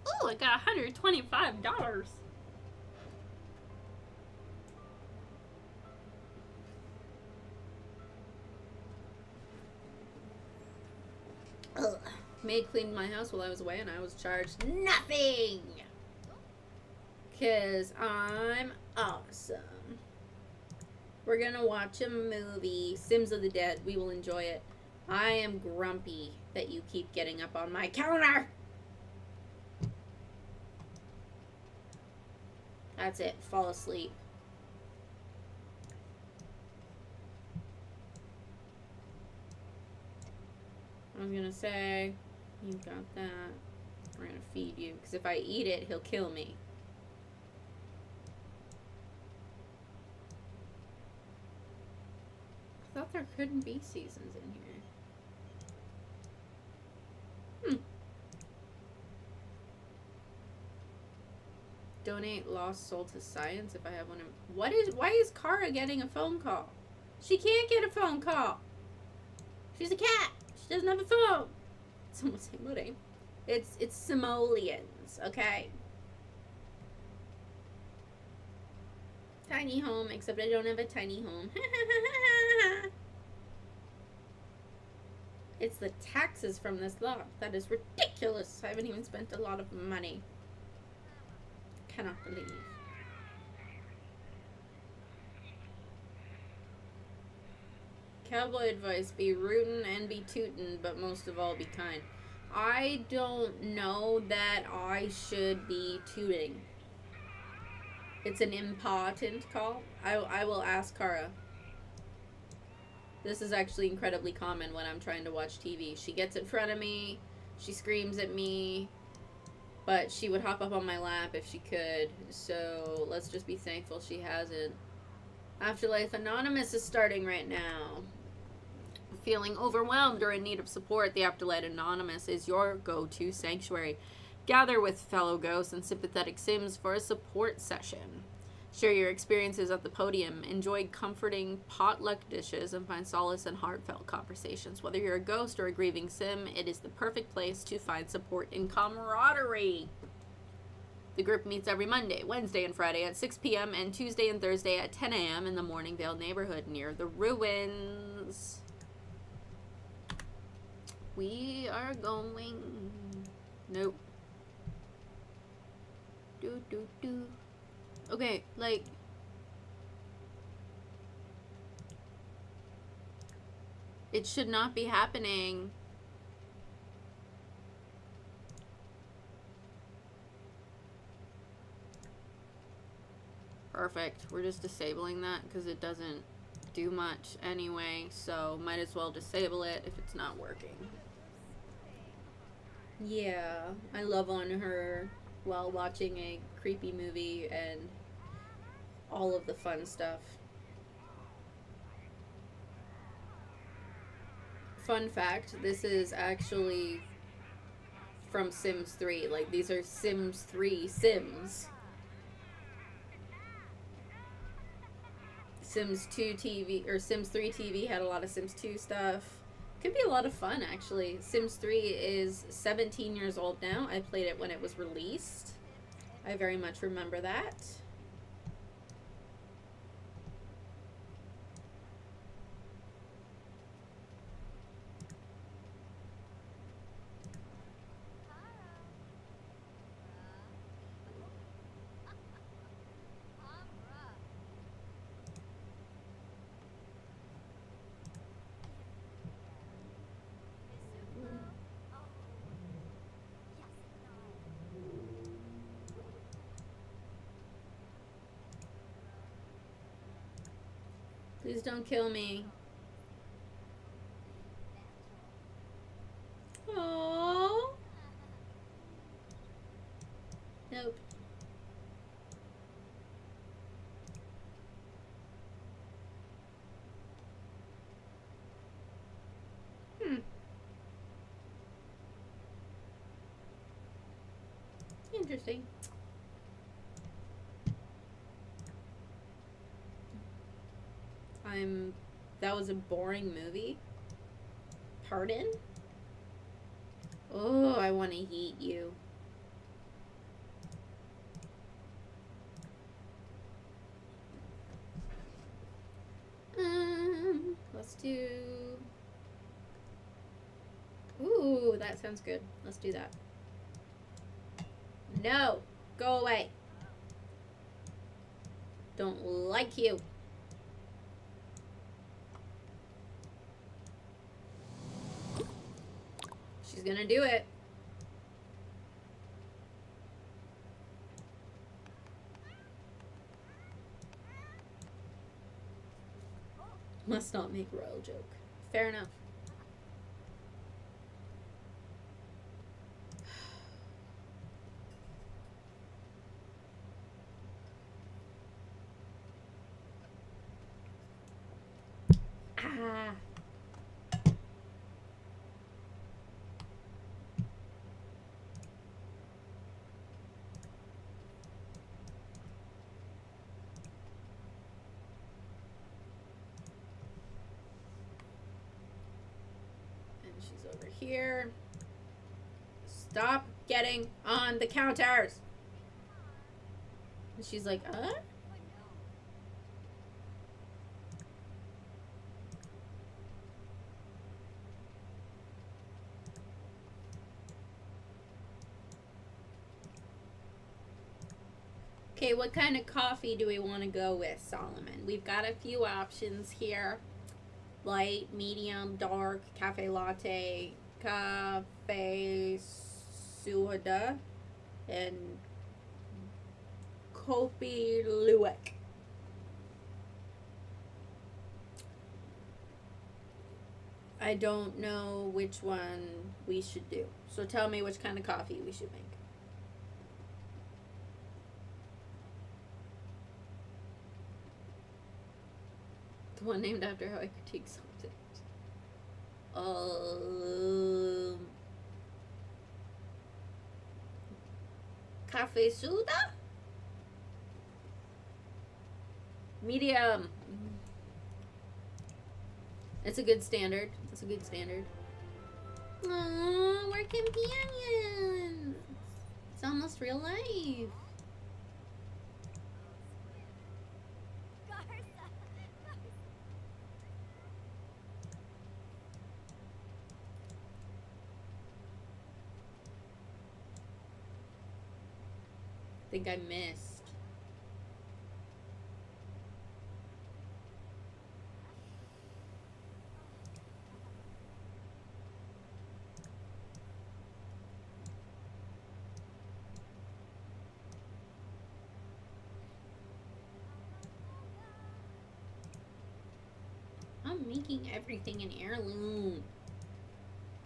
Oh, I got $125. Ugh. Maid cleaned my house while I was away and I was charged nothing. 'Cause I'm awesome. We're gonna watch a movie, Sims of the Dead. We will enjoy it. I am grumpy that you keep getting up on my counter. That's it. Fall asleep. I was gonna say, you got that. We're gonna feed you, because if I eat it, he'll kill me. I thought there couldn't be seasons in here. Donate lost soul to science if I have one. Why is Kara getting a phone call? She can't get a phone call. She's a cat. She doesn't have a phone. Someone say Moody. It's simoleons, okay? Tiny home, except I don't have a tiny home. It's the taxes from this lot. That is ridiculous. I haven't even spent a lot of money. Cannot believe. Cowboy advice: be rootin' and be tootin', but most of all be kind. I don't know that I should be tooting. It's an important call. I will ask Kara. This is actually incredibly common when I'm trying to watch TV. She gets in front of me, she screams at me, but she would hop up on my lap if she could. So let's just be thankful she hasn't. Afterlife Anonymous is starting right now. Feeling overwhelmed or in need of support, the Afterlife Anonymous is your go-to sanctuary. Gather with fellow ghosts and sympathetic Sims for a support session. Share your experiences at the podium, enjoy comforting potluck dishes, and find solace in heartfelt conversations. Whether you're a ghost or a grieving Sim, it is the perfect place to find support and camaraderie. The group meets every Monday, Wednesday, and Friday at 6 p.m. and Tuesday and Thursday at 10 a.m. in the Morningvale neighborhood near the ruins. We are going... Nope. Do. Okay, like... It should not be happening. Perfect. We're just disabling that because it doesn't do much anyway, so might as well disable it if it's not working. Yeah, I love on her while watching a creepy movie and all of the fun stuff. Fun fact, this is actually from Sims 3. Like, these are Sims 3 Sims. Sims 2 TV, or Sims 3 TV had a lot of Sims 2 stuff. Could be a lot of fun, actually. Sims 3 is 17 years old now. I played it when it was released. I very much remember that. Please don't kill me. Oh. Nope. Interesting. That was a boring movie. Pardon? Oh, I want to eat you. Let's do... Ooh, that sounds good. Let's do that. No! Go away. Don't like you. She's gonna do it. Must not make royal joke. Fair enough. Ah. She's over here. Stop getting on the counters. And she's like, Okay, what kind of coffee do we want to go with, Solomon? We've got a few options here. Light, medium, dark, cafe latte. Cafe Suhada, and Kopi Luwak. I don't know which one we should do. So tell me which kind of coffee we should make. The one named after how I critique something. Cafe Suda? Medium. It's a good standard. It's a good standard. Aww, we're companions. It's almost real life. I think I missed. I'm making everything an heirloom.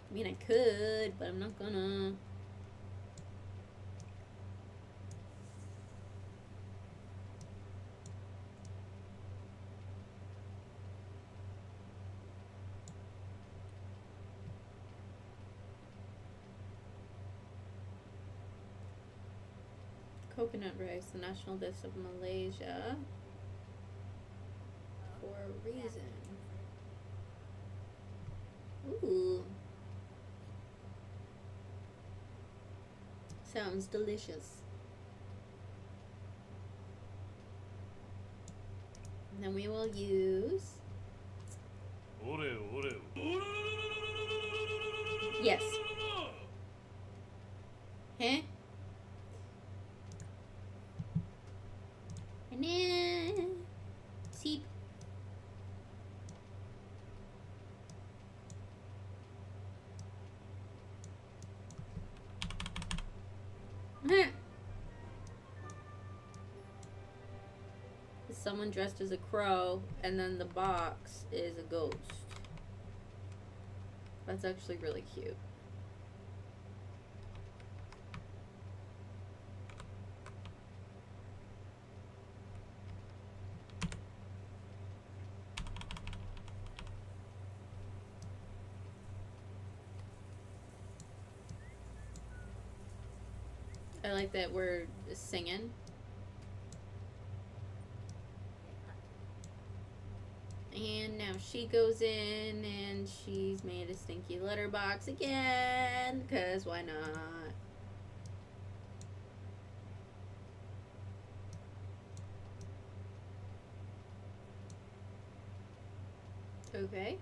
I mean, I could, but I'm not gonna. Coconut rice, the national dish of Malaysia, for a reason. Ooh. Sounds delicious. And then we will use... Yes. Huh? And then... Seep. Someone dressed as a crow, and then the box is a ghost. That's actually really cute. I like that we're singing. And now she goes in and she's made a stinky litter box again, because why not? Okay.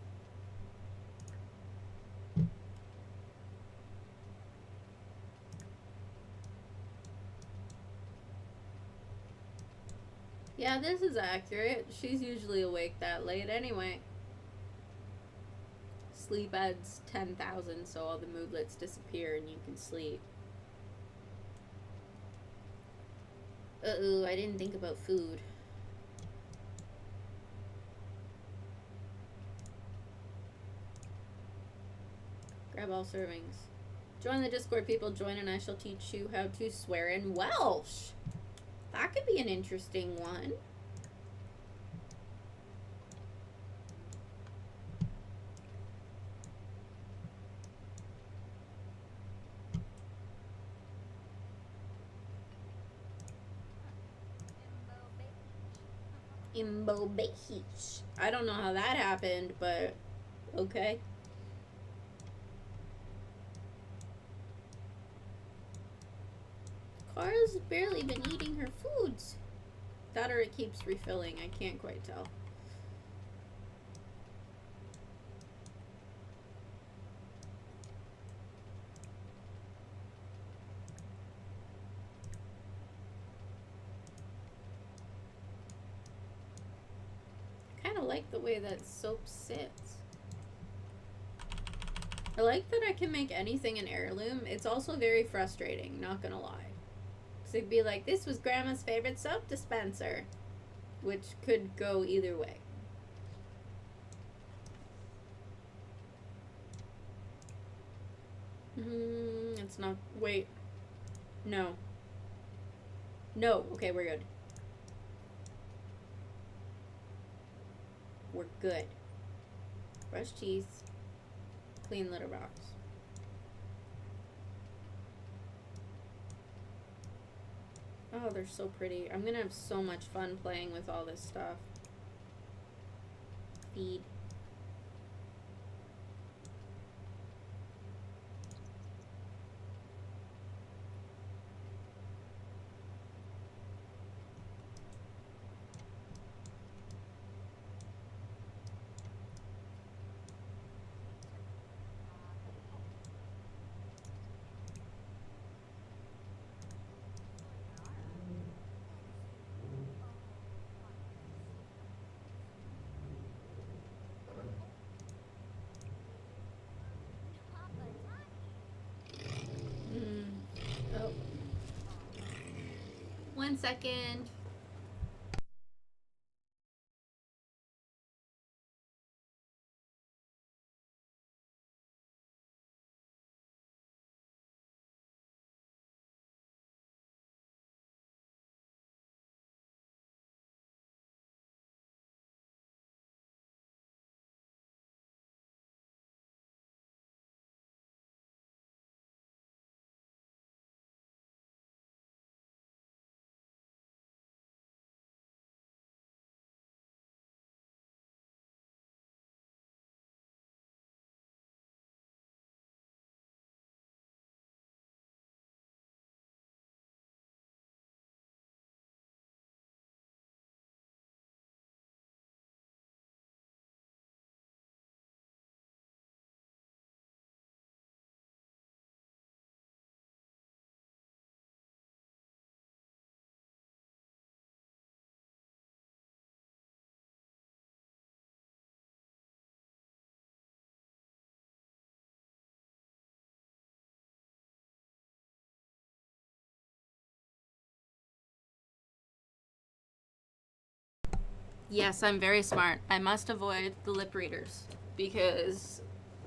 Yeah, this is accurate. She's usually awake that late anyway. Sleep adds 10,000, so all the moodlets disappear and you can sleep. Uh-oh, I didn't think about food. Grab all servings. Join the Discord, people. Join and I shall teach you how to swear in Welsh. That could be an interesting one. Imbo Beach. I don't know how that happened, but okay. Cara's barely been eating her foods. That or it keeps refilling. I can't quite tell. I kind of like the way that soap sits. I like that I can make anything an heirloom. It's also very frustrating, not gonna lie. Because it'd be like, this was Grandma's favorite soap dispenser. Which could go either way. It's not. Wait. No. No. Okay, we're good. We're good. Brush teeth. Clean litter box. Oh, they're so pretty. I'm gonna have so much fun playing with all this stuff. Feed. Oh. 1 second. Yes, I'm very smart. I must avoid the lip readers because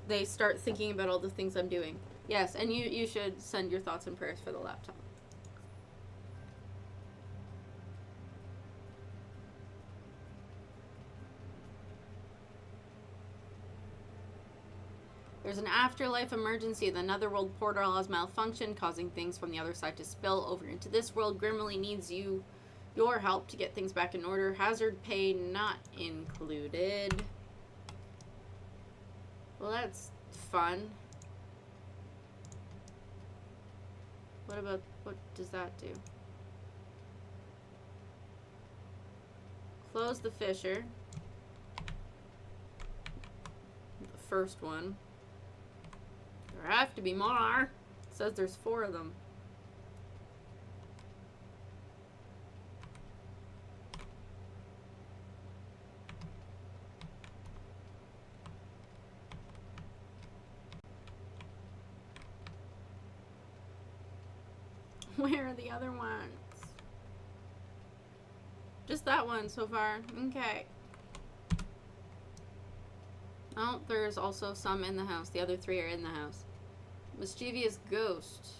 they start thinking about all the things I'm doing. Yes, and you should send your thoughts and prayers for the laptop. There's an afterlife emergency. The netherworld portal has malfunctioned, causing things from the other side to spill over into this world. Grimly needs your help to get things back in order. Hazard pay not included. Well, that's fun. What does that do? Close the fissure. The first one. There have to be more. It says there's 4 of them. Where are the other ones? Just that one so far. Okay. Oh, there's also some in the house. The other 3 are in the house. Mischievous ghost.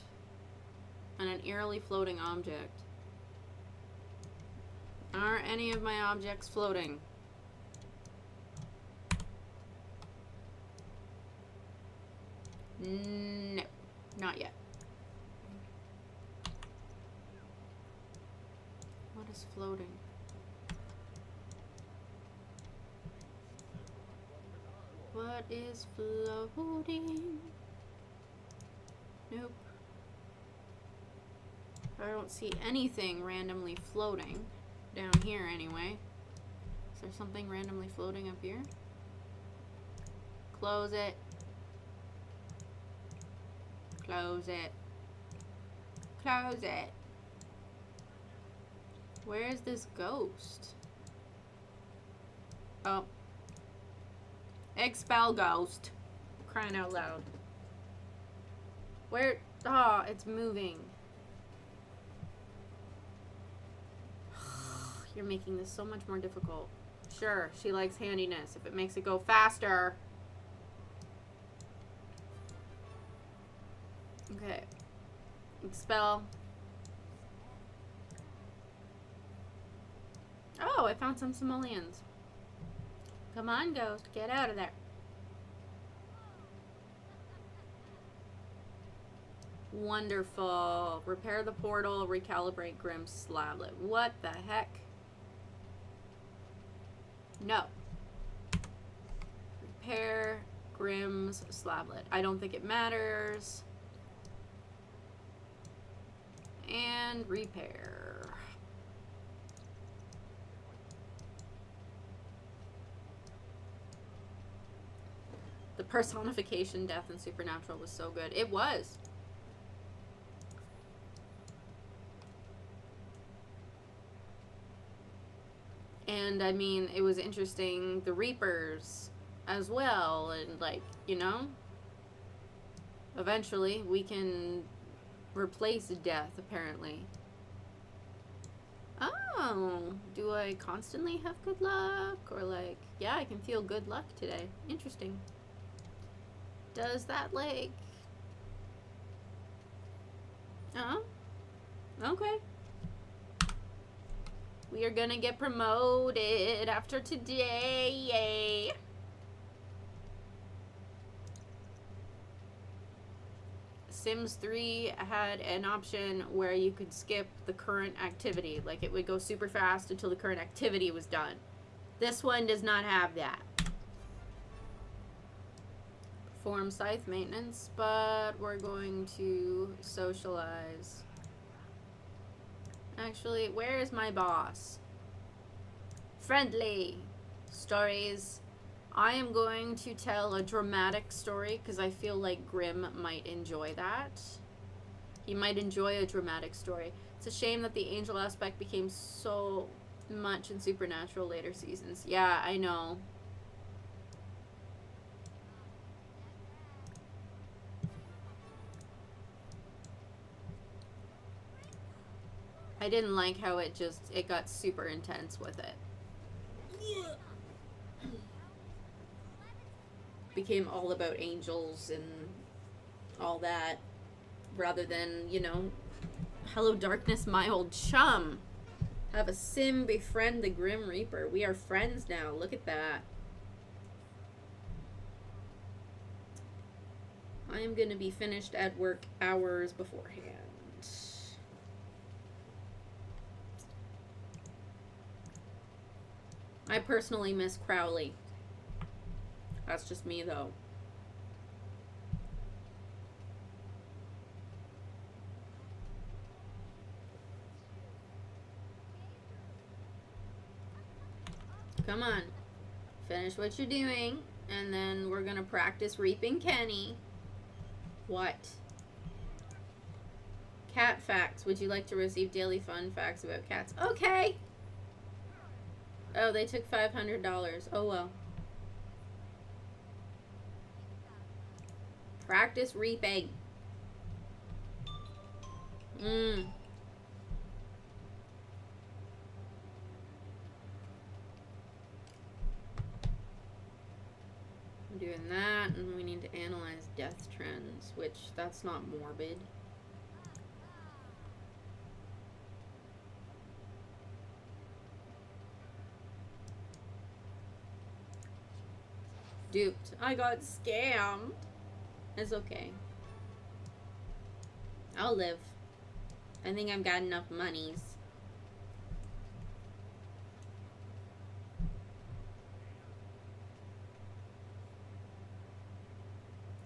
And an eerily floating object. Are any of my objects floating? No. Not yet. What is floating? What is floating? Nope. I don't see anything randomly floating down here anyway. Is there something randomly floating up here? Close it. Close it. Close it. Where is this ghost? Oh. Expel ghost. crying out loud. Where? Ah, oh, it's moving. You're making this so much more difficult. Sure, she likes handiness if it makes it go faster. Okay. Expel. Oh, I found some simoleons. Come on, ghost. Get out of there. Wonderful. Repair the portal. Recalibrate Grimm's slablet. What the heck? No. Repair Grimm's slablet. I don't think it matters. And repair. The personification, death, and supernatural was so good. It was. And I mean, it was interesting, the Reapers as well, and like, you know, eventually we can replace death, apparently. Oh, do I constantly have good luck? Or like, yeah, I can feel good luck today. Interesting. Does that like... Oh, okay. We are gonna get promoted after today. Yay. Sims 3 had an option where you could skip the current activity. Like, it would go super fast until the current activity was done. This one does not have that. Perform scythe maintenance, but we're going to socialize. Actually, where is my boss? Friendly stories. I am going to tell a dramatic story because I feel like Grimm might enjoy that. He might enjoy a dramatic story. It's a shame that the angel aspect became so much in Supernatural later seasons. Yeah, I know. I didn't like how it got super intense with it. Became all about angels and all that, rather than, you know, hello darkness, my old chum. Have a sim befriend the Grim Reaper. We are friends now. Look at that. I am going to be finished at work hours beforehand. I personally miss Crowley. That's just me, though. Come on. Finish what you're doing, and then we're gonna practice reaping Kenny. What? Cat facts. Would you like to receive daily fun facts about cats? Okay! Oh, they took $500. Oh, well. Practice reaping. I'm doing that, and we need to analyze death trends, which that's not morbid. Duped. I got scammed. It's okay. I'll live. I think I've got enough monies.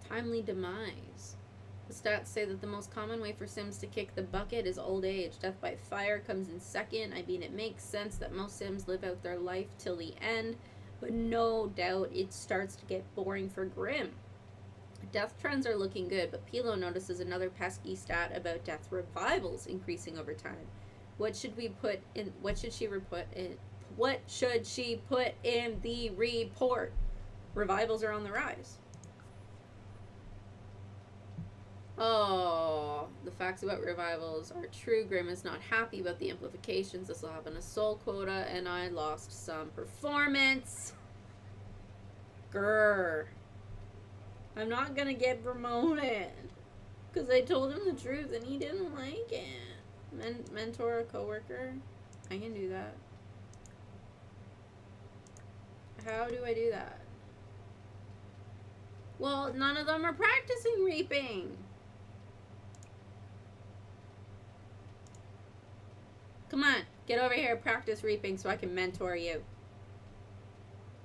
Timely demise. The stats say that the most common way for Sims to kick the bucket is old age. Death by fire comes in second. I mean, it makes sense that most Sims live out their life till the end, but no doubt it starts to get boring for Grimm. Death trends are looking good, but Pilo notices another pesky stat about death revivals increasing over time. What should we put in? What should she put in? What should she put in the report? Revivals are on the rise. Oh, the facts about revivals are true. Grim is not happy about the implications. This will happen a soul quota, and I lost some performance. Grr. I'm not gonna get promoted. Because I told him the truth and he didn't like it. Mentor a coworker? I can do that. How do I do that? Well, none of them are practicing reaping. Come on, get over here, practice reaping so I can mentor you.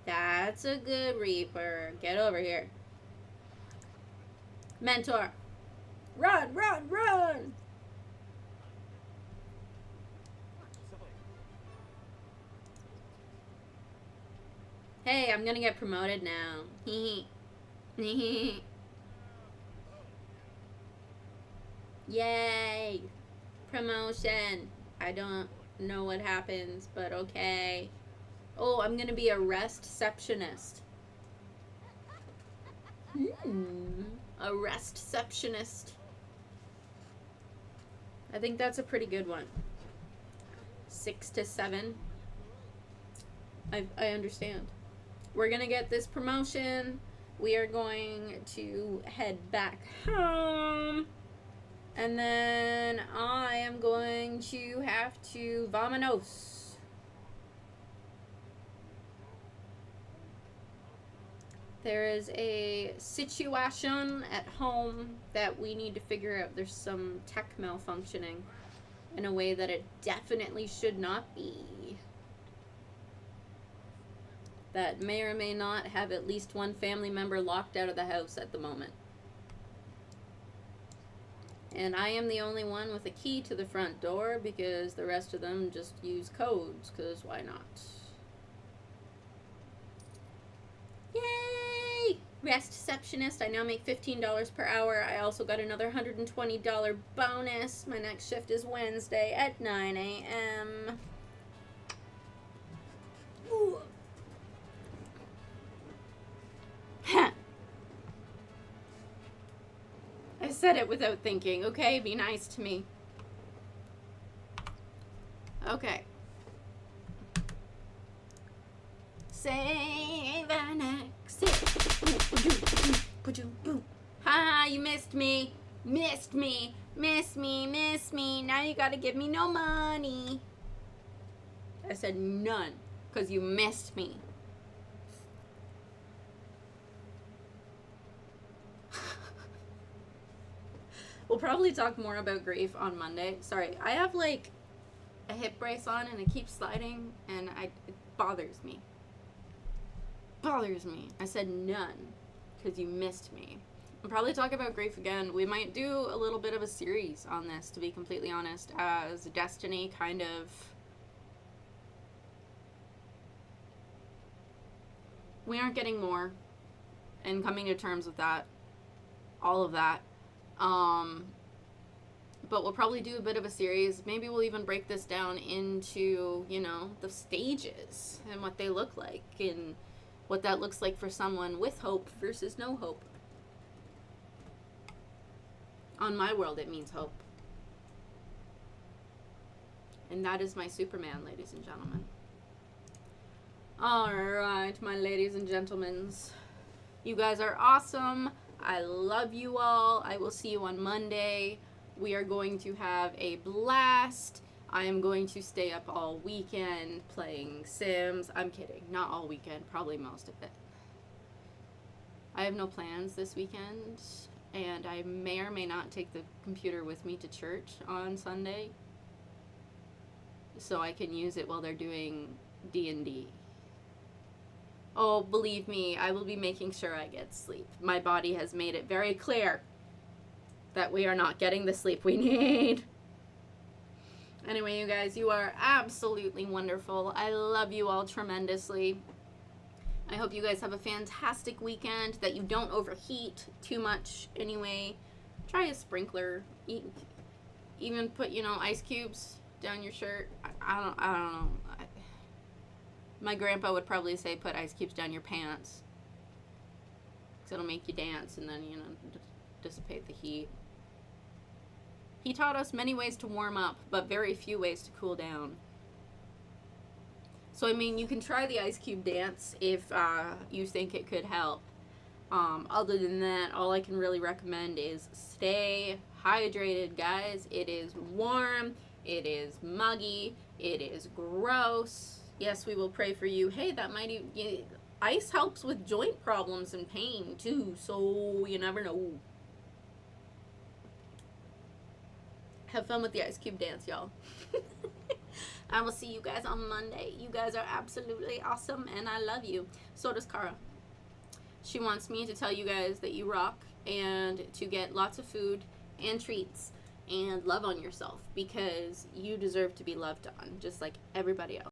That's a good reaper. Get over here. Mentor. Run, run, run! Hey, I'm gonna get promoted now. Yay! Promotion. I don't know what happens, but okay. Oh, I'm gonna be a restceptionist. A restceptionist. I think that's a pretty good one. 6 to 7. I understand. We're gonna get this promotion. We are going to head back home. And then I am going to have to vamonos. There is a situation at home that we need to figure out. There's some tech malfunctioning in a way that it definitely should not be. That may or may not have at least one family member locked out of the house at the moment. And I am the only one with a key to the front door because the rest of them just use codes, because why not? Yay! Restceptionist. I now make $15 per hour. I also got another $120 bonus. My next shift is Wednesday at 9 a.m. Ooh. I said it without thinking, okay? Be nice to me. Okay. Save an exit. Ha, you missed me. Missed me. Miss me. Miss me. Now you gotta give me no money. I said none, because you missed me. We'll probably talk more about grief on Monday. Sorry, I have like a hip brace on and it keeps sliding and it bothers me. Bothers me. I said none because you missed me. We'll probably talk about grief again. We might do a little bit of a series on this, to be completely honest, as Destiny kind of... We aren't getting more and coming to terms with that. All of that. But we'll probably do a bit of a series. Maybe we'll even break this down into, you know, the stages and what they look like and what that looks like for someone with hope versus no hope. On my world, it means hope. And that is my Superman, ladies and gentlemen. Alright, my ladies and gentlemen. You guys are awesome. I love you all. I will see you on Monday. We are going to have a blast. I am going to stay up all weekend playing Sims. I'm kidding. Not all weekend. Probably most of it. I have no plans this weekend. And I may or may not take the computer with me to church on Sunday. So I can use it while they're doing D&D. Oh, believe me, I will be making sure I get sleep. My body has made it very clear that we are not getting the sleep we need. Anyway, you guys, you are absolutely wonderful. I love you all tremendously. I hope you guys have a fantastic weekend, that you don't overheat too much anyway. Try a sprinkler. Even put, you know, ice cubes down your shirt. I don't know. My grandpa would probably say put ice cubes down your pants, because it'll make you dance and then, you know, dissipate the heat. He taught us many ways to warm up, but very few ways to cool down. So, I mean, you can try the ice cube dance if you think it could help. Other than that, all I can really recommend is stay hydrated, guys. It is warm. It is muggy. It is gross. Yes, we will pray for you. Hey, that might ice helps with joint problems and pain, too. So, you never know. Have fun with the ice cube dance, y'all. I will see you guys on Monday. You guys are absolutely awesome, and I love you. So does Kara. She wants me to tell you guys that you rock and to get lots of food and treats and love on yourself because you deserve to be loved on, just like everybody else.